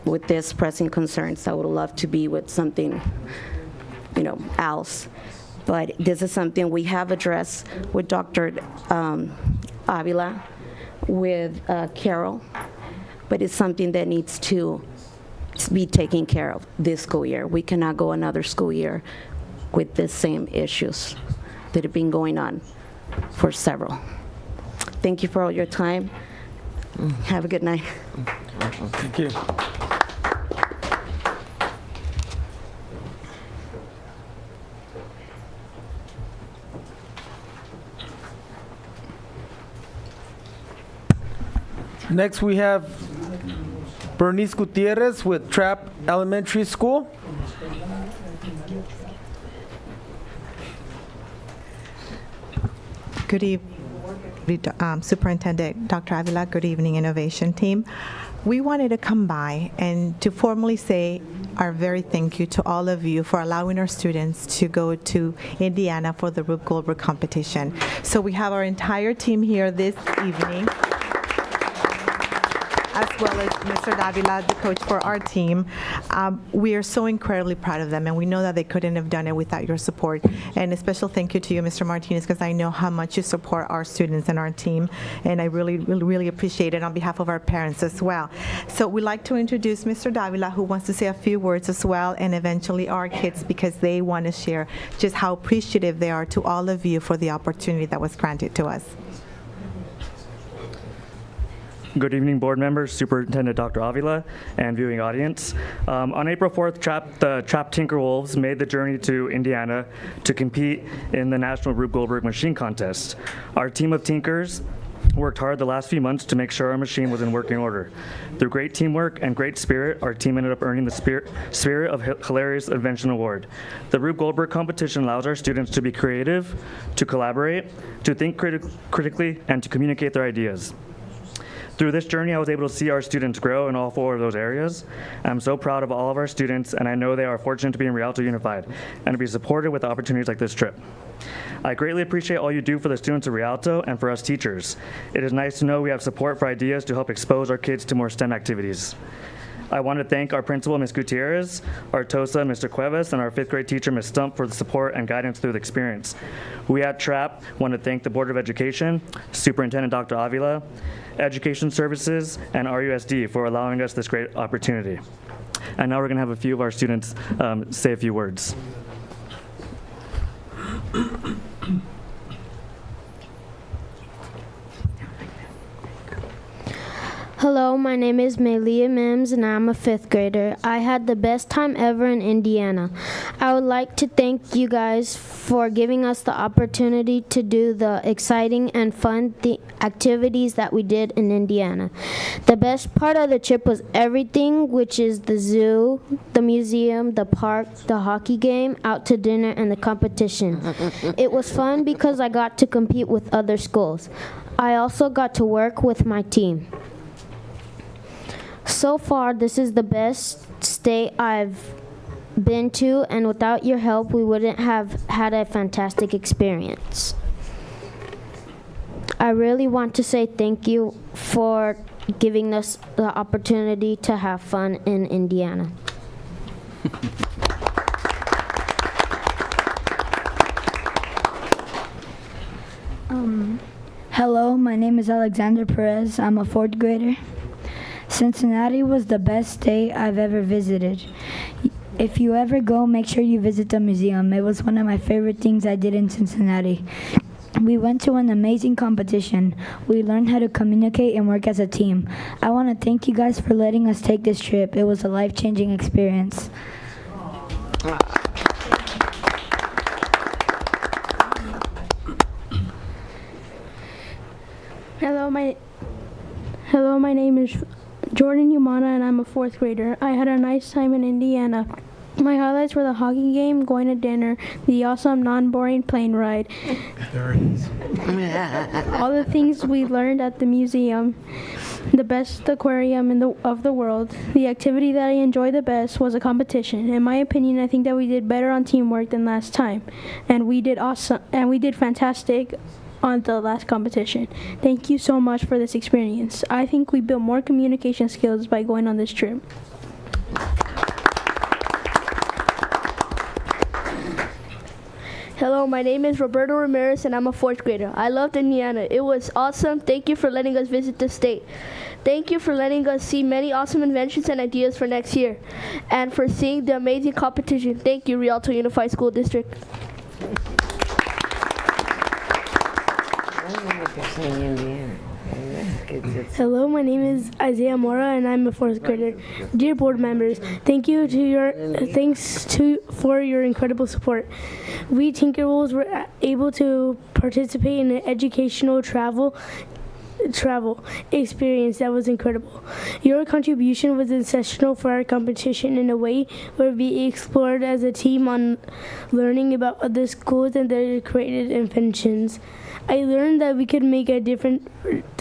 W: with this pressing concerns. I would love to be with something, else. But this is something we have addressed with Dr. Avila, with Carol, but it's something that needs to be taken care of this school year. We cannot go another school year with the same issues that have been going on for several. Thank you for all your time. Have a good night.
D: Thank you. Next, we have Bernice Gutierrez with Trapp Elementary School.
A: Good evening, Superintendent Dr. Avila. Good evening, Innovation Team. We wanted to come by and to formally say our very thank you to all of you for allowing our students to go to Indiana for the Rube Goldberg competition. So we have our entire team here this evening, as well as Mr. Davila, the coach for our team. We are so incredibly proud of them, and we know that they couldn't have done it without your support. And a special thank you to you, Mr. Martinez, because I know how much you support our students and our team, and I really, really, really appreciate it on behalf of our parents as well. So we'd like to introduce Mr. Davila, who wants to say a few words as well, and eventually our kids, because they want to share just how appreciative they are to all of you for the opportunity that was granted to us.
B: Good evening, board members, Superintendent Dr. Avila, and viewing audience. On April 4th, the Trapp Tinker Wolves made the journey to Indiana to compete in the National Rube Goldberg Machine Contest. Our team of Tinkers worked hard the last few months to make sure our machine was in working order. Through great teamwork and great spirit, our team ended up earning the Spirit of Hilarious Invention Award. The Rube Goldberg competition allows our students to be creative, to collaborate, to think critically, and to communicate their ideas. Through this journey, I was able to see our students grow in all four of those areas. I'm so proud of all of our students, and I know they are fortunate to be in Rialto Unified and to be supported with opportunities like this trip. I greatly appreciate all you do for the students of Rialto and for us teachers. It is nice to know we have support for ideas to help expose our kids to more STEM activities. I want to thank our principal, Ms. Gutierrez, our TOSA, Mr. Cuevas, and our 5th grade teacher, Ms. Stump, for the support and guidance through the experience. We at Trapp want to thank the Board of Education, Superintendent Dr. Avila, Education Services, and RUSD for allowing us this great opportunity. And now we're going to have a few of our students say a few words.
V: Hello, my name is Melia Mims and I'm a 5th grader. I had the best time ever in Indiana. I would like to thank you guys for giving us the opportunity to do the exciting and fun activities that we did in Indiana. The best part of the trip was everything, which is the zoo, the museum, the park, the hockey game, out to dinner, and the competition. It was fun because I got to compete with other schools. I also got to work with my team. So far, this is the best state I've been to, and without your help, we wouldn't have had a fantastic experience. I really want to say thank you for giving us the opportunity to have fun in Indiana.
C: Hello, my name is Alexander Perez. I'm a 4th grader. Cincinnati was the best state I've ever visited. If you ever go, make sure you visit the museum. It was one of my favorite things I did in Cincinnati. We went to an amazing competition. We learned how to communicate and work as a team. I want to thank you guys for letting us take this trip. It was a life-changing experience.
H: Hello, my name is Jordan Umana, and I'm a 4th grader. I had a nice time in Indiana. My highlights were the hockey game, going to dinner, the awesome non-boring plane ride.
N: There it is.
H: All the things we learned at the museum, the best aquarium of the world. The activity that I enjoyed the best was a competition. In my opinion, I think that we did better on teamwork than last time, and we did awesome, and we did fantastic on the last competition. Thank you so much for this experience. I think we built more communication skills by going on this trip.
I: Hello, my name is Roberto Ramirez, and I'm a 4th grader. I loved Indiana. It was awesome. Thank you for letting us visit the state. Thank you for letting us see many awesome inventions and ideas for next year, and for seeing the amazing competition. Thank you, Rialto Unified School District.
H: Hello, my name is Isaiah Mora, and I'm a 4th grader. Dear board members, thanks for your incredible support. We Tinkerwolves were able to participate in an educational travel experience that was incredible. Your contribution was essential for our competition in a way where we explored as a team on learning about other schools and their creative inventions. I learned that we could make different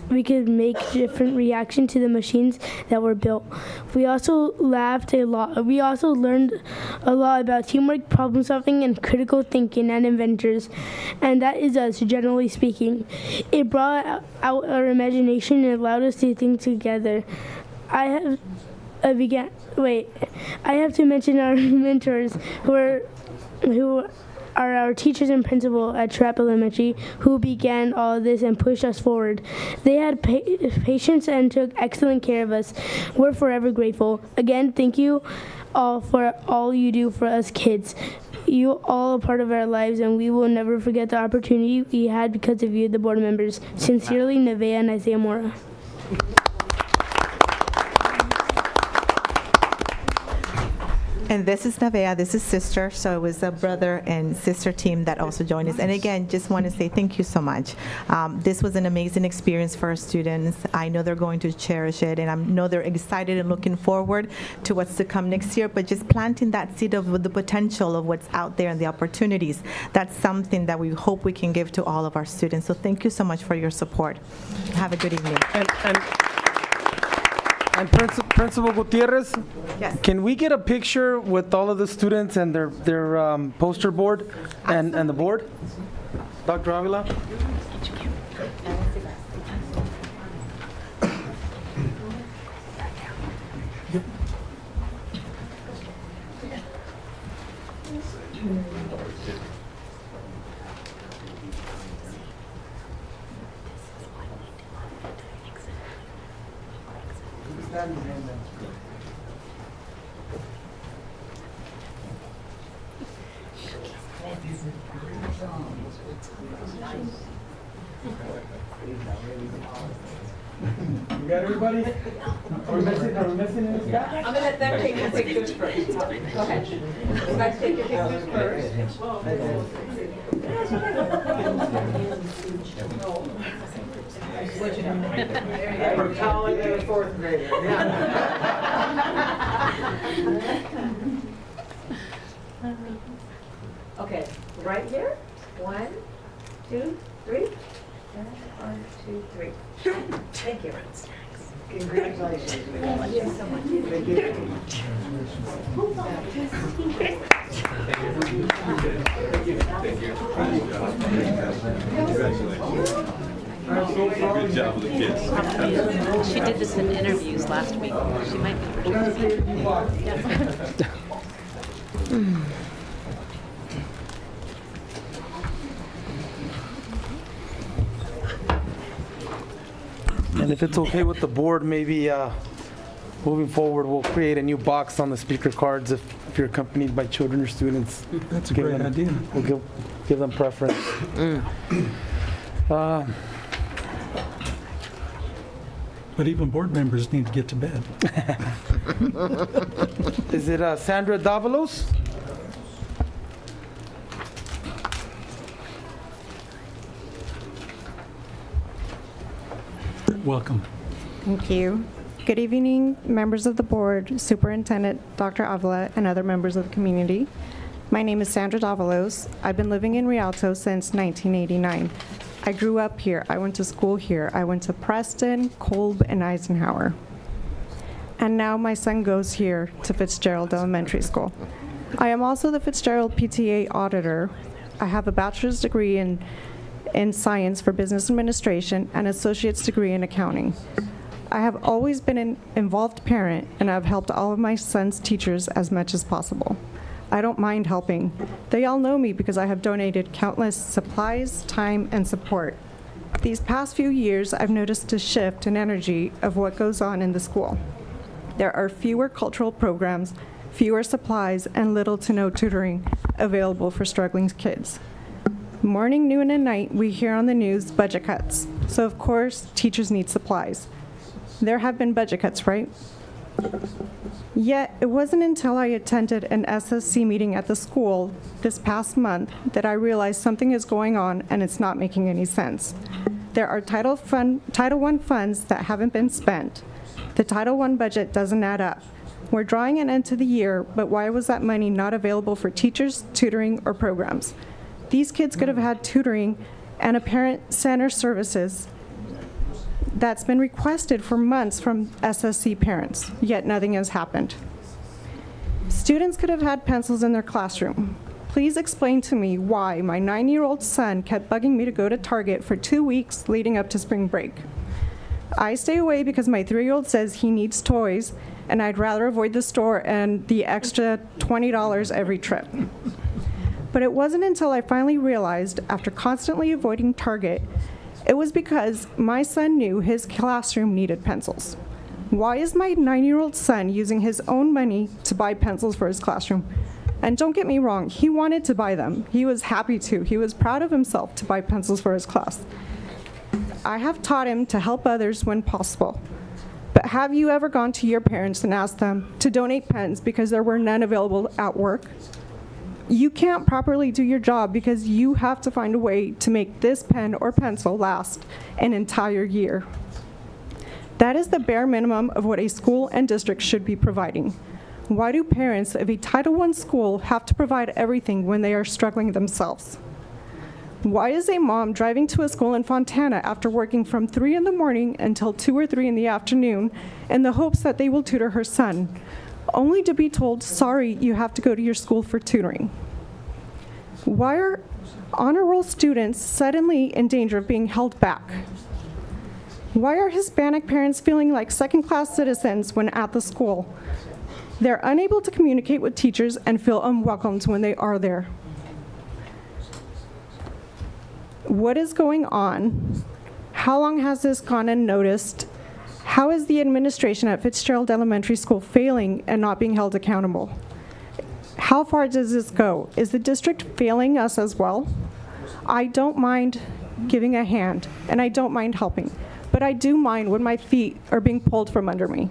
H: reaction to the machines that were built. We also laughed a lot. We also learned a lot about teamwork, problem solving, and critical thinking and inventors. And that is us, generally speaking. It brought out our imagination and allowed us to think together. I have to mention our mentors who are our teachers and principal at Trapp Elementary, who began all of this and pushed us forward. They had patience and took excellent care of us. We're forever grateful. Again, thank you all for all you do for us kids. You all are part of our lives, and we will never forget the opportunity we had because of you, the board members. Sincerely, Nevaeh and Isaiah Mora.
A: And this is Nevaeh, this is sister, so it was a brother and sister team that also joined us. And again, just want to say thank you so much. This was an amazing experience for our students. I know they're going to cherish it, and I know they're excited and looking forward to what's to come next year, but just planting that seed of the potential of what's out there and the opportunities, that's something that we hope we can give to all of our students. So thank you so much for your support. Have a good evening.
D: And Principal Gutierrez,
A: yes.
D: Can we get a picture with all of the students and their poster board and the board? Dr. Avila? You got everybody? Are we missing any?
F: I'm going to let them take your pictures first. Go ahead. You guys take your pictures first. Switch it up.
E: From college to a 4th grader.
F: Okay, right here. 1, 2, 3. 1, 2, 3. Thank you. Congratulations. Thank you so much. Thank you.
O: Good job with the kids.
J: She did this in interviews last week. She might be.
D: And if it's okay with the board, maybe moving forward, we'll create a new box on the speaker cards if you're accompanied by children or students.
N: That's a great idea.
D: We'll give them preference.
N: But even board members need to get to bed.
D: Is it Sandra Davalos?
N: Welcome.
K: Thank you. Good evening, members of the board, Superintendent Dr. Avila, and other members of the community. My name is Sandra Davalos. I've been living in Rialto since 1989. I grew up here. I went to school here. I went to Preston, Kolb, and Eisenhower. And now my son goes here to Fitzgerald Elementary School. I am also the Fitzgerald PTA auditor. I have a bachelor's degree in science for business administration and associate's degree in accounting. I have always been an involved parent, and I've helped all of my son's teachers as much as possible. I don't mind helping. They all know me because I have donated countless supplies, time, and support. These past few years, I've noticed a shift in energy of what goes on in the school. There are fewer cultural programs, fewer supplies, and little to no tutoring available for struggling kids. Morning, noon, and night, we hear on the news budget cuts. So of course, teachers need supplies. There have been budget cuts, right? Yet, it wasn't until I attended an SSC meeting at the school this past month that I realized something is going on and it's not making any sense. There are Title I funds that haven't been spent. The Title I budget doesn't add up. We're drawing an end to the year, but why was that money not available for teachers, tutoring, or programs? These kids could have had tutoring and a parent center services that's been requested for months from SSC parents, yet nothing has happened. Students could have had pencils in their classroom. Please explain to me why my 9-year-old son kept bugging me to go to Target for 2 weeks leading up to spring break. I stay away because my 3-year-old says he needs toys, and I'd rather avoid the store and the extra $20 every trip. But it wasn't until I finally realized, after constantly avoiding Target, it was because my son knew his classroom needed pencils. Why is my 9-year-old son using his own money to buy pencils for his classroom? And don't get me wrong, he wanted to buy them. He was happy to. He was proud of himself to buy pencils for his class. I have taught him to help others when possible. But have you ever gone to your parents and asked them to donate pens because there were none available at work? You can't properly do your job because you have to find a way to make this pen or pencil last an entire year. That is the bare minimum of what a school and district should be providing. Why do parents of a Title I school have to provide everything when they are struggling themselves? Why is a mom driving to a school in Fontana after working from 3 in the morning until 2 or 3 in the afternoon in the hopes that they will tutor her son, only to be told, sorry, you have to go to your school for tutoring? Why are honor roll students suddenly in danger of being held back? Why are Hispanic parents feeling like second-class citizens when at the school? They're unable to communicate with teachers and feel unwelcomed when they are there. What is going on? How long has this gone unnoticed? How is the administration at Fitzgerald Elementary School failing and not being held accountable? How far does this go? Is the district failing us as well? I don't mind giving a hand, and I don't mind helping, but I do mind when my feet are being pulled from under me.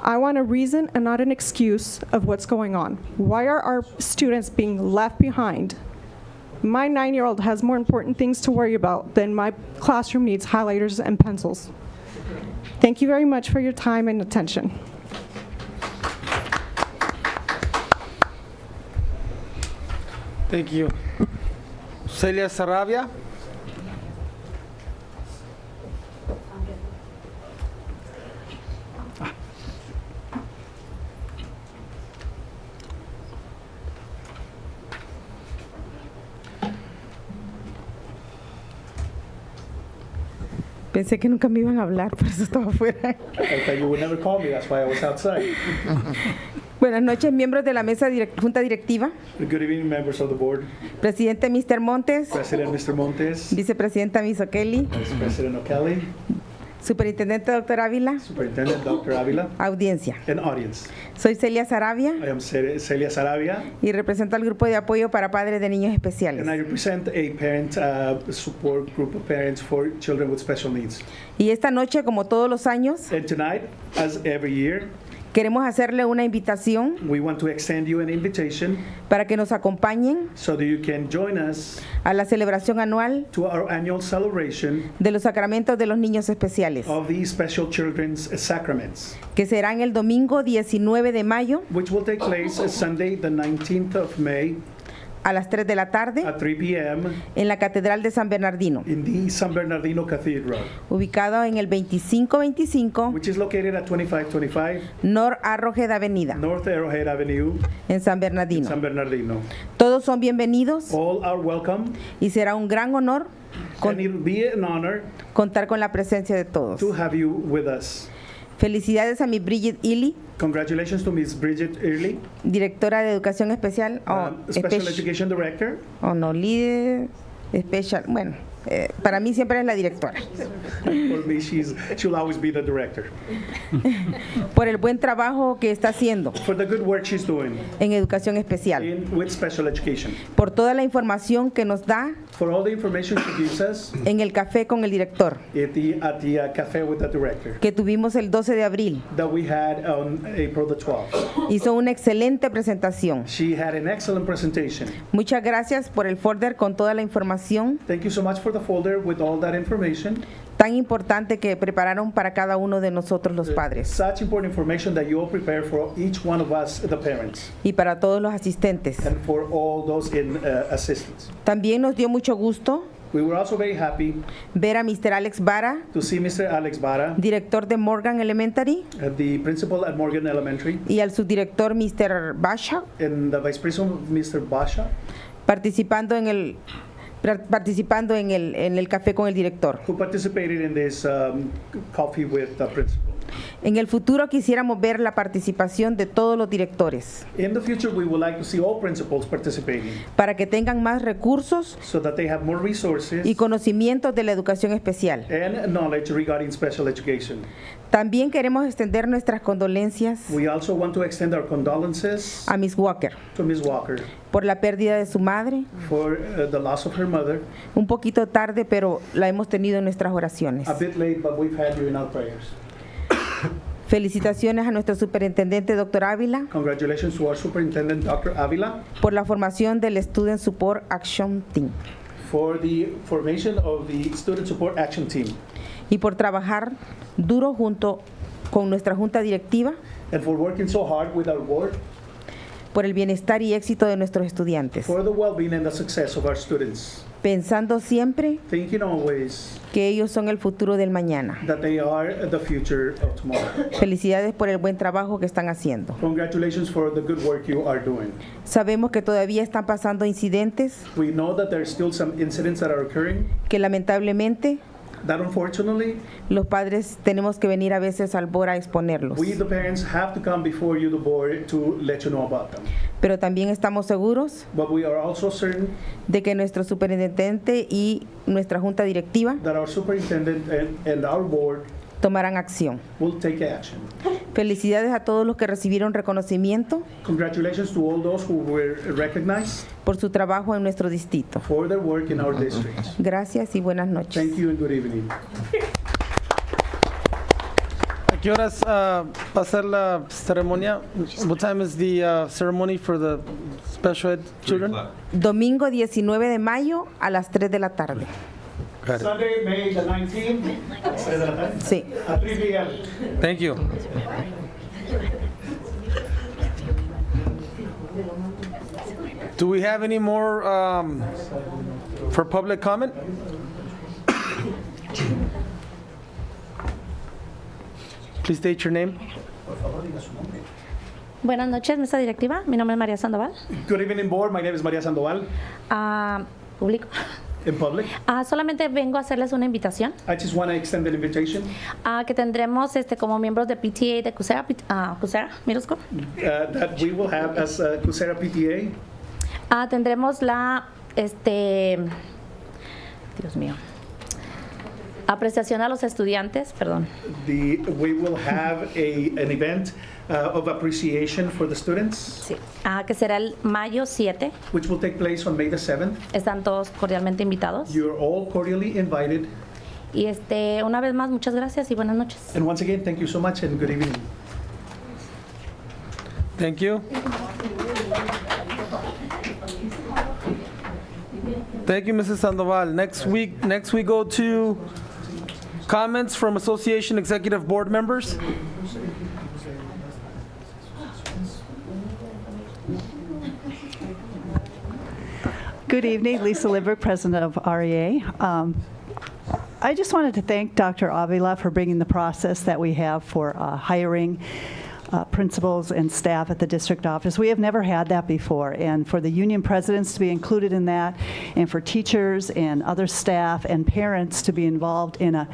K: I want a reason and not an excuse of what's going on. Why are our students being left behind? My 9-year-old has more important things to worry about than my classroom needs highlighters and pencils. Thank you very much for your time and attention.
D: Thank you. Celia Saravia.
E: Pensé que nunca me iban a hablar, por eso estaba afuera.
S: I thought you would never call me, that's why I was outside.
E: Buenas noches, miembros de la mesa junta directiva.
S: Good evening, members of the board.
E: Presidente Mr. Montes.
S: President Mr. Montes.
E: Vicepresidenta Miss O'Kelly.
S: Vice President O'Kelly.
E: Superintendente Dr. Ávila.
S: Superintendent Dr. Ávila.
E: Audiencia.
S: And audience.
E: Soy Celia Sarabia.
S: I am Celia Sarabia.
E: Y represento al grupo de apoyo para padres de niños especiales.
S: And I represent a parent support group of parents for children with special needs.
E: Y esta noche, como todos los años,
S: And tonight, as every year,
E: queremos hacerle una invitación
S: we want to extend you an invitation
E: para que nos acompañen
S: so that you can join us
E: a la celebración anual
S: to our annual celebration
E: de los sacramentos de los niños especiales,
S: of the special children's sacraments,
E: que serán el domingo 19 de mayo
S: which will take place Sunday, the 19th of May,
E: a las 3 de la tarde
S: at 3 p.m.
E: en la Catedral de San Bernardino,
S: in the San Bernardino Cathedral,
E: ubicado en el 2525
S: which is located at 2525
E: North Arrowhead Avenida,
S: North Arrowhead Avenue,
E: en San Bernardino.
S: San Bernardino.
E: Todos son bienvenidos
S: All are welcome,
E: y será un gran honor
S: and it will be an honor
E: contar con la presencia de todos.
S: to have you with us.
E: Felicidades a mi Bridget Ely,
S: Congratulations to Ms. Bridget Early,
E: directora de Educación Especial,
S: Special Education Director.
E: no, líder especial, bueno, para mí siempre es la directora.
S: For me, she'll always be the director.
E: Por el buen trabajo que está haciendo
S: For the good work she's doing
E: en educación especial,
S: with special education.
E: por toda la información que nos da
S: For all the information she gives us
E: en el café con el director
S: at the cafe with the director
E: que tuvimos el 12 de abril.
S: that we had on April the 12th.
E: Hizo una excelente presentación.
S: She had an excellent presentation.
E: Muchas gracias por el folder con toda la información
S: Thank you so much for the folder with all that information.
E: tan importante que prepararon para cada uno de nosotros los padres
S: Such important information that you all prepare for each one of us, the parents,
E: y para todos los asistentes.
S: and for all those in assistance.
E: También nos dio mucho gusto
S: We were also very happy
E: ver a Mr. Alex Vara,
S: to see Mr. Alex Vara,
E: director de Morgan Elementary,
S: the principal at Morgan Elementary,
E: y al subdirector Mr. Basha,
S: and the vice principal, Mr. Basha,
E: participando en el café con el director.
S: who participated in this coffee with the principal.
E: En el futuro quisiéramos ver la participación de todos los directores
S: In the future, we would like to see all principals participating
E: para que tengan más recursos
S: so that they have more resources
E: y conocimientos de la educación especial.
S: and knowledge regarding special education.
E: También queremos extender nuestras condolencias
S: We also want to extend our condolences
E: a Miss Walker
S: to Ms. Walker
E: por la pérdida de su madre,
S: for the loss of her mother.
E: un poquito tarde, pero la hemos tenido en nuestras oraciones.
S: A bit late, but we've had you in our prayers.
E: Felicitaciones a nuestro superintendente, Dr. Ávila,
S: Congratulations to our superintendent, Dr. Avila,
E: por la formación del Student Support Action Team
S: for the formation of the Student Support Action Team,
E: y por trabajar duro junto con nuestra junta directiva
S: and for working so hard with our board
E: por el bienestar y éxito de nuestros estudiantes,
S: for the well-being and the success of our students,
E: pensando siempre
S: thinking always
E: que ellos son el futuro del mañana.
S: that they are the future of tomorrow.
E: Felicidades por el buen trabajo que están haciendo.
S: Congratulations for the good work you are doing.
E: Sabemos que todavía están pasando incidentes
S: We know that there are still some incidents that are occurring,
E: que lamentablemente
S: that unfortunately,
E: los padres tenemos que venir a veces al board a exponerlos.
S: we the parents have to come before you, the board, to let you know about them.
E: Pero también estamos seguros
S: But we are also certain
E: de que nuestro superintendente y nuestra junta directiva
S: that our superintendent and our board
E: tomarán acción.
S: will take action.
E: Felicidades a todos los que recibieron reconocimiento
S: Congratulations to all those who were recognized
E: por su trabajo en nuestro distrito.
S: for their work in our district.
E: Gracias y buenas noches.
S: Thank you and good evening.
D: ¿A qué horas va a ser la ceremonia? What time is the ceremony for the special ed children?
E: Domingo 19 de mayo a las 3 de la tarde.
S: Sunday, May the 19th,
E: Sí.
S: at 3 p.m.
D: Thank you. Do we have any more for public comment? Please state your name.
L: Buenas noches, mesa directiva. Mi nombre es María Sandoval.
S: Good evening, board. My name is Maria Sandoval.
L: Publico.
S: in public.
L: Solamente vengo a hacerles una invitación
S: I just want to extend an invitation
L: que tendremos como miembros de PTA de Coursera Middle School.
S: that we will have as Coursera PTA.
L: Tendremos la, Dios mío, apreciación a los estudiantes, perdón.
S: We will have an event of appreciation for the students.
L: Sí. Que será el mayo 7.
S: Which will take place on May the 7th.
L: Están todos cordialmente invitados.
S: You're all cordially invited.
L: Y una vez más, muchas gracias y buenas noches.
S: And once again, thank you so much and good evening.
D: Thank you. Thank you, Mrs. Sandoval. Next we go to comments from Association Executive Board members.
M: Good evening, Lisa Lidberg, President of REA. I just wanted to thank Dr. Avila for bringing the process that we have for hiring principals and staff at the district office. We have never had that before, and for the union presidents to be included in that, and for teachers and other staff and parents to be involved in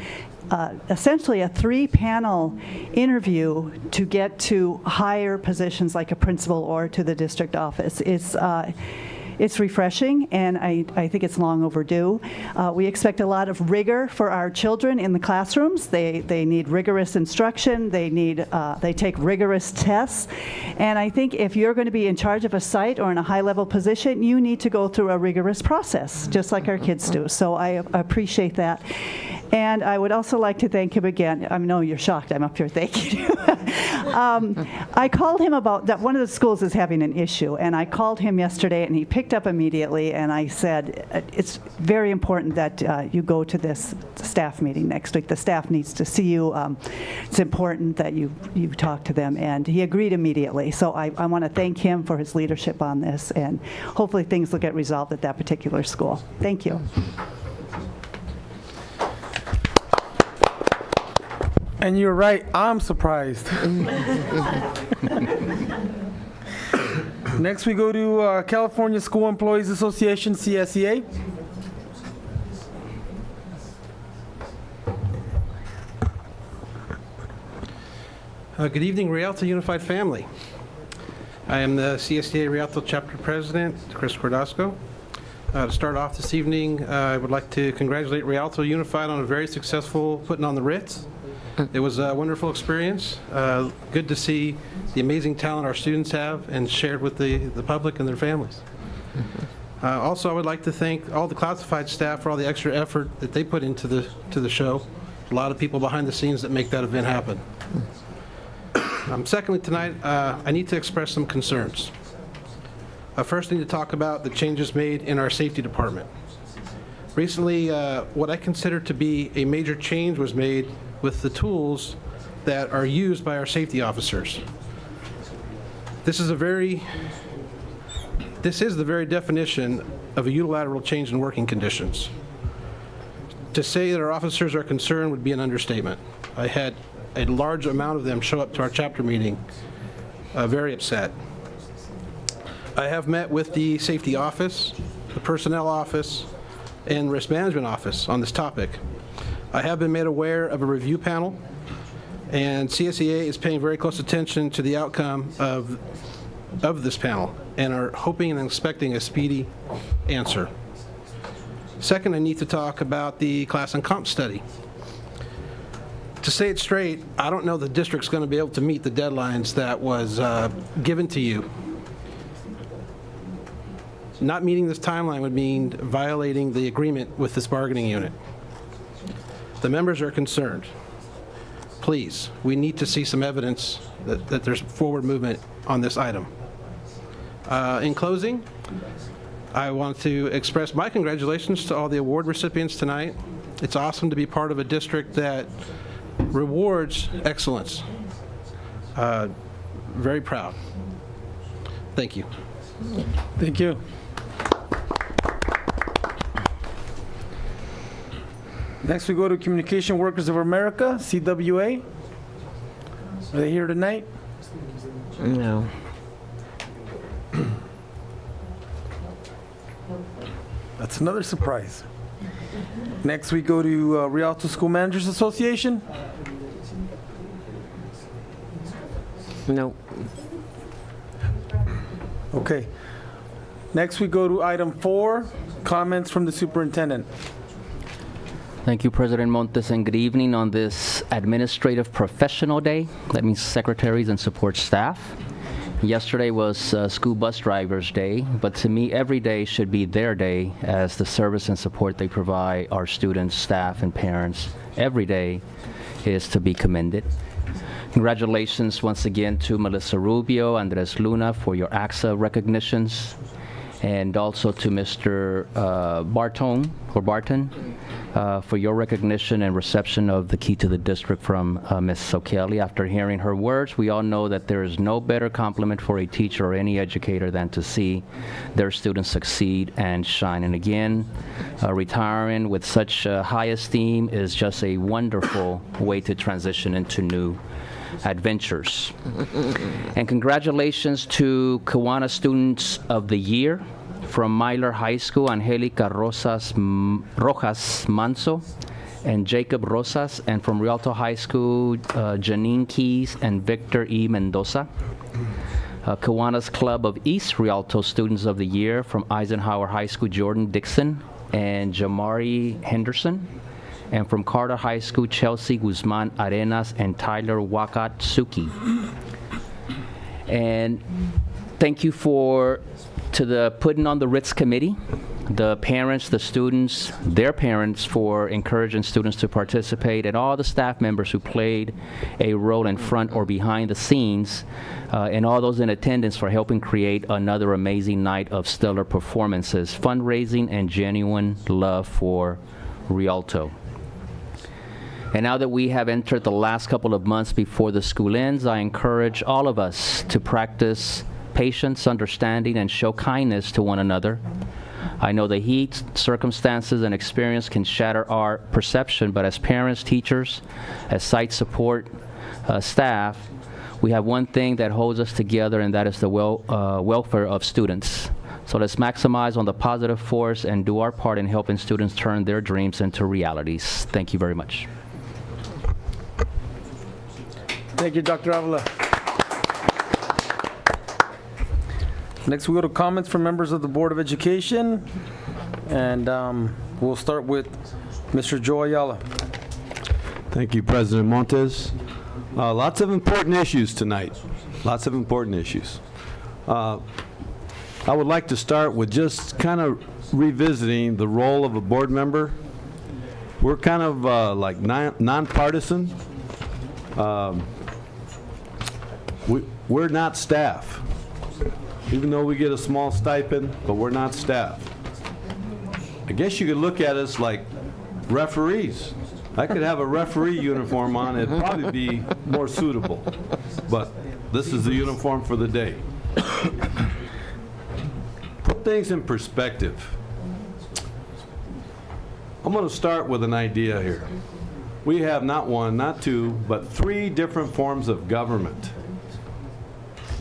M: essentially a 3-panel interview to get to higher positions like a principal or to the district office. It's refreshing, and I think it's long overdue. We expect a lot of rigor for our children in the classrooms. They need rigorous instruction. They take rigorous tests. And I think if you're going to be in charge of a site or in a high-level position, you need to go through a rigorous process, just like our kids do. So I appreciate that. And I would also like to thank him again. I know you're shocked I'm up here thanking you. I called him about that. One of the schools is having an issue, and I called him yesterday, and he picked up immediately, and I said, it's very important that you go to this staff meeting next week. The staff needs to see you. It's important that you talk to them, and he agreed immediately. So I want to thank him for his leadership on this, and hopefully things will get resolved at that particular school. Thank you.
D: And you're right, I'm surprised. Next we go to California School Employees Association, CSEA.
P: Good evening, Rialto Unified Family. I am the CSEA Rialto Chapter President, Chris Cordasco. To start off this evening, I would like to congratulate Rialto Unified on a very successful putting on the Ritz. It was a wonderful experience. Good to see the amazing talent our students have and shared with the public and their families. Also, I would like to thank all the classified staff for all the extra effort that they put into the show. A lot of people behind the scenes that make that event happen. Secondly, tonight, I need to express some concerns. First, I need to talk about the changes made in our safety department. Recently, what I consider to be a major change was made with the tools that are used by our safety officers. This is the very definition of a unilateral change in working conditions. To say that our officers are concerned would be an understatement. I had a large amount of them show up to our chapter meeting, very upset. I have met with the safety office, the personnel office, and risk management office on this topic. I have been made aware of a review panel, and CSEA is paying very close attention to the outcome of this panel and are hoping and expecting a speedy answer. Second, I need to talk about the class and comp study. To say it straight, I don't know the district's going to be able to meet the deadlines that was given to you. Not meeting this timeline would mean violating the agreement with this bargaining unit. The members are concerned. Please, we need to see some evidence that there's forward movement on this item. In closing, I want to express my congratulations to all the award recipients tonight. It's awesome to be part of a district that rewards excellence. Very proud. Thank you.
D: Thank you. Next we go to Communication Workers of America, CWA. Are they here tonight?
E: No.
D: That's another surprise. Next, we go to Rialto School Managers Association.
E: No.
D: Okay. Next, we go to item 4, comments from the superintendent.
G: Thank you, President Montes, and good evening on this Administrative Professional Day. That means secretaries and support staff. Yesterday was School Bus Drivers Day, but to me, every day should be their day, as the service and support they provide our students, staff, and parents every day is to be commended. Congratulations once again to Melissa Rubio, Andres Luna for your AXA recognitions, and also to Mr. Barton for your recognition and reception of the key to the district from Ms. Sokeli. After hearing her words, we all know that there is no better compliment for a teacher or any educator than to see their students succeed and shine. And again, retiring with such high esteem is just a wonderful way to transition into new adventures. And congratulations to Kiwanis Students of the Year from Myler High School, Angelica Rojas Manso and Jacob Rosas, and from Rialto High School, Janine Keys and Victor E. Mendoza. Kiwanis Club of East Rialto Students of the Year from Eisenhower High School, Jordan Dixon and Jamari Henderson. And from Carter High School, Chelsea Guzman Arenas and Tyler Wakatsuki. And thank you to the Putting on the Ritz Committee, the parents, the students, their parents for encouraging students to participate, and all the staff members who played a role in front or behind the scenes, and all those in attendance for helping create another amazing night of stellar performances, fundraising, and genuine love for Rialto. And now that we have entered the last couple of months before the school ends, I encourage all of us to practice patience, understanding, and show kindness to one another. I know the heat, circumstances, and experience can shatter our perception, but as parents, teachers, as site support staff, we have one thing that holds us together, and that is the welfare of students. So let's maximize on the positive force and do our part in helping students turn their dreams into realities. Thank you very much.
D: Thank you, Dr. Avila. Next, we go to comments from members of the Board of Education, and we'll start with Mr. Joe Ayala.
O: Thank you, President Montes. Lots of important issues tonight. Lots of important issues. I would like to start with just kind of revisiting the role of a board member. We're kind of like nonpartisan. We're not staff, even though we get a small stipend, but we're not staff. I guess you could look at us like referees. I could have a referee uniform on, it'd probably be more suitable, but this is the uniform for the day. Put things in perspective. I'm going to start with an idea here. We have not one, not two, but 3 different forms of government.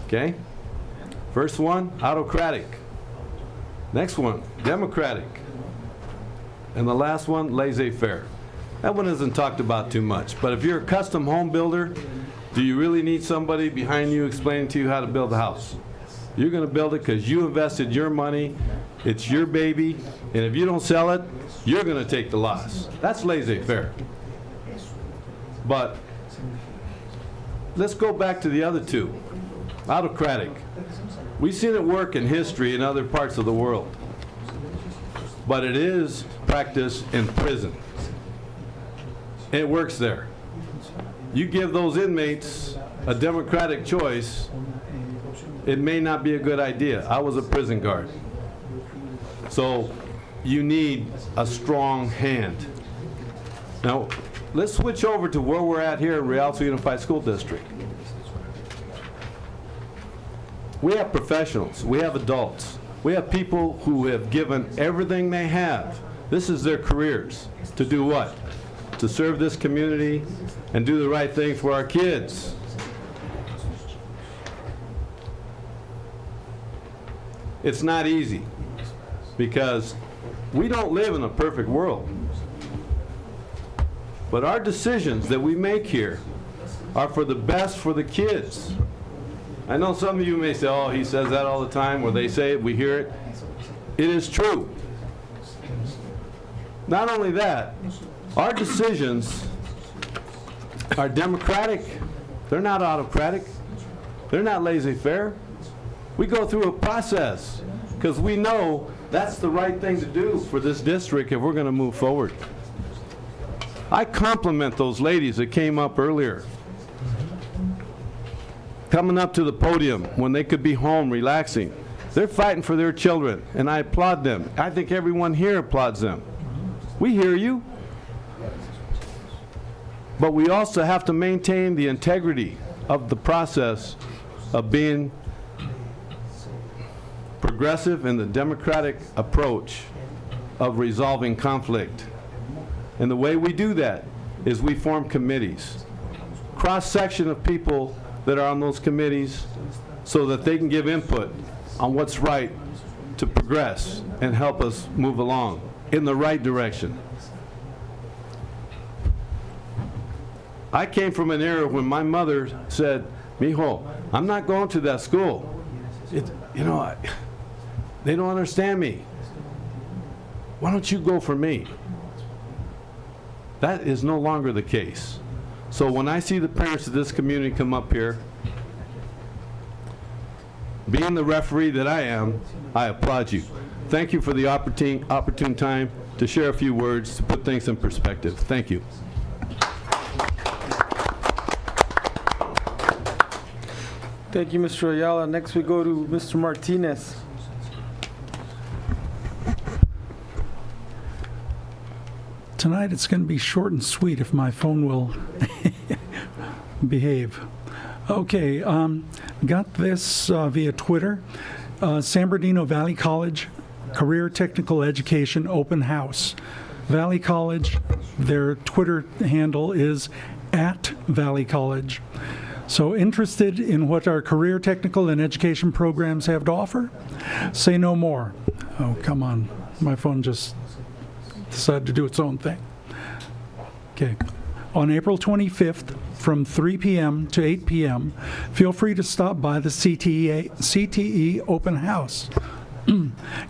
O: Okay? First one, autocratic. Next one, democratic. And the last one, laissez-faire. That one isn't talked about too much, but if you're a custom home builder, do you really need somebody behind you explaining to you how to build a house? You're going to build it because you invested your money, it's your baby, and if you don't sell it, you're going to take the loss. That's laissez-faire. But let's go back to the other 2. Autocratic. We've seen it work in history in other parts of the world, but it is practiced in prison. It works there. You give those inmates a democratic choice, it may not be a good idea. I was a prison guard. So you need a strong hand. Now, let's switch over to where we're at here in Rialto Unified School District. We have professionals, we have adults, we have people who have given everything they have. This is their careers. To do what? To serve this community and do the right thing for our kids. It's not easy because We don't live in a perfect world. But our decisions that we make here are for the best for the kids. I know some of you may say, oh, he says that all the time, or they say it, we hear it. It is true. Not only that, our decisions are democratic. They're not autocratic. They're not laissez-faire. We go through a process because we know that's the right thing to do for this district if we're going to move forward. I compliment those ladies that came up earlier, coming up to the podium when they could be home relaxing. They're fighting for their children, and I applaud them. I think everyone here applauds them. We hear you. But we also have to maintain the integrity of the process of being progressive in the democratic approach of resolving conflict. And the way we do that is we form committees. Cross-section of people that are on those committees so that they can give input on what's right to progress and help us move along in the right direction. I came from an era when my mother said, "Mijo, I'm not going to that school. They don't understand me. Why don't you go for me?" That is no longer the case. So when I see the parents of this community come up here, being the referee that I am, I applaud you. Thank you for the opportune time to share a few words to put things in perspective. Thank you.
D: Thank you, Mr. Ayala. Next we go to Mr. Martinez.
N: Tonight it's going to be short and sweet if my phone will behave. Okay, got this via Twitter. San Bernardino Valley College Career Technical Education Open House. Valley College, their Twitter handle is @Valley College. So interested in what our career technical and education programs have to offer? Say no more. Oh, come on. My phone just decided to do its own thing. Okay. On April 25th, from 3 p.m. to 8 p.m., feel free to stop by the CTE Open House.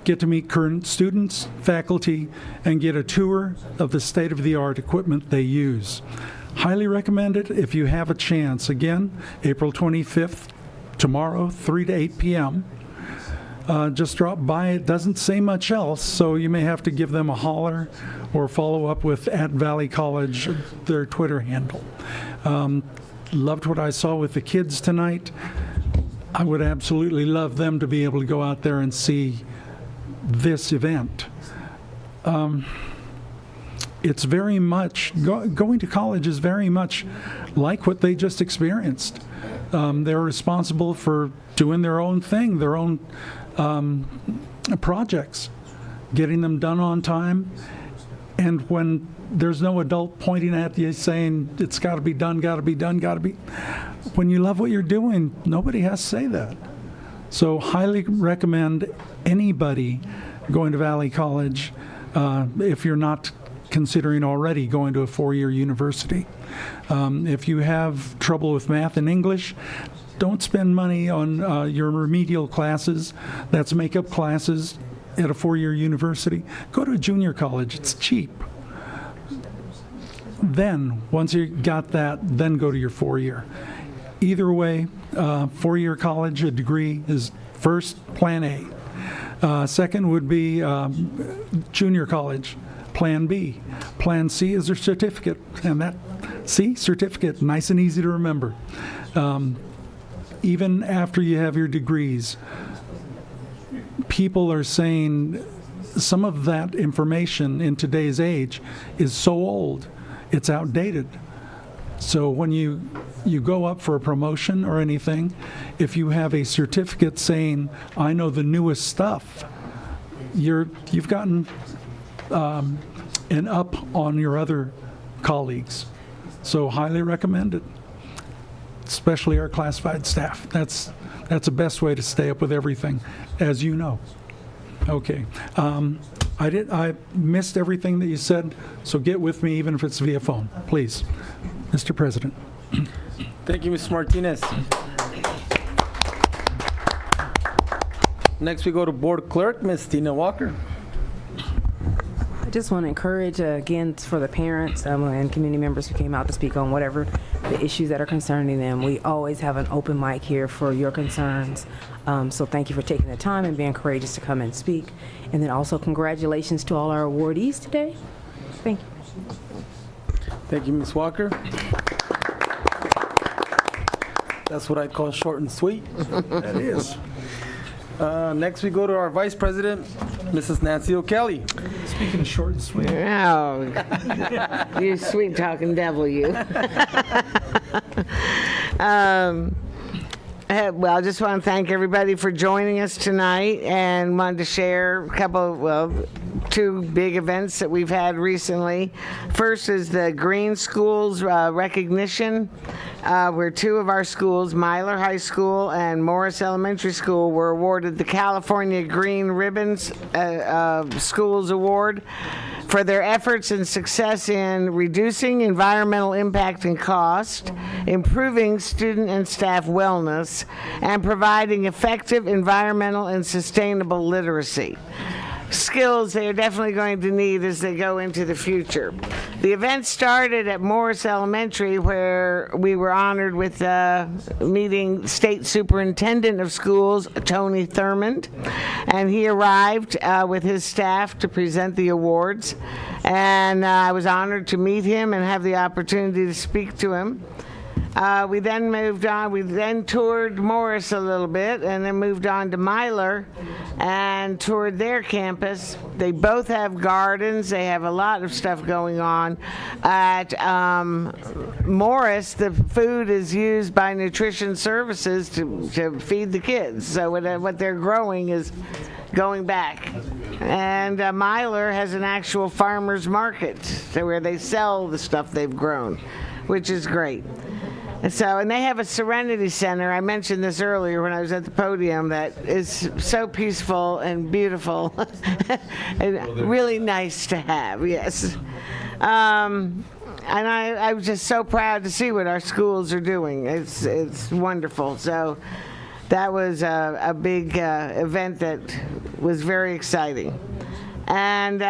N: Get to meet current students, faculty, and get a tour of the state-of-the-art equipment they use. Highly recommend it if you have a chance. Again, April 25th, tomorrow, 3 to 8 p.m. Just drop by. It doesn't say much else, so you may have to give them a holler or follow up with @Valley College, their Twitter handle. Loved what I saw with the kids tonight. I would absolutely love them to be able to go out there and see this event. It's very much, going to college is very much like what they just experienced. They're responsible for doing their own thing, their own projects, getting them done on time. And when there's no adult pointing at you saying, it's got to be done, got to be done, got to be. When you love what you're doing, nobody has to say that. So highly recommend anybody going to Valley College if you're not considering already going to a four-year university. If you have trouble with math and English, don't spend money on your remedial classes. That's makeup classes at a four-year university. Go to a junior college. It's cheap. Then, once you got that, then go to your four-year. Either way, four-year college, a degree is first, plan A. Second would be junior college, plan B. Plan C is a certificate, and that, see, certificate, nice and easy to remember. Even after you have your degrees, people are saying some of that information in today's age is so old, it's outdated. So when you go up for a promotion or anything, if you have a certificate saying, I know the newest stuff, you've gotten an up on your other colleagues. So highly recommend it, especially our classified staff. That's the best way to stay up with everything, as you know. Okay. I missed everything that you said, so get with me even if it's via phone, please. Mr. President.
D: Thank you, Mr. Martinez. Next, we go to Board Clerk, Ms. Tina Walker.
Q: I just want to encourage, again, for the parents and community members who came out to speak on whatever the issues that are concerning them. We always have an open mic here for your concerns. So thank you for taking the time and being courageous to come and speak. And then also congratulations to all our awardees today. Thank you.
D: Thank you, Ms. Walker. That's what I call short and sweet.
N: That is.
D: Next, we go to our Vice President, Mrs. Nancy O'Kelly.
N: Speaking of short and sweet.
E: Oh, you sweet talking devil, you. Well, I just want to thank everybody for joining us tonight and wanted to share a couple, well, two big events that we've had recently. First is the Green Schools recognition, where two of our schools, Myler High School and Morris Elementary School, were awarded the California Green Ribbons Schools Award for their efforts and success in reducing environmental impact and cost, improving student and staff wellness, and providing effective environmental and sustainable literacy. Skills they are definitely going to need as they go into the future. The event started at Morris Elementary, where we were honored with meeting State Superintendent of Schools, Tony Thurmond, and he arrived with his staff to present the awards, and I was honored to meet him and have the opportunity to speak to him. We then moved on. We then toured Morris a little bit and then moved on to Myler and toured their campus. They both have gardens. They have a lot of stuff going on. At Morris, the food is used by nutrition services to feed the kids. So what they're growing is going back. And Myler has an actual farmer's market, so where they sell the stuff they've grown, which is great. And they have a Serenity Center. I mentioned this earlier when I was at the podium, that is so peaceful and beautiful and really nice to have, yes. And I was just so proud to see what our schools are doing. It's wonderful. So that was a big event that was very exciting. And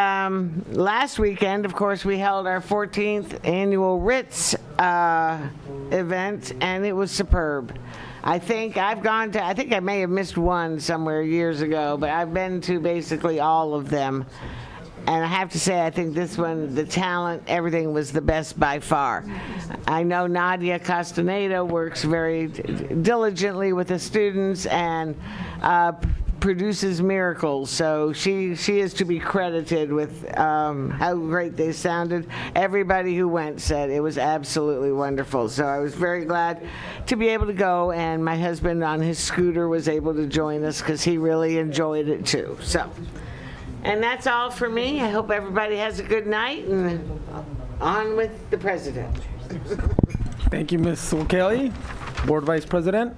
E: last weekend, of course, we held our 14th annual Ritz event, and it was superb. I think I may have missed one somewhere years ago, but I've been to basically all of them. And I have to say, I think this one, the talent, everything was the best by far. I know Nadia Castaneda works very diligently with the students and produces miracles, so she is to be credited with how great they sounded. Everybody who went said it was absolutely wonderful, so I was very glad to be able to go, and my husband on his scooter was able to join us because he really enjoyed it too. So, and that's all for me. I hope everybody has a good night, and on with the president.
D: Thank you, Ms. O'Kelly, Board Vice President.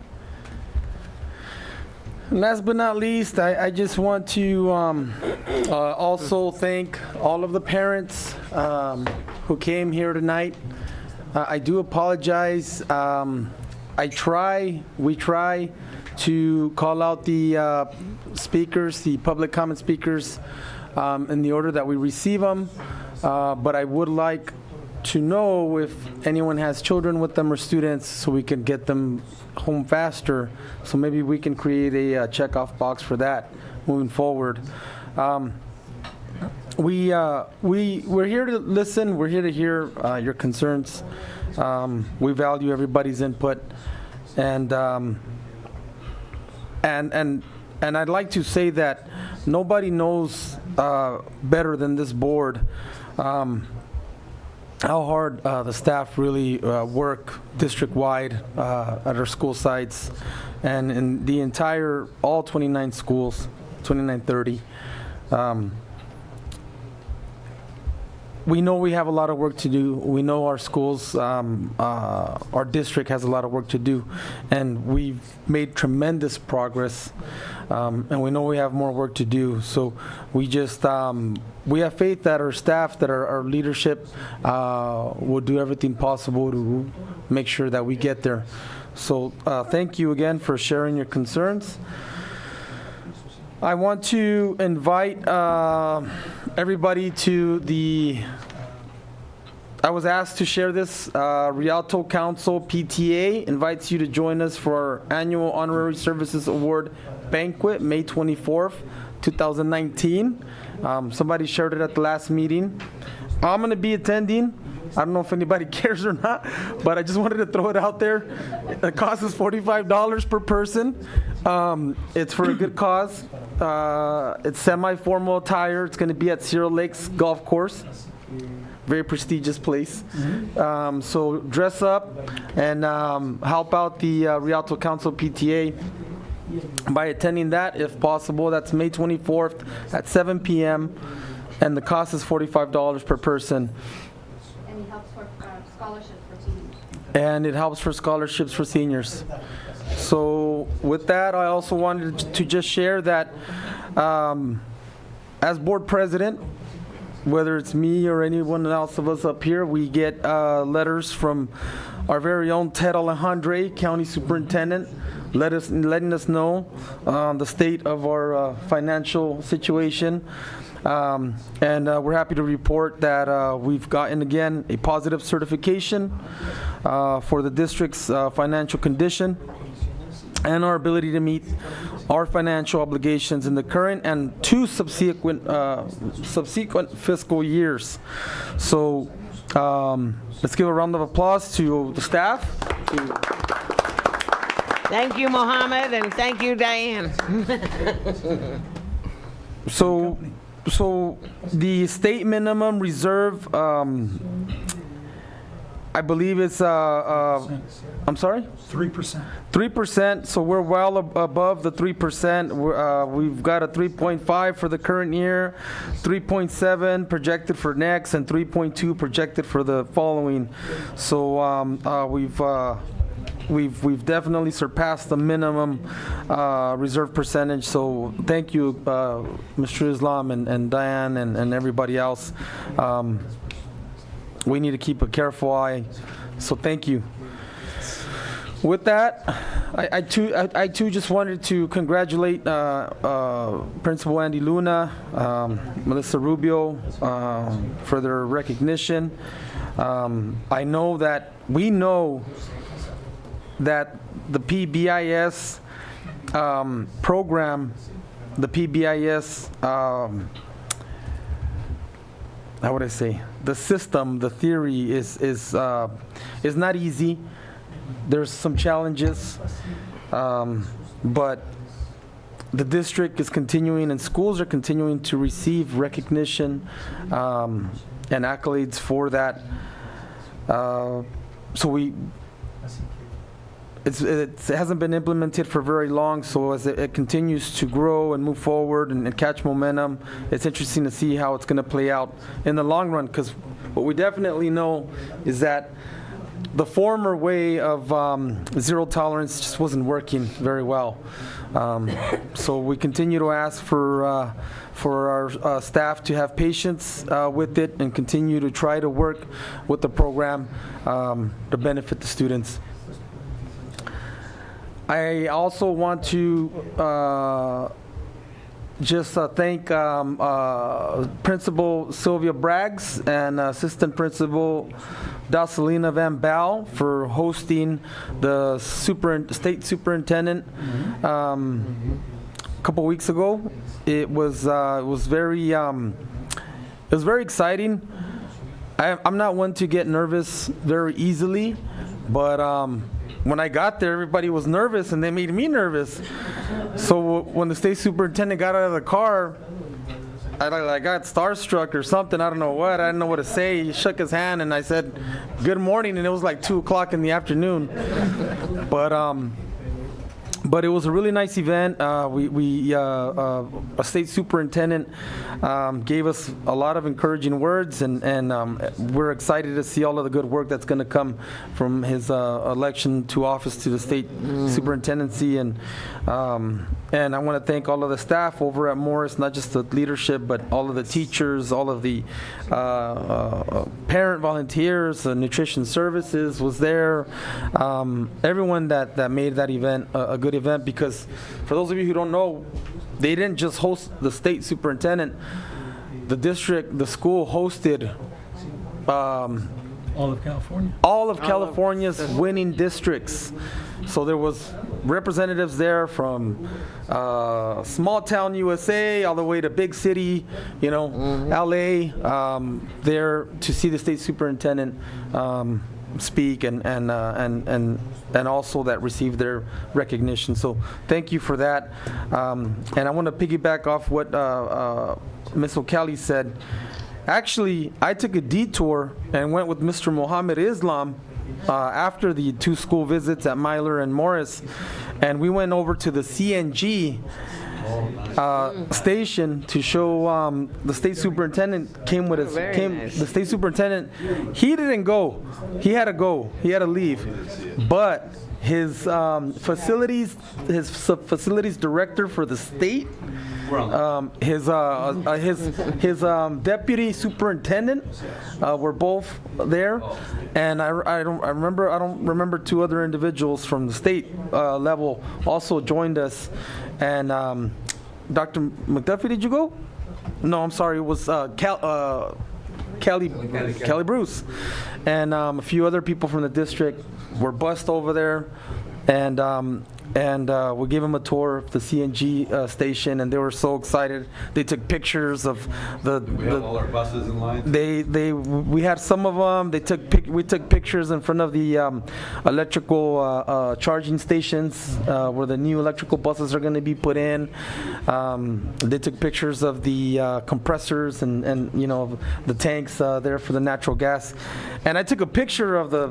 D: Last but not least, I just want to also thank all of the parents who came here tonight. I do apologize. We try to call out the speakers, the public comment speakers, in the order that we receive them. But I would like to know if anyone has children with them or students, so we can get them home faster. So maybe we can create a checkoff box for that moving forward. We're here to listen. We're here to hear your concerns. We value everybody's input, and I'd like to say that nobody knows better than this board how hard the staff really work district-wide at our school sites and in the entire, all 29 schools, 2930. We know we have a lot of work to do. We know our schools, our district has a lot of work to do, and we've made tremendous progress. and we know we have more work to do. So we just we have faith that our staff, that our leadership will do everything possible to make sure that we get there. So thank you again for sharing your concerns. I want to invite everybody to I was asked to share this. Rialto Council PTA invites you to join us for our annual Honorary Services Award Banquet, May 24th, 2019. Somebody shared it at the last meeting. I'm going to be attending. I don't know if anybody cares or not, but I just wanted to throw it out there. The cost is $45 per person. It's for a good cause. It's semi-formal attire. It's going to be at Cerro Lakes Golf Course. Very prestigious place. So dress up and help out the Rialto Council PTA by attending that if possible. That's May 24th at 7 p.m. and the cost is $45 per person.
R: And it helps for scholarships for seniors.
D: And it helps for scholarships for seniors. So with that, I also wanted to just share that as board president, whether it's me or anyone else of us up here, we get letters from our very own Ted Alejandre, County Superintendent, letting us know the state of our financial situation. And we're happy to report that we've gotten, again, a positive certification for the district's financial condition and our ability to meet our financial obligations in the current and two subsequent fiscal years. So let's give a round of applause to the staff.
E: Thank you, Mohammed, and thank you, Diane.
D: So the state minimum reserve, I believe it's, I'm sorry?
N: 3%.
D: 3%, so we're well above the 3%. We've got a 3.5 for the current year, 3.7 projected for next, and 3.2 projected for the following. So we've definitely surpassed the minimum reserve percentage. So thank you, Mr. Islam and Diane and everybody else. We need to keep a careful eye. So thank you. With that, I too just wanted to congratulate Principal Andy Luna, Melissa Rubio for their recognition. I know that we know that the PBIS program, the PBIS, how would I say, the system, the theory is not easy. There's some challenges, but the district is continuing and schools are continuing to receive recognition and accolades for that. So it hasn't been implemented for very long, so as it continues to grow and move forward and catch momentum, it's interesting to see how it's going to play out in the long run, because what we definitely know is that the former way of zero tolerance just wasn't working very well. So we continue to ask for our staff to have patience with it and continue to try to work with the program to benefit the students. I also want to just thank Principal Sylvia Braggs and Assistant Principal Dacelina Van Baal for hosting the state superintendent a couple weeks ago. It was very exciting. I'm not one to get nervous very easily, but when I got there, everybody was nervous, and they made me nervous. So when the state superintendent got out of the car, I got starstruck or something. I don't know what. I didn't know what to say. He shook his hand, and I said, "Good morning," and it was like 2 o'clock in the afternoon. But But it was a really nice event. A state superintendent gave us a lot of encouraging words, and we're excited to see all of the good work that's going to come from his election to office to the state superintendency. And I want to thank all of the staff over at Morris, not just the leadership, but all of the teachers, all of the parent volunteers, nutrition services was there. Everyone that made that event a good event, because for those of you who don't know, they didn't just host the state superintendent. The district, the school hosted
N: All of California.
D: all of California's winning districts. So there was representatives there from small town USA all the way to big city, LA, there to see the state superintendent speak and also that received their recognition. So thank you for that. And I want to piggyback off what Ms. O'Calley said. Actually, I took a detour and went with Mr. Mohammed Islam after the two school visits at Myler and Morris, and we went over to the CNG station to show the state superintendent came with us. The state superintendent, he didn't go. He had to go. He had to leave. But his facilities director for the state, his deputy superintendent were both there, and I don't remember two other individuals from the state level also joined us. And Dr. McDuffie, did you go? No, I'm sorry, it was Kelly Bruce, and a few other people from the district were bussed over there, and we gave them a tour of the CNG station, and they were so excited. They took pictures of
O: We have all our buses in line.
D: we had some of them. We took pictures in front of the electrical charging stations where the new electrical buses are going to be put in. They took pictures of the compressors and the tanks there for the natural gas. And I took a picture of the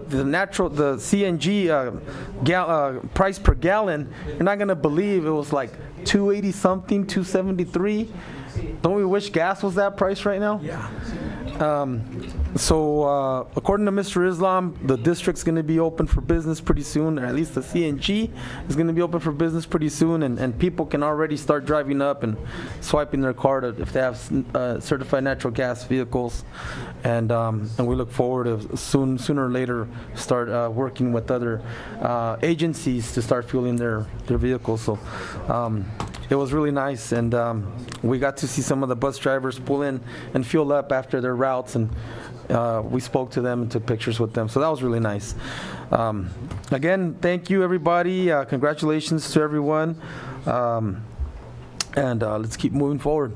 D: CNG price per gallon. You're not gonna believe it was like $2.80 something, $2.73. Don't we wish gas was that price right now?
N: Yeah.
D: So according to Mr. Islam, the district's going to be open for business pretty soon, or at least the CNG is going to be open for business pretty soon, and people can already start driving up and swiping their card if they have certified natural gas vehicles, and we look forward to sooner or later start working with other agencies to start fueling their vehicles. So it was really nice, and we got to see some of the bus drivers pull in and fuel up after their routes, and we spoke to them and took pictures with them. So that was really nice. Again, thank you, everybody. Congratulations to everyone. And let's keep moving forward.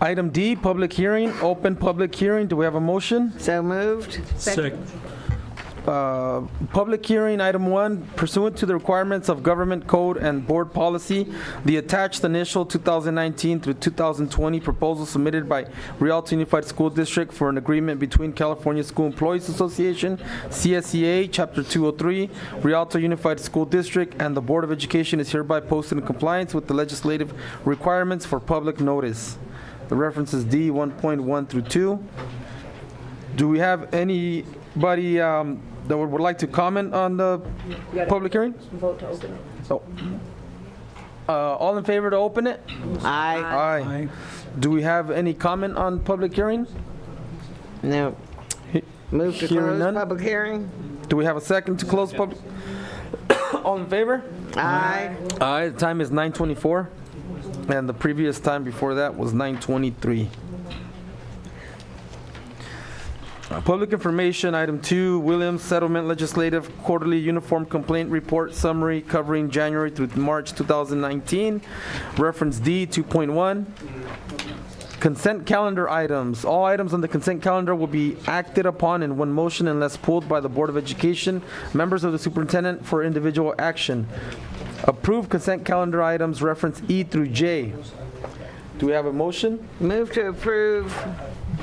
D: Item D, public hearing, open public hearing. Do we have a motion?
E: So moved.
N: Second.
D: Public hearing, item 1, pursuant to the requirements of government code and board policy, the attached initial 2019 through 2020 proposal submitted by Rialto Unified School District for an agreement between California School Employees Association, CSEA, Chapter 203, Rialto Unified School District, and the Board of Education is hereby posted in compliance with the legislative requirements for public notice. The reference is D 1.1 through 2. Do we have anybody that would like to comment on the public hearing?
F: Vote to open it.
D: Oh. All in favor to open it?
E: Aye.
D: Aye. Do we have any comment on public hearing?
E: No. Move to
D: Hearing
E: close
D: none?
E: public hearing?
D: Do we have a second to close public? All in favor?
E: Aye.
D: Aye. The time is 9:24, and the previous time before that was 9:23. Public information, item 2, Williams Settlement Legislative Quarterly Uniform Complaint Report Summary covering January through March 2019. Reference D 2.1. Consent calendar items. All items on the consent calendar will be acted upon in one motion unless pulled by the Board of Education, members of the superintendent for individual action. Approved consent calendar items, reference E through J. Do we have a motion?
E: Move to approve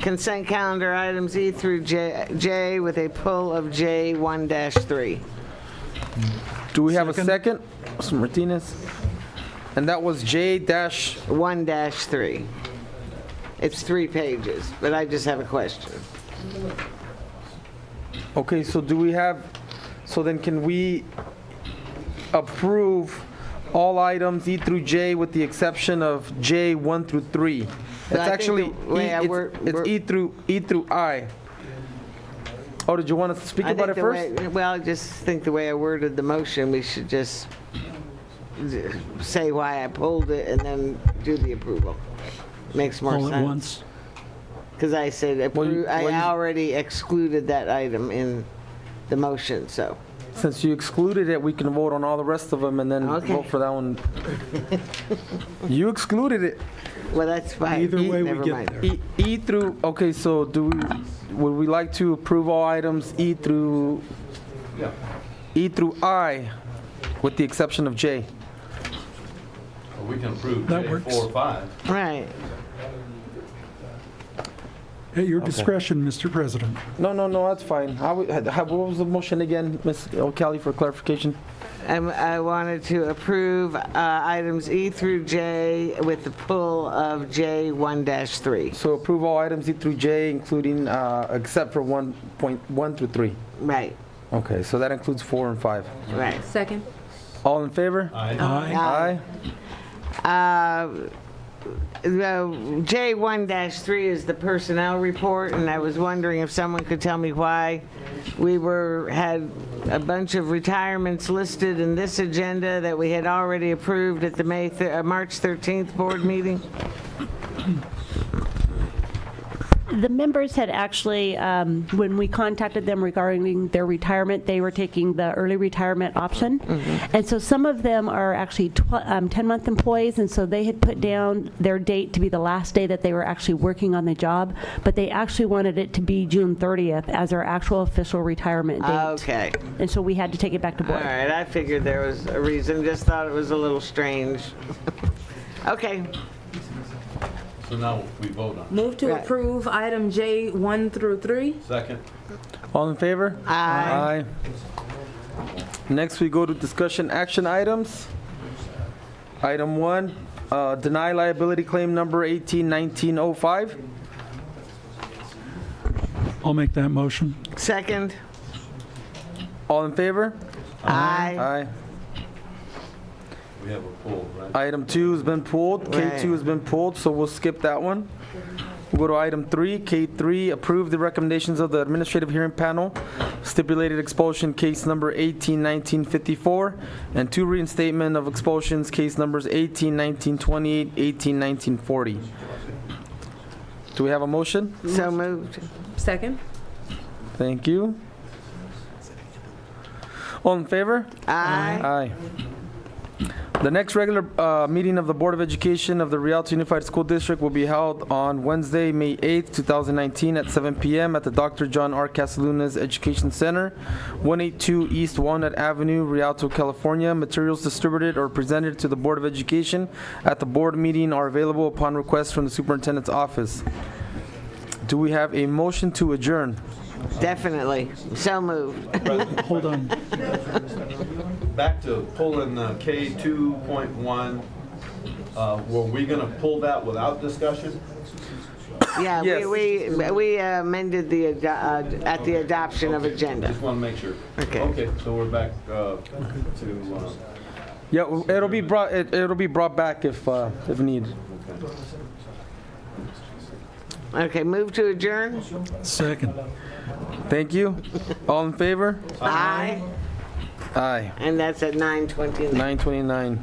E: consent calendar items E through J with a pull of J 1-3.
D: Do we have a second? Mr. Martinez? And that was J dash.
E: 1-3. It's 3 pages, but I just have a question.
D: Okay, so do we have, so then can we approve all items E through J with the exception of J 1 through 3? It's
E: But I think
D: actually,
E: the way I
D: it's E through I. Oh, did you want to speak about it first?
E: Well, I just think the way I worded the motion, we should just say why I pulled it and then do the approval. Makes more sense.
N: All at once?
E: Because I said, I already excluded that item in the motion, so.
D: Since you excluded it, we can vote on all the rest of them and then
E: Okay.
D: vote for that one. You excluded it.
E: Well, that's fine.
N: Either way, we
E: Never
N: get
E: mind.
N: there.
D: E through, okay, so would we like to approve all items E through I with the exception of J?
O: Or we can approve
N: That
O: J
N: works.
O: 4 or 5.
E: Right.
N: At your discretion, Mr. President.
D: No, that's fine. What was the motion again, Ms. O'Kelly, for clarification?
E: I wanted to approve items E through J with the pull of J 1-3.
D: So approve all items E through J, including, except for 1.1 through 3.
E: Right,
D: Okay, so that includes 4 and 5.
E: right.
J: Second.
D: All in favor?
N: Aye.
D: Aye.
E: The J 1-3 is the personnel report, and I was wondering if someone could tell me why we had a bunch of retirements listed in this agenda that we had already approved at the March 13th board meeting.
T: The members had actually, when we contacted them regarding their retirement, they were taking the early retirement option. And so some of them are actually 10-month employees, and so they had put down their date to be the last day that they were actually working on the job, but they actually wanted it to be June 30th as our actual official retirement date.
E: Okay.
T: And so we had to take it back to
E: All
T: board.
E: right, I figured there was a reason, just thought it was a little strange. Okay.
O: So now we vote on it.
Q: Move to
E: Right.
Q: approve item J 1 through 3.
O: Second.
D: All in favor?
E: Aye.
D: Next, we go to discussion action items. Item 1, deny liability claim number 181905.
N: I'll make that motion.
E: Second.
D: All in favor?
E: Aye.
D: Aye.
O: We have a poll, right?
D: Item 2 has been pulled. K2 has been pulled, so we'll skip that one. We'll go to item 3. K3, approve the recommendations of the Administrative Hearing Panel, stipulated expulsion case number 181954, and 2 reinstatement of expulsions case numbers 181928, 181940. Do we have a motion?
E: So moved.
Q: Second.
D: Thank you. All in favor?
E: Aye.
D: Aye. The next regular meeting of the Board of Education of the Rialto Unified School District will be held on Wednesday, May 8th, 2019 at 7 p.m. at the Dr. John R. Casalunas Education Center, 182 East Walnut Avenue, Rialto, California. Materials distributed or presented to the Board of Education at the board meeting are available upon request from the Superintendent's office. Do we have a motion to adjourn?
E: Definitely. So moved.
N: Hold on.
O: Back to pulling K 2.1. Were we going to pull that without discussion?
E: Yeah,
D: Yes.
E: we amended the, at the adoption of agenda.
O: Just want to make sure.
E: Okay.
O: Okay, so we're back to,
D: Yeah, it'll be brought back if needed.
E: Okay, move to adjourn?
N: Second.
D: Thank you. All in favor?
E: Aye.
D: Aye.
E: And that's at 9:29.
D: 9:29.